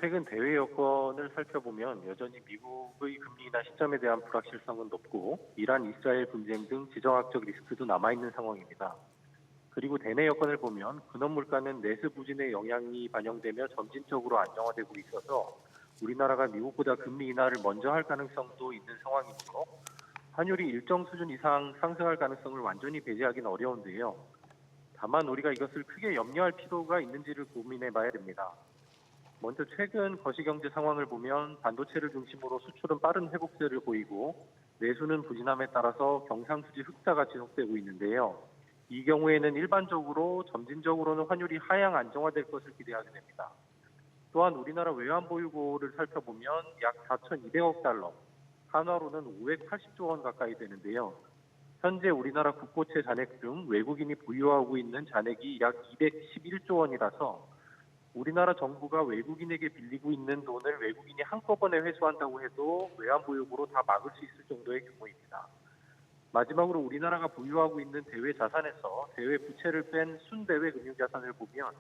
최근 대외 여건을 살펴보면 여전히 미국의 금리 인하 시점에 대한 불확실성은 높고 이란, 이스라엘 분쟁 등 지정학적 리스크도 남아있는 상황입니다. 그리고 대내 여건을 보면 근원 물가는 내수 부진의 영향이 반영되며 점진적으로 안정화되고 있어서 우리나라가 미국보다 금리 인하를 먼저 할 가능성도 있는 상황이므로 환율이 일정 수준 이상 상승할 가능성을 완전히 배제하기는 어려운데요. 다만 우리가 이것을 크게 염려할 필요가 있는지를 고민해 봐야 됩니다. 먼저 최근 거시경제 상황을 보면 반도체를 중심으로 수출은 빠른 회복세를 보이고 내수는 부진함에 따라서 경상수지 흑자가 지속되고 있는데요. 이 경우에는 일반적으로 점진적으로는 환율이 하향 안정화될 것을 기대하게 됩니다. 또한 우리나라 외환 보유고를 살펴보면 약 4,200억 달러, 한화로는 580조 원 가까이 되는데요. 현재 우리나라 국고채 잔액 등 외국인이 보유하고 있는 잔액이 약 211조 원이라서 우리나라 정부가 외국인에게 빌리고 있는 돈을 외국인이 한꺼번에 회수한다고 해도 외환 보유고로 다 막을 수 있을 정도의 규모입니다. 마지막으로 우리나라가 보유하고 있는 대외 자산에서 대외 부채를 뺀 순대외 금융자산을 보면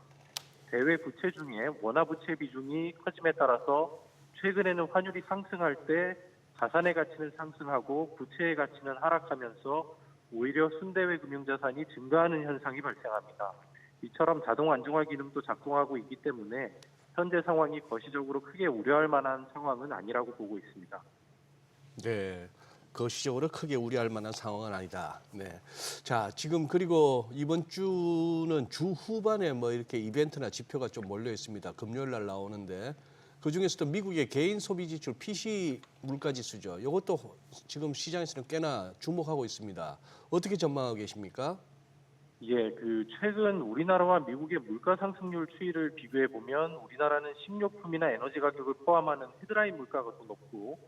대외 부채 중에 원화 부채 비중이 커짐에 따라서 최근에는 환율이 상승할 때 자산의 가치는 상승하고 부채의 가치는 하락하면서 오히려 순대외 금융자산이 증가하는 현상이 발생합니다. 이처럼 자동 안정화 기능도 작동하고 있기 때문에 현재 상황이 거시적으로 크게 우려할 만한 상황은 아니라고 보고 있습니다. 네. 거시적으로 크게 우려할 만한 상황은 아니다. 네. 자, 지금 그리고 이번 주는 주 후반에 뭐 이렇게 이벤트나 지표가 좀 몰려 있습니다. 금요일 날 나오는데 그 중에서도 미국의 개인 소비 지출 PC 물가 지수죠. 이것도 지금 시장에서는 꽤나 주목하고 있습니다. 어떻게 전망하고 계십니까? 예, 최근 우리나라와 미국의 물가 상승률 추이를 비교해 보면 우리나라는 식료품이나 에너지 가격을 포함하는 헤드라인 물가가 더 높고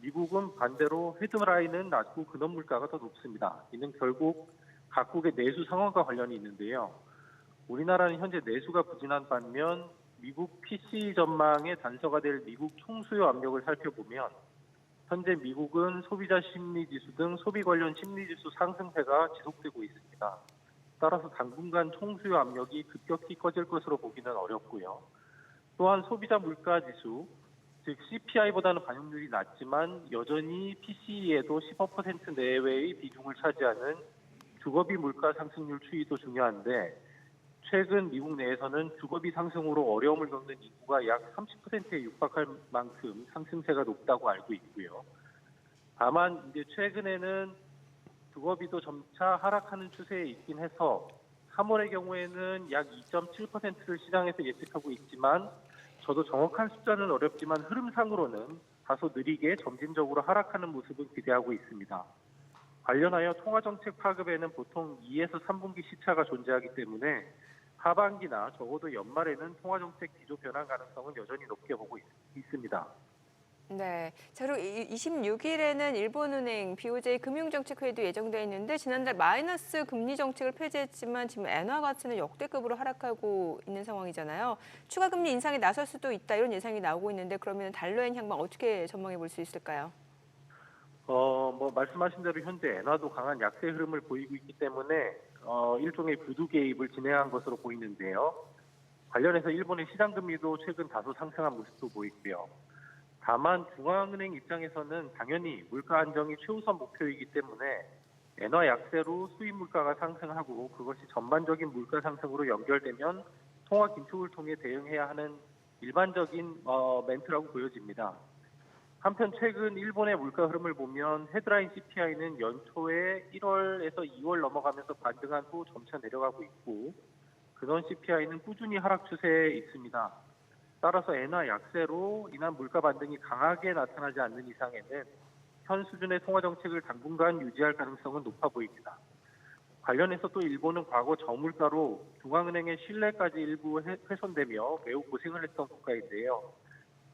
미국은 반대로 헤드라인은 낮고 근원 물가가 더 높습니다. 이는 결국 각국의 내수 상황과 관련이 있는데요. 우리나라는 현재 내수가 부진한 반면 미국 PC 전망에 단서가 될 미국 총수요 압력을 살펴보면 현재 미국은 소비자 심리지수 등 소비 관련 심리지수 상승세가 지속되고 있습니다. 따라서 당분간 총수요 압력이 급격히 커질 것으로 보기는 어렵고요. 또한 소비자 물가지수, 즉 CPI보다는 반영률이 낮지만 여전히 PCE에도 15% 내외의 비중을 차지하는 주거비 물가 상승률 추이도 중요한데 최근 미국 내에서는 주거비 상승으로 어려움을 겪는 인구가 약 30%에 육박할 만큼 상승세가 높다고 알고 있고요. 다만 이제 최근에는 주거비도 점차 하락하는 추세에 있긴 해서 3월의 경우에는 약 2.7%를 시장에서 예측하고 있지만 저도 정확한 숫자는 어렵지만 흐름상으로는 다소 느리게 점진적으로 하락하는 모습을 기대하고 있습니다. 관련하여 통화정책 파급에는 보통 2에서 3분기 시차가 존재하기 때문에 하반기나 적어도 연말에는 통화정책 기조 변화 가능성은 여전히 높게 보고 있습니다. 네, 자, 그리고 26일에는 일본은행 BOJ 금융정책회의도 예정돼 있는데 지난달 마이너스 금리 정책을 폐지했지만 지금 엔화 가치는 역대급으로 하락하고 있는 상황이잖아요. 추가 금리 인상에 나설 수도 있다 이런 예상이 나오고 있는데 그러면 달러엔 향방 어떻게 전망해 볼 수 있을까요? 말씀하신 대로 현재 엔화도 강한 약세 흐름을 보이고 있기 때문에 일종의 부두 개입을 진행한 것으로 보이는데요. 관련해서 일본의 시장 금리도 최근 다소 상승한 모습도 보이고요. 다만 중앙은행 입장에서는 당연히 물가 안정이 최우선 목표이기 때문에 엔화 약세로 수입 물가가 상승하고 그것이 전반적인 물가 상승으로 연결되면 통화 긴축을 통해 대응해야 하는 일반적인 멘트라고 보여집니다. 한편 최근 일본의 물가 흐름을 보면 헤드라인 CPI는 연초에 1월에서 2월 넘어가면서 반등한 후 점차 내려가고 있고 근원 CPI는 꾸준히 하락 추세에 있습니다. 따라서 엔화 약세로 인한 물가 반등이 강하게 나타나지 않는 이상에는 현 수준의 통화 정책을 당분간 유지할 가능성은 높아 보입니다. 관련해서 또 일본은 과거 저물가로 중앙은행의 신뢰까지 일부 훼손되며 매우 고생을 했던 국가인데요.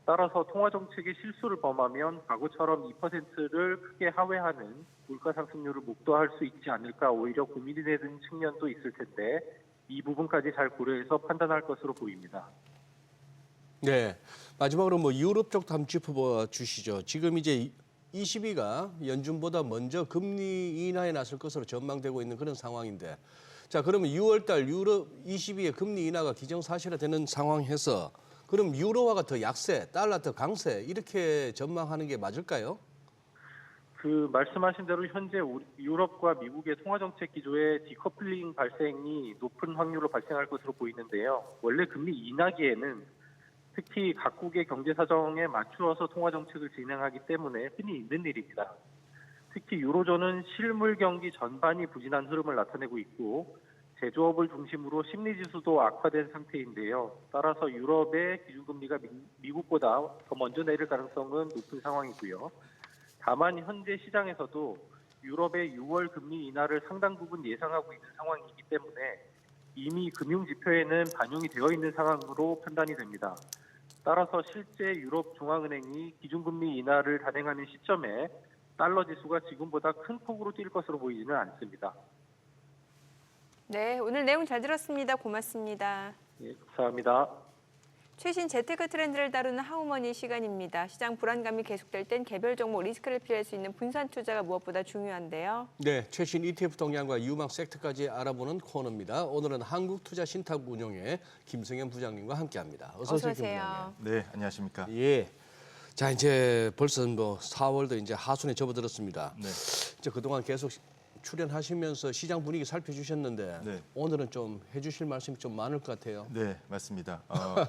따라서 통화 정책의 실수를 범하면 과거처럼 2%를 크게 하회하는 물가 상승률을 목도할 수 있지 않을까 오히려 고민이 되는 측면도 있을 텐데 이 부분까지 잘 고려해서 판단할 것으로 보입니다. 네, 마지막으로 유럽 쪽도 한번 짚어봐 주시죠. 지금 이제 ECB가 연준보다 먼저 금리 인하에 나설 것으로 전망되고 있는 그런 상황인데, 자 그러면 6월달 유럽 ECB의 금리 인하가 기정사실화되는 상황에서 그럼 유로화가 더 약세, 달러 더 강세 이렇게 전망하는 게 맞을까요? 말씀하신 대로 현재 유럽과 미국의 통화정책 기조에 디커플링 발생이 높은 확률로 발생할 것으로 보이는데요. 원래 금리 인하기에는 특히 각국의 경제 사정에 맞추어서 통화정책을 진행하기 때문에 흔히 있는 일입니다. 특히 유로존은 실물 경기 전반이 부진한 흐름을 나타내고 있고 제조업을 중심으로 심리지수도 악화된 상태인데요. 따라서 유럽의 기준금리가 미국보다 더 먼저 내릴 가능성은 높은 상황이고요. 다만 현재 시장에서도 유럽의 6월 금리 인하를 상당 부분 예상하고 있는 상황이기 때문에 이미 금융지표에는 반영이 되어 있는 상황으로 판단이 됩니다. 따라서 실제 유럽 중앙은행이 기준금리 인하를 단행하는 시점에 달러 지수가 지금보다 큰 폭으로 뛸 것으로 보이지는 않습니다. 네, 오늘 내용 잘 들었습니다. 고맙습니다. 네, 감사합니다. 최신 재테크 트렌드를 다루는 하우머니 시간입니다. 시장 불안감이 계속될 땐 개별 종목 리스크를 피할 수 있는 분산 투자가 무엇보다 중요한데요. 네, 최신 ETF 동향과 유망 섹터까지 알아보는 코너입니다. 오늘은 한국투자신탁운용의 김승현 부장님과 함께합니다. 어서 오세요, 김 부장님. 네, 안녕하십니까. 예. 자, 이제 벌써 4월도 이제 하순에 접어들었습니다. 네. 이제 그동안 계속 출연하시면서 시장 분위기 살펴주셨는데 네. 오늘은 좀 해주실 말씀이 좀 많을 것 같아요. 네, 맞습니다.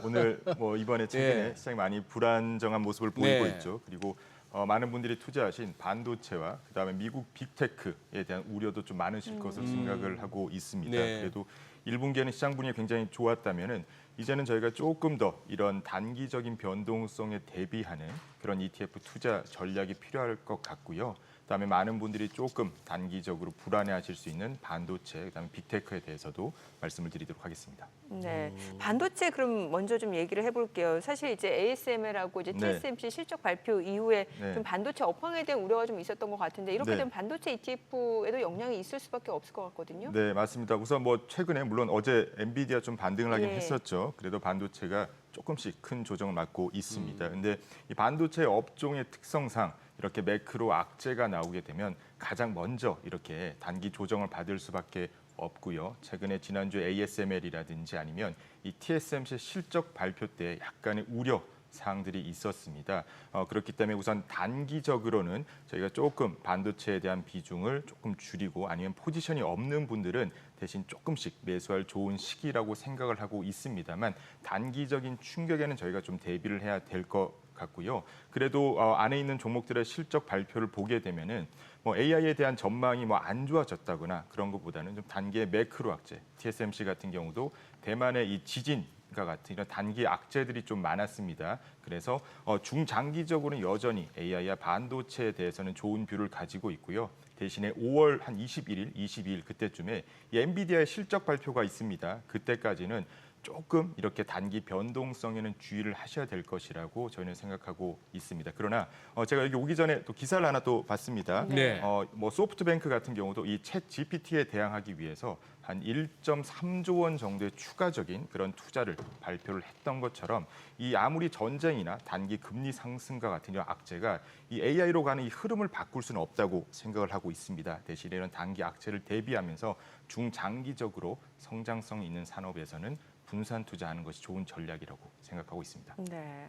오늘 이번에 최근에 네. 시장이 많이 불안정한 모습을 보이고 네. 있죠. 그리고 많은 분들이 투자하신 반도체와 그다음에 미국 빅테크에 대한 우려도 좀 많으실 것으로 생각을 하고 있습니다. 네. 그래도 1분기에는 시장 분위기가 굉장히 좋았다면은 이제는 저희가 조금 더 이런 단기적인 변동성에 대비하는 그런 ETF 투자 전략이 필요할 것 같고요. 그다음에 많은 분들이 조금 단기적으로 불안해하실 수 있는 반도체, 그다음에 빅테크에 대해서도 말씀을 드리도록 하겠습니다. 네, 반도체 그럼 먼저 좀 얘기를 해볼게요. 사실 이제 ASML하고 이제 네. TSMC 실적 발표 이후에 네. 좀 반도체 업황에 대한 우려가 좀 있었던 것 같은데 이렇게 네. 되면 반도체 ETF에도 영향이 있을 수밖에 없을 것 같거든요. 네, 맞습니다. 우선 최근에 물론 어제 엔비디아 좀 반등을 하긴 예. 했었죠. 그래도 반도체가 조금씩 큰 조정을 맞고 있습니다. 근데 이 반도체 업종의 특성상 이렇게 매크로 악재가 나오게 되면 가장 먼저 이렇게 단기 조정을 받을 수밖에 없고요. 최근에 지난주 ASML이라든지 아니면 이 TSMC 실적 발표 때 약간의 우려 사항들이 있었습니다. 그렇기 때문에 우선 단기적으로는 저희가 조금 반도체에 대한 비중을 조금 줄이고 아니면 포지션이 없는 분들은 대신 조금씩 매수할 좋은 시기라고 생각을 하고 있습니다만 단기적인 충격에는 저희가 좀 대비를 해야 될 것 같고요. 그래도 안에 있는 종목들의 실적 발표를 보게 되면은 뭐 AI에 대한 전망이 뭐 안 좋아졌다거나 그런 것보다는 좀 단기의 매크로 악재, TSMC 같은 경우도 대만의 이 지진과 같은 이런 단기 악재들이 좀 많았습니다. 그래서 중장기적으로는 여전히 AI와 반도체에 대해서는 좋은 뷰를 가지고 있고요. 대신에 5월 한 21일, 22일 그때쯤에 이 엔비디아의 실적 발표가 있습니다. 그때까지는 조금 이렇게 단기 변동성에는 주의를 하셔야 될 것이라고 저희는 생각하고 있습니다. 그러나 제가 여기 오기 전에 또 기사를 하나 또 봤습니다. 네. 뭐 소프트뱅크 같은 경우도 이 챗 GPT에 대항하기 위해서 한 1.3조 원 정도의 추가적인 그런 투자를 발표를 했던 것처럼 이 아무리 전쟁이나 단기 금리 상승과 같은 이런 악재가 이 AI로 가는 이 흐름을 바꿀 수는 없다고 생각을 하고 있습니다. 대신에 이런 단기 악재를 대비하면서 중장기적으로 성장성 있는 산업에서는 분산 투자하는 것이 좋은 전략이라고 생각하고 있습니다. 네.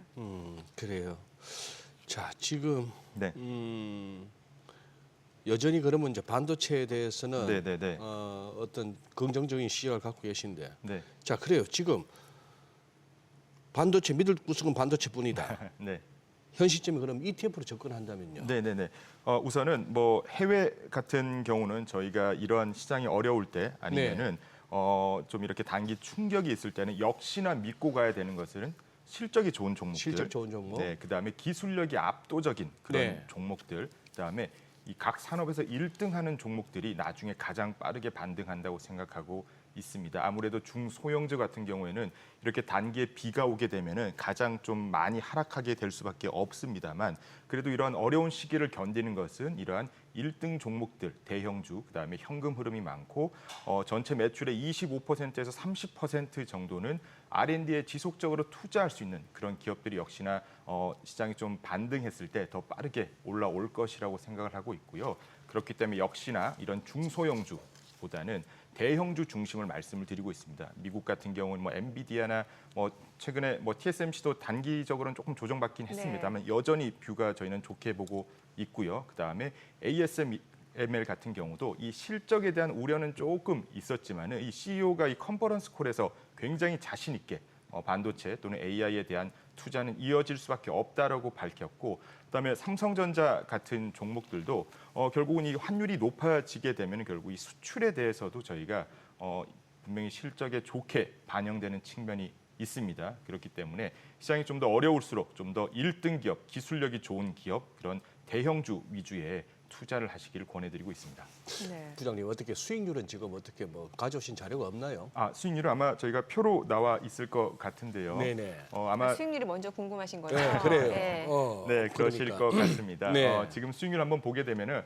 그래요. 자, 지금 네. 여전히 그러면 이제 반도체에 대해서는 네네네. 어떤 긍정적인 시각을 갖고 계신데, 네. 자, 그래요. 지금 반도체 믿을 구석은 반도체뿐이다. 네. 현 시점에 그럼 ETF로 접근한다면요. 네네네. 우선은 뭐 해외 같은 경우는 저희가 이러한 시장이 어려울 때 아니면은 좀 이렇게 단기 충격이 있을 때는 역시나 믿고 가야 되는 것은 실적이 좋은 종목들. 실적 좋은 종목. 네. 그다음에 기술력이 압도적인 그런 네. 종목들. 그다음에 이 각 산업에서 1등하는 종목들이 나중에 가장 빠르게 반등한다고 생각하고 있습니다. 아무래도 중소형주 같은 경우에는 이렇게 단기에 비가 오게 되면은 가장 좀 많이 하락하게 될 수밖에 없습니다만 그래도 이러한 어려운 시기를 견디는 것은 이러한 1등 종목들, 대형주, 그다음에 현금 흐름이 많고 전체 매출의 25%에서 30% 정도는 R&D에 지속적으로 투자할 수 있는 그런 기업들이 역시나 시장이 좀 반등했을 때 더 빠르게 올라올 것이라고 생각을 하고 있고요. 그렇기 때문에 역시나 이런 중소형주보다는 대형주 중심을 말씀을 드리고 있습니다. 미국 같은 경우는 뭐 엔비디아나 뭐 최근에 뭐 TSMC도 단기적으로는 조금 조정받긴 했습니다만 여전히 뷰가 저희는 좋게 보고 있고요. 그다음에 ASML 같은 경우도 이 실적에 대한 우려는 조금 있었지만은 이 CEO가 이 컨퍼런스 콜에서 굉장히 자신 있게 반도체 또는 AI에 대한 투자는 이어질 수밖에 없다라고 밝혔고, 그다음에 삼성전자 같은 종목들도 결국은 이 환율이 높아지게 되면 결국 이 수출에 대해서도 저희가 분명히 실적에 좋게 반영되는 측면이 있습니다. 그렇기 때문에 시장이 좀 더 어려울수록 좀 더 1등 기업, 기술력이 좋은 기업, 그런 대형주 위주의 투자를 하시기를 권해드리고 있습니다. 네. 부장님 어떻게 수익률은 지금 어떻게 뭐 가져오신 자료가 없나요? 수익률은 아마 저희가 표로 나와 있을 것 같은데요. 네네. 아마 수익률이 먼저 궁금하신 거죠? 네, 그래요. 네. 네, 그러실 그러니까. 것 같습니다. 네. 지금 수익률 한번 보게 되면은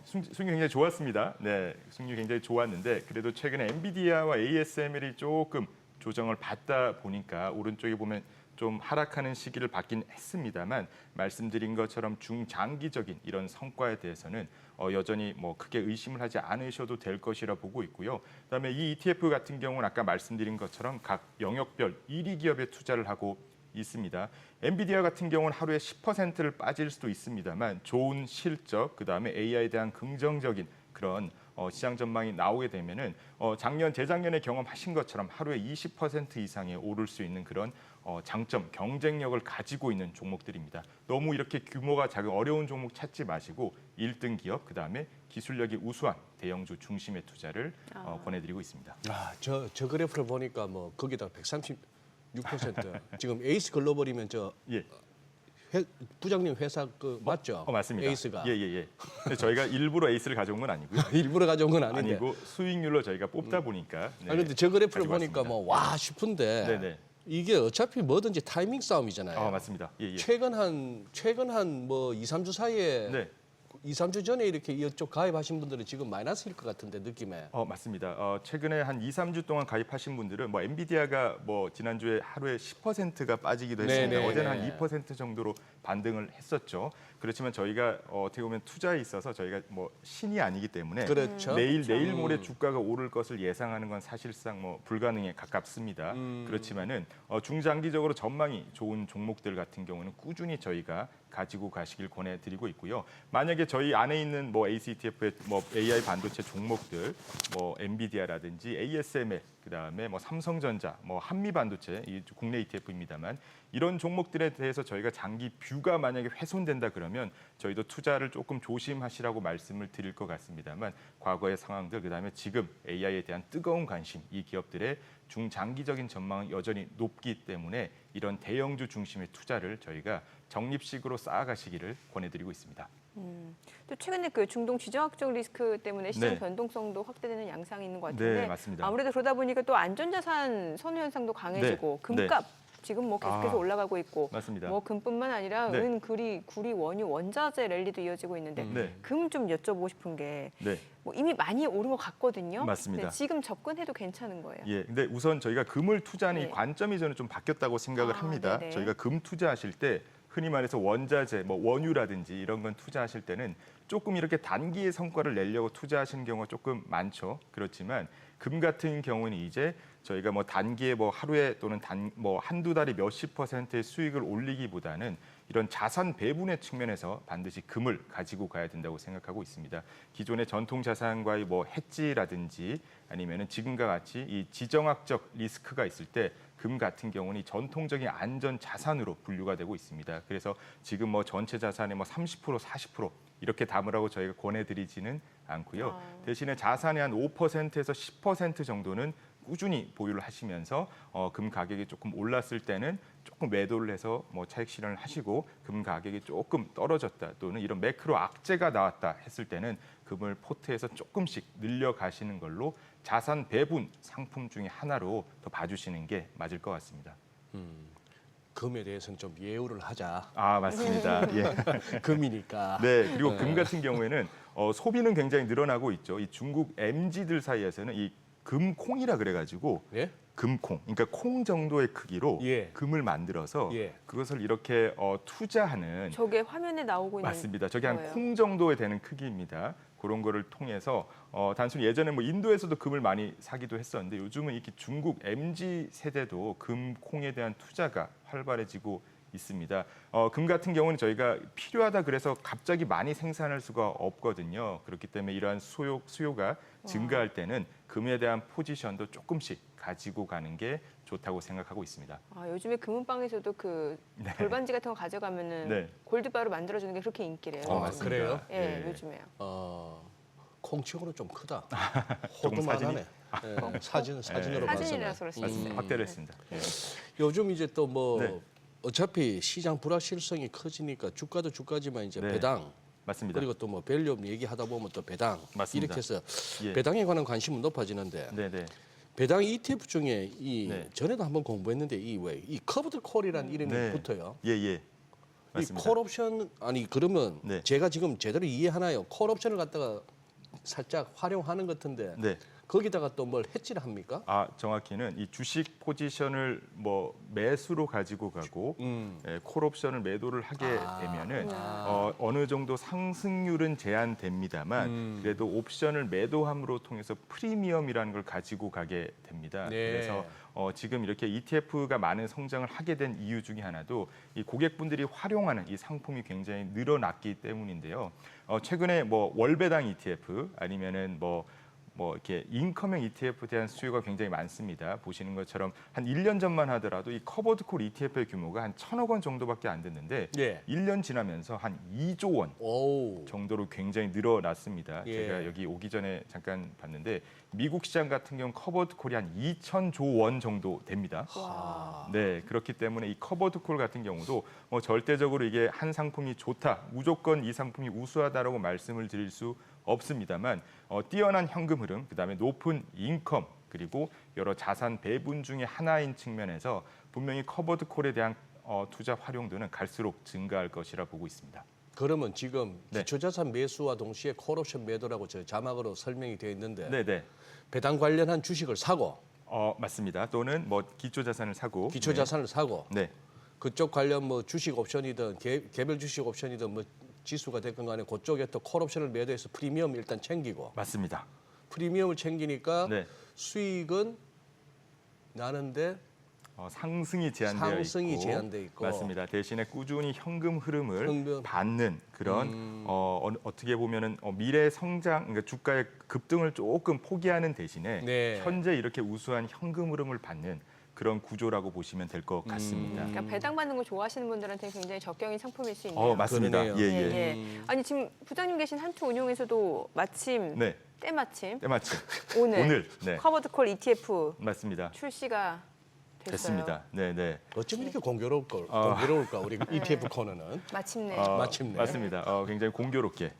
수익률 굉장히 좋았습니다. 네, 수익률 굉장히 좋았는데 그래도 최근에 엔비디아와 ASML이 조금 조정을 받다 보니까 오른쪽에 보면 좀 하락하는 시기를 받긴 했습니다만 말씀드린 것처럼 중장기적인 이런 성과에 대해서는 여전히 뭐 크게 의심을 하지 않으셔도 될 것이라 보고 있고요. 그다음에 이 ETF 같은 경우는 아까 말씀드린 것처럼 각 영역별 1위 기업에 투자를 하고 있습니다. 엔비디아 같은 경우는 하루에 10%를 빠질 수도 있습니다만 좋은 실적, 그다음에 AI에 대한 긍정적인 그런 시장 전망이 나오게 되면은 작년, 재작년에 경험하신 것처럼 하루에 20% 이상에 오를 수 있는 그런 장점, 경쟁력을 가지고 있는 종목들입니다. 너무 이렇게 규모가 작은 어려운 종목 찾지 마시고 1등 기업, 그다음에 기술력이 우수한 대형주 중심의 투자를 권해드리고 있습니다. 저 그래프를 보니까 뭐 거기다 136% 지금 에이스 글로벌이면 예. 부장님 회사 그 맞죠? 맞습니다. 에이스가 예. 저희가 일부러 에이스를 가져온 건 아니고요. 일부러 가져온 건 아닌데. 아니고 수익률로 저희가 뽑다 보니까. 네, 아니 근데 저 그래프를 가지고 보니까 왔습니다. 뭐 와 싶은데 네네. 이게 어차피 뭐든지 타이밍 싸움이잖아요. 맞습니다. 예. 최근 한 뭐 2, 3주 사이에 네. 2, 3주 전에 이렇게 이쪽 가입하신 분들은 지금 마이너스일 것 같은데 느낌에. 맞습니다. 최근에 한 2, 3주 동안 가입하신 분들은 뭐 엔비디아가 뭐 지난주에 하루에 10%가 빠지기도 했습니다. 네네. 어제는 한 2% 정도로 반등을 했었죠. 그렇지만 저희가 어떻게 보면 투자에 있어서 저희가 뭐 신이 아니기 때문에 그렇죠. 내일 모레 주가가 오를 것을 예상하는 건 사실상 뭐 불가능에 가깝습니다. 그렇지만은 중장기적으로 전망이 좋은 종목들 같은 경우는 꾸준히 저희가 가지고 가시길 권해드리고 있고요. 만약에 저희 안에 있는 뭐 ACETF의 뭐 AI 반도체 종목들, 뭐 엔비디아라든지 ASML, 그다음에 뭐 삼성전자, 뭐 한미반도체, 이 국내 ETF입니다만 이런 종목들에 대해서 저희가 장기 뷰가 만약에 훼손된다 그러면 저희도 투자를 조금 조심하시라고 말씀을 드릴 것 같습니다만 과거의 상황들, 그다음에 지금 AI에 대한 뜨거운 관심, 이 기업들의 중장기적인 전망은 여전히 높기 때문에 이런 대형주 중심의 투자를 저희가 적립식으로 쌓아가시기를 권해드리고 있습니다. 또 최근에 그 중동 지정학적 리스크 때문에 시장 네. 변동성도 확대되는 양상이 있는 것 같은데 네, 맞습니다. 아무래도 그러다 보니까 또 안전자산 선호 현상도 강해지고 네. 금값 지금 뭐 계속해서 올라가고 있고 맞습니다. 뭐 금뿐만 아니라 네. 은, 구리, 원유, 원자재 랠리도 이어지고 있는데 네. 금 좀 여쭤보고 싶은 게 네. 뭐 이미 많이 오른 것 같거든요. 맞습니다. 네, 지금 접근해도 괜찮은 거예요. 예, 근데 우선 저희가 금을 투자하는 네. 이 관점이 저는 좀 바뀌었다고 생각을 합니다. 네네. 저희가 금 투자하실 때 흔히 말해서 원자재, 뭐 원유라든지 이런 건 투자하실 때는 조금 이렇게 단기의 성과를 내려고 투자하시는 경우가 조금 많죠. 그렇지만 금 같은 경우는 이제 저희가 뭐 단기에 뭐 하루에 또는 뭐 한두 달에 몇십 %의 수익을 올리기보다는 이런 자산 배분의 측면에서 반드시 금을 가지고 가야 된다고 생각하고 있습니다. 기존의 전통 자산과의 뭐 해지라든지 아니면은 지금과 같이 이 지정학적 리스크가 있을 때 금 같은 경우는 이 전통적인 안전 자산으로 분류가 되고 있습니다. 그래서 지금 뭐 전체 자산의 뭐 30%, 40% 이렇게 담으라고 저희가 권해드리지는 않고요. 대신에 자산의 한 5%에서 10% 정도는 꾸준히 보유를 하시면서 금 가격이 조금 올랐을 때는 조금 매도를 해서 뭐 차익 실현을 하시고 금 가격이 조금 떨어졌다 또는 이런 매크로 악재가 나왔다 했을 때는 금을 포트에서 조금씩 늘려가시는 걸로 자산 배분 상품 중에 하나로 더 봐주시는 게 맞을 것 같습니다. 금에 대해서는 좀 예우를 하자. 아 맞습니다. 예. 금이니까. 네, 그리고 금 같은 경우에는 소비는 굉장히 늘어나고 있죠. 이 중국 MZ들 사이에서는 이 금콩이라 그래가지고 예? 금콩, 그러니까 콩 정도의 크기로 예. 금을 만들어서 예. 그것을 이렇게 투자하는 저게 화면에 나오고 있는 맞습니다. 저게 한 거예요. 콩 정도에 되는 크기입니다. 그런 거를 통해서 단순히 예전에 뭐 인도에서도 금을 많이 사기도 했었는데 요즘은 이렇게 중국 MZ 세대도 금, 콩에 대한 투자가 활발해지고 있습니다. 금 같은 경우는 저희가 필요하다 그래서 갑자기 많이 생산할 수가 없거든요. 그렇기 때문에 이러한 수요가 증가할 때는 금에 대한 포지션도 조금씩 가지고 가는 게 좋다고 생각하고 있습니다. 요즘에 금은방에서도 그 네. 돌반지 같은 거 가져가면은 네. 골드바로 만들어주는 게 그렇게 인기래요. 맞습니다. 그래요? 예, 예. 요즘에요. 콩치고는 좀 크다. 조금 호두만하네. 예, 사진으로 사진이라서 봐서는. 그럴 수도 있어요. 확대를 했습니다. 예. 요즘 이제 또 뭐 네. 어차피 시장 불확실성이 커지니까 주가도 주가지만 이제 네. 배당 맞습니다. 그리고 또 뭐 밸류업 얘기하다 보면 또 배당 맞습니다. 이렇게 해서 예. 배당에 관한 관심은 높아지는데 네네. 배당 ETF 중에 이 네. 전에도 한번 공부했는데 이 커브드 콜이라는 이름이 네. 붙어요. 예예. 이 맞습니다. 콜 옵션 아니 그러면 네. 제가 지금 제대로 이해하나요? 콜 옵션을 갖다가 살짝 활용하는 것 같은데 네. 거기다가 또 뭘 해지를 합니까? 정확히는 이 주식 포지션을 뭐 매수로 가지고 가고 콜 옵션을 매도를 하게 되면은 어느 정도 상승률은 제한됩니다만 그래도 옵션을 매도함으로 통해서 프리미엄이라는 걸 가지고 가게 됩니다. 네. 그래서 지금 이렇게 ETF가 많은 성장을 하게 된 이유 중에 하나도 이 고객분들이 활용하는 이 상품이 굉장히 늘어났기 때문인데요. 최근에 뭐 월배당 ETF 아니면은 뭐 이렇게 인컴형 ETF에 대한 수요가 굉장히 많습니다. 보시는 것처럼 한 1년 전만 하더라도 이 커버드 콜 ETF의 규모가 한 1,000억 원 정도밖에 안 됐는데 예. 1년 지나면서 한 2조 원 오. 정도로 굉장히 늘어났습니다. 예. 제가 여기 오기 전에 잠깐 봤는데 미국 시장 같은 경우 커버드 콜이 한 2,000조 원 정도 됩니다. 네, 그렇기 때문에 이 커버드 콜 같은 경우도 뭐 절대적으로 이게 한 상품이 좋다, 무조건 이 상품이 우수하다라고 말씀을 드릴 수 없습니다만 뛰어난 현금 흐름, 그다음에 높은 인컴 그리고 여러 자산 배분 중에 하나인 측면에서 분명히 커버드 콜에 대한 투자 활용도는 갈수록 증가할 것이라 보고 있습니다. 그러면 지금 네. 기초자산 매수와 동시에 콜옵션 매도라고 저 자막으로 설명이 되어 있는데 네. 배당 관련한 주식을 사고 맞습니다. 또는 뭐 기초 자산을 사고 기초자산을 사고 네. 그쪽 관련 뭐 주식 옵션이든 개별 주식 옵션이든 뭐 지수가 됐건 간에 그쪽에 또 콜옵션을 매도해서 프리미엄 일단 챙기고 맞습니다. 프리미엄을 챙기니까 네. 수익은 나는데 상승이 제한돼 있고 맞습니다. 대신에 꾸준히 현금 흐름을 받는 그런 어떻게 보면은 미래 성장, 그러니까 주가의 급등을 조금 포기하는 대신에 네. 현재 이렇게 우수한 현금 흐름을 받는 그런 구조라고 보시면 될 것 같습니다. 그러니까 배당받는 거 좋아하시는 분들한테 굉장히 적격인 상품일 수 있네요. 맞습니다. 그러네요. 예. 아니 지금 부장님 계신 한투 운용에서도 마침 네. 때마침 오늘 네. 커버드콜 ETF 맞습니다. 출시가 됐어요. 됐습니다. 네. 어쩜 이렇게 공교로울까 우리 ETF 코너는 마침내. 마침내. 맞습니다. 굉장히 공교롭게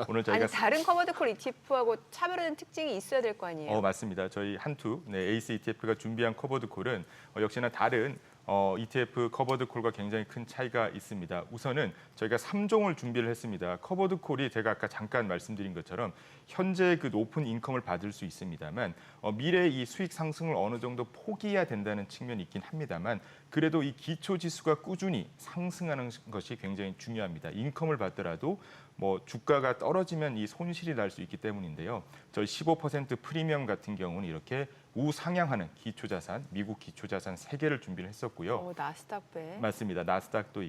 오늘 저희가 아니 다른 커버드콜 ETF하고 차별화된 특징이 있어야 될 거 아니에요? 맞습니다. 저희 한투 에이스 ETF가 준비한 커버드 콜은 역시나 다른 ETF 커버드 콜과 굉장히 큰 차이가 있습니다. 우선은 저희가 3종을 준비를 했습니다. 커버드 콜이 제가 아까 잠깐 말씀드린 것처럼 현재 그 높은 인컴을 받을 수 있습니다만 미래 이 수익 상승을 어느 정도 포기해야 된다는 측면이 있긴 합니다만 그래도 이 기초 지수가 꾸준히 상승하는 것이 굉장히 중요합니다. 인컴을 받더라도 뭐 주가가 떨어지면 이 손실이 날 수 있기 때문인데요. 저희 15% 프리미엄 같은 경우는 이렇게 우상향하는 기초자산, 미국 기초자산 3개를 준비를 했었고요. 나스닥배. 맞습니다. 나스닥도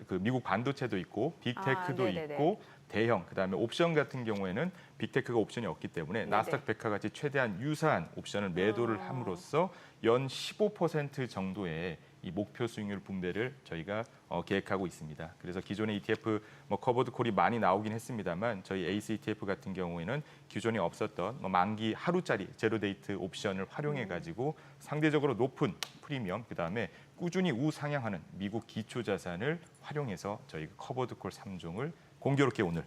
그 미국 반도체도 있고 빅테크도 있고 대형, 그다음에 옵션 같은 경우에는 빅테크가 옵션이 없기 때문에 나스닥 100과 같이 최대한 유사한 옵션을 매도를 함으로써 연 15% 정도의 이 목표 수익률 분배를 저희가 계획하고 있습니다. 그래서 기존의 ETF 커버드 콜이 많이 나오긴 했습니다만 저희 에이스 ETF 같은 경우에는 기존에 없었던 만기 하루짜리 제로데이트 옵션을 활용해 가지고 상대적으로 높은 프리미엄 그다음에 꾸준히 우상향하는 미국 기초 자산을 활용해서 저희 커버드 콜 3종을 공교롭게 오늘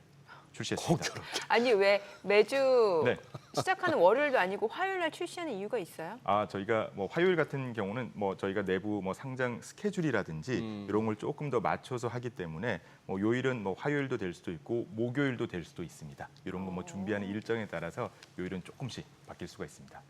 출시했습니다. 아니 왜 매주 네. 시작하는 월요일도 아니고 화요일 날 출시하는 이유가 있어요? 저희가 화요일 같은 경우는 저희가 내부 상장 스케줄이라든지 이런 걸 조금 더 맞춰서 하기 때문에 요일은 화요일도 될 수도 있고 목요일도 될 수도 있습니다. 이런 거 준비하는 일정에 따라서 요일은 조금씩 바뀔 수가 있습니다.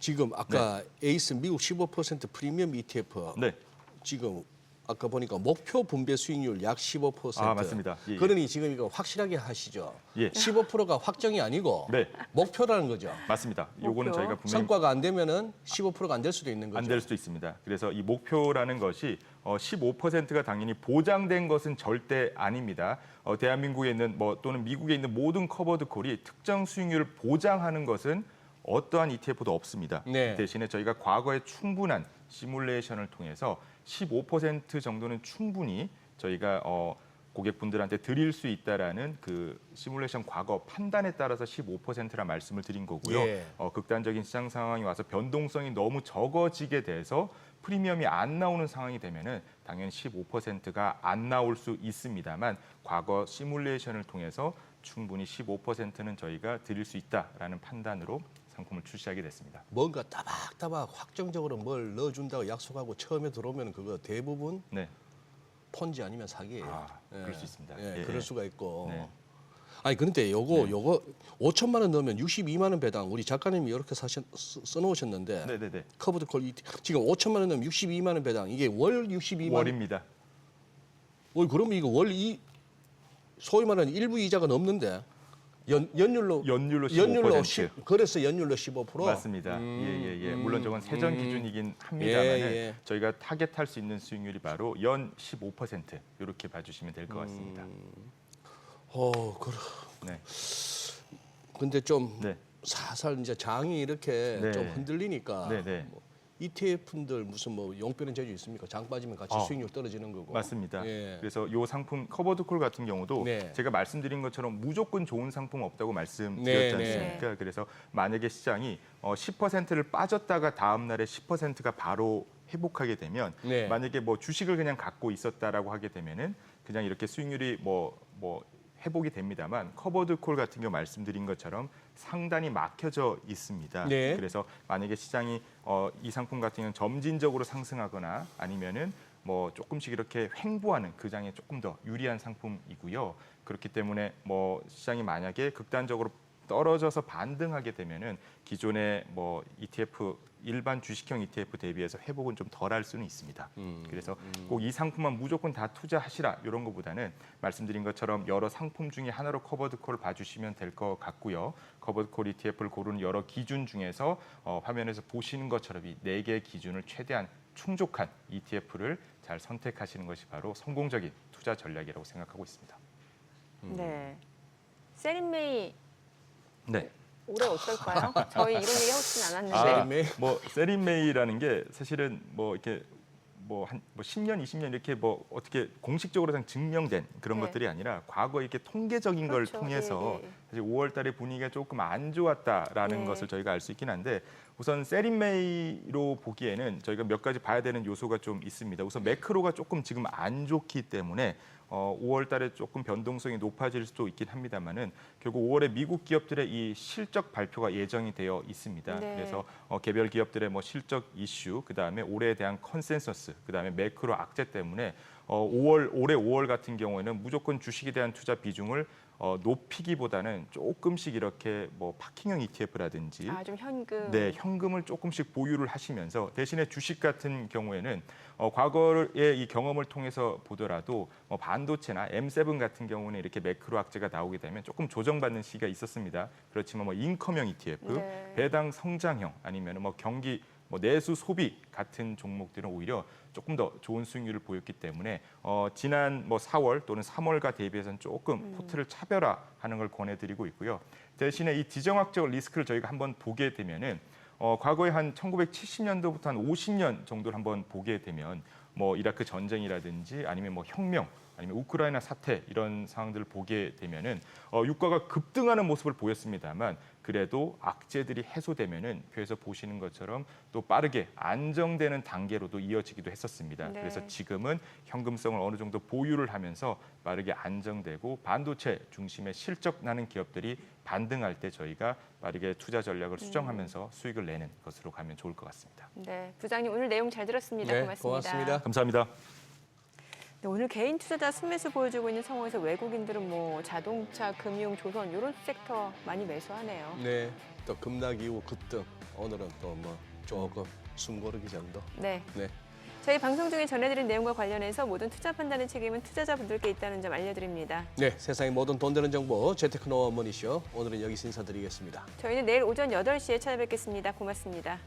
지금 아까 에이스 미국 15% 프리미엄 ETF 네. 지금 아까 보니까 목표 분배 수익률 약 15%. 맞습니다. 예. 그러니 지금 이거 확실하게 하시죠. 예. 15%가 확정이 아니고 네. 목표라는 거죠. 맞습니다. 요거는 저희가 분명히 성과가 안 되면은 15%가 안 될 수도 있는 거죠. 안 될 수도 있습니다. 그래서 이 목표라는 것이 15%가 당연히 보장된 것은 절대 아닙니다. 대한민국에 있는 또는 미국에 있는 모든 커버드 콜이 특정 수익률을 보장하는 것은 어떠한 ETF도 없습니다. 네. 대신에 저희가 과거에 충분한 시뮬레이션을 통해서 15% 정도는 충분히 저희가 고객분들한테 드릴 수 있다라는 그 시뮬레이션 과거 판단에 따라서 15%라 말씀을 드린 거고요. 예. 극단적인 시장 상황이 와서 변동성이 너무 적어지게 돼서 프리미엄이 안 나오는 상황이 되면은 당연히 15%가 안 나올 수 있습니다만 과거 시뮬레이션을 통해서 충분히 15%는 저희가 드릴 수 있다라는 판단으로 상품을 출시하게 됐습니다. 뭔가 따박따박 확정적으로 뭘 넣어준다고 약속하고 처음에 들어오면 그거 대부분 네. 폰지 아니면 사기예요. 그럴 수 있습니다. 그럴 수가 있고. 네. 아니 그런데 요거 5천만 원 넣으면 62만 원 배당. 우리 작가님이 이렇게 써놓으셨는데 네네네. 커브드 콜 지금 5천만 원 넣으면 62만 원 배당. 이게 월 62만 원. 월입니다. 그러면 이거 소위 말하는 일부 이자가 넘는데 연율로 15%. 그래서 연율로 15%. 맞습니다. 예. 물론 저건 세전 기준이긴 합니다만 저희가 타겟할 수 있는 수익률이 바로 연 15% 이렇게 봐주시면 될 것 같습니다. 네. 근데 좀 네. 사살 이제 장이 이렇게 네. 좀 흔들리니까 네. ETF분들 무슨 용변은 재주 있습니까? 장 빠지면 같이 수익률 떨어지는 거고. 맞습니다. 예. 그래서 이 상품 커버드 콜 같은 경우도 네. 제가 말씀드린 것처럼 무조건 좋은 상품 없다고 말씀드렸지 네, 않습니까? 그래서 만약에 시장이 10%를 빠졌다가 다음 날에 10%가 바로 회복하게 되면 네. 만약에 주식을 그냥 갖고 있었다라고 하게 되면은 그냥 이렇게 수익률이 회복이 됩니다만 커버드 콜 같은 경우 말씀드린 것처럼 상단이 막혀져 있습니다. 네. 그래서 만약에 시장이 이 상품 같은 경우는 점진적으로 상승하거나 아니면은 조금씩 이렇게 횡보하는 그 장에 조금 더 유리한 상품이고요. 그렇기 때문에 시장이 만약에 극단적으로 떨어져서 반등하게 되면은 기존의 ETF 일반 주식형 ETF 대비해서 회복은 좀 덜할 수는 있습니다. 그래서 꼭 이 상품만 무조건 다 투자하시라 이런 것보다는 말씀드린 것처럼 여러 상품 중에 하나로 커버드콜을 봐주시면 될 것 같고요. 커버드콜 ETF를 고르는 여러 기준 중에서 화면에서 보시는 것처럼 이 4개의 기준을 최대한 충족한 ETF를 잘 선택하시는 것이 바로 성공적인 투자 전략이라고 생각하고 있습니다. 네. 세린메이 네. 올해 어떨까요? 저희 이런 얘기 하고 싶진 않았는데. 세린메이? 뭐 세린메이라는 게 사실은 뭐 이렇게 뭐 10년, 20년 이렇게 뭐 어떻게 공식적으로 증명된 그런 네. 것들이 아니라 과거 이렇게 통계적인 그렇죠. 걸 통해서 예, 예. 사실 5월달에 분위기가 조금 안 좋았다라는 네. 것을 저희가 알 수 있긴 한데 우선 세린메이로 보기에는 저희가 몇 가지 봐야 되는 요소가 좀 있습니다. 우선 매크로가 조금 지금 안 좋기 때문에 5월달에 조금 변동성이 높아질 수도 있긴 합니다만은 결국 5월에 미국 기업들의 이 실적 발표가 예정이 되어 있습니다. 네. 그래서 개별 기업들의 뭐 실적 이슈, 그 다음에 올해에 대한 컨센서스, 그 다음에 매크로 악재 때문에 올해 5월 같은 경우에는 무조건 주식에 대한 투자 비중을 높이기보다는 조금씩 이렇게 뭐 파킹형 ETF라든지 좀 현금. 네, 현금을 조금씩 보유를 하시면서 대신에 주식 같은 경우에는 과거의 이 경험을 통해서 보더라도 반도체나 M7 같은 경우는 이렇게 매크로 악재가 나오게 되면 조금 조정받는 시기가 있었습니다. 그렇지만 뭐 인컴형 ETF, 네. 배당 성장형 아니면 뭐 경기 내수 소비 같은 종목들은 오히려 조금 더 좋은 수익률을 보였기 때문에 지난 4월 또는 3월과 대비해서는 조금 포트를 차별화하는 걸 권해드리고 있고요. 대신에 이 지정학적 리스크를 저희가 한번 보게 되면은 과거에 한 1970년도부터 한 50년 정도를 한번 보게 되면 뭐 이라크 전쟁이라든지 아니면 뭐 혁명 아니면 우크라이나 사태 이런 상황들을 보게 되면은 유가가 급등하는 모습을 보였습니다만 그래도 악재들이 해소되면은 표에서 보시는 것처럼 또 빠르게 안정되는 단계로도 이어지기도 했었습니다. 네. 그래서 지금은 현금성을 어느 정도 보유를 하면서 빠르게 안정되고 반도체 중심의 실적 나는 기업들이 반등할 때 저희가 빠르게 투자 전략을 수정하면서 수익을 내는 것으로 가면 좋을 것 같습니다. 네, 부장님 오늘 내용 잘 들었습니다. 네, 고맙습니다. 고맙습니다. 감사합니다. 네, 오늘 개인 투자자 순매수 보여주고 있는 상황에서 외국인들은 뭐 자동차, 금융, 조선 이런 섹터 많이 매수하네요. 네, 또 급락 이후 급등. 오늘은 또 뭐 조금 숨고르기 정도. 네. 네. 저희 방송 중에 전해드린 내용과 관련해서 모든 투자 판단의 책임은 투자자분들께 있다는 점 알려드립니다. 네, 세상의 모든 돈 되는 정보 재테크노 머니쇼. 오늘은 여기서 인사드리겠습니다. 저희는 내일 오전 8시에 찾아뵙겠습니다. 고맙습니다.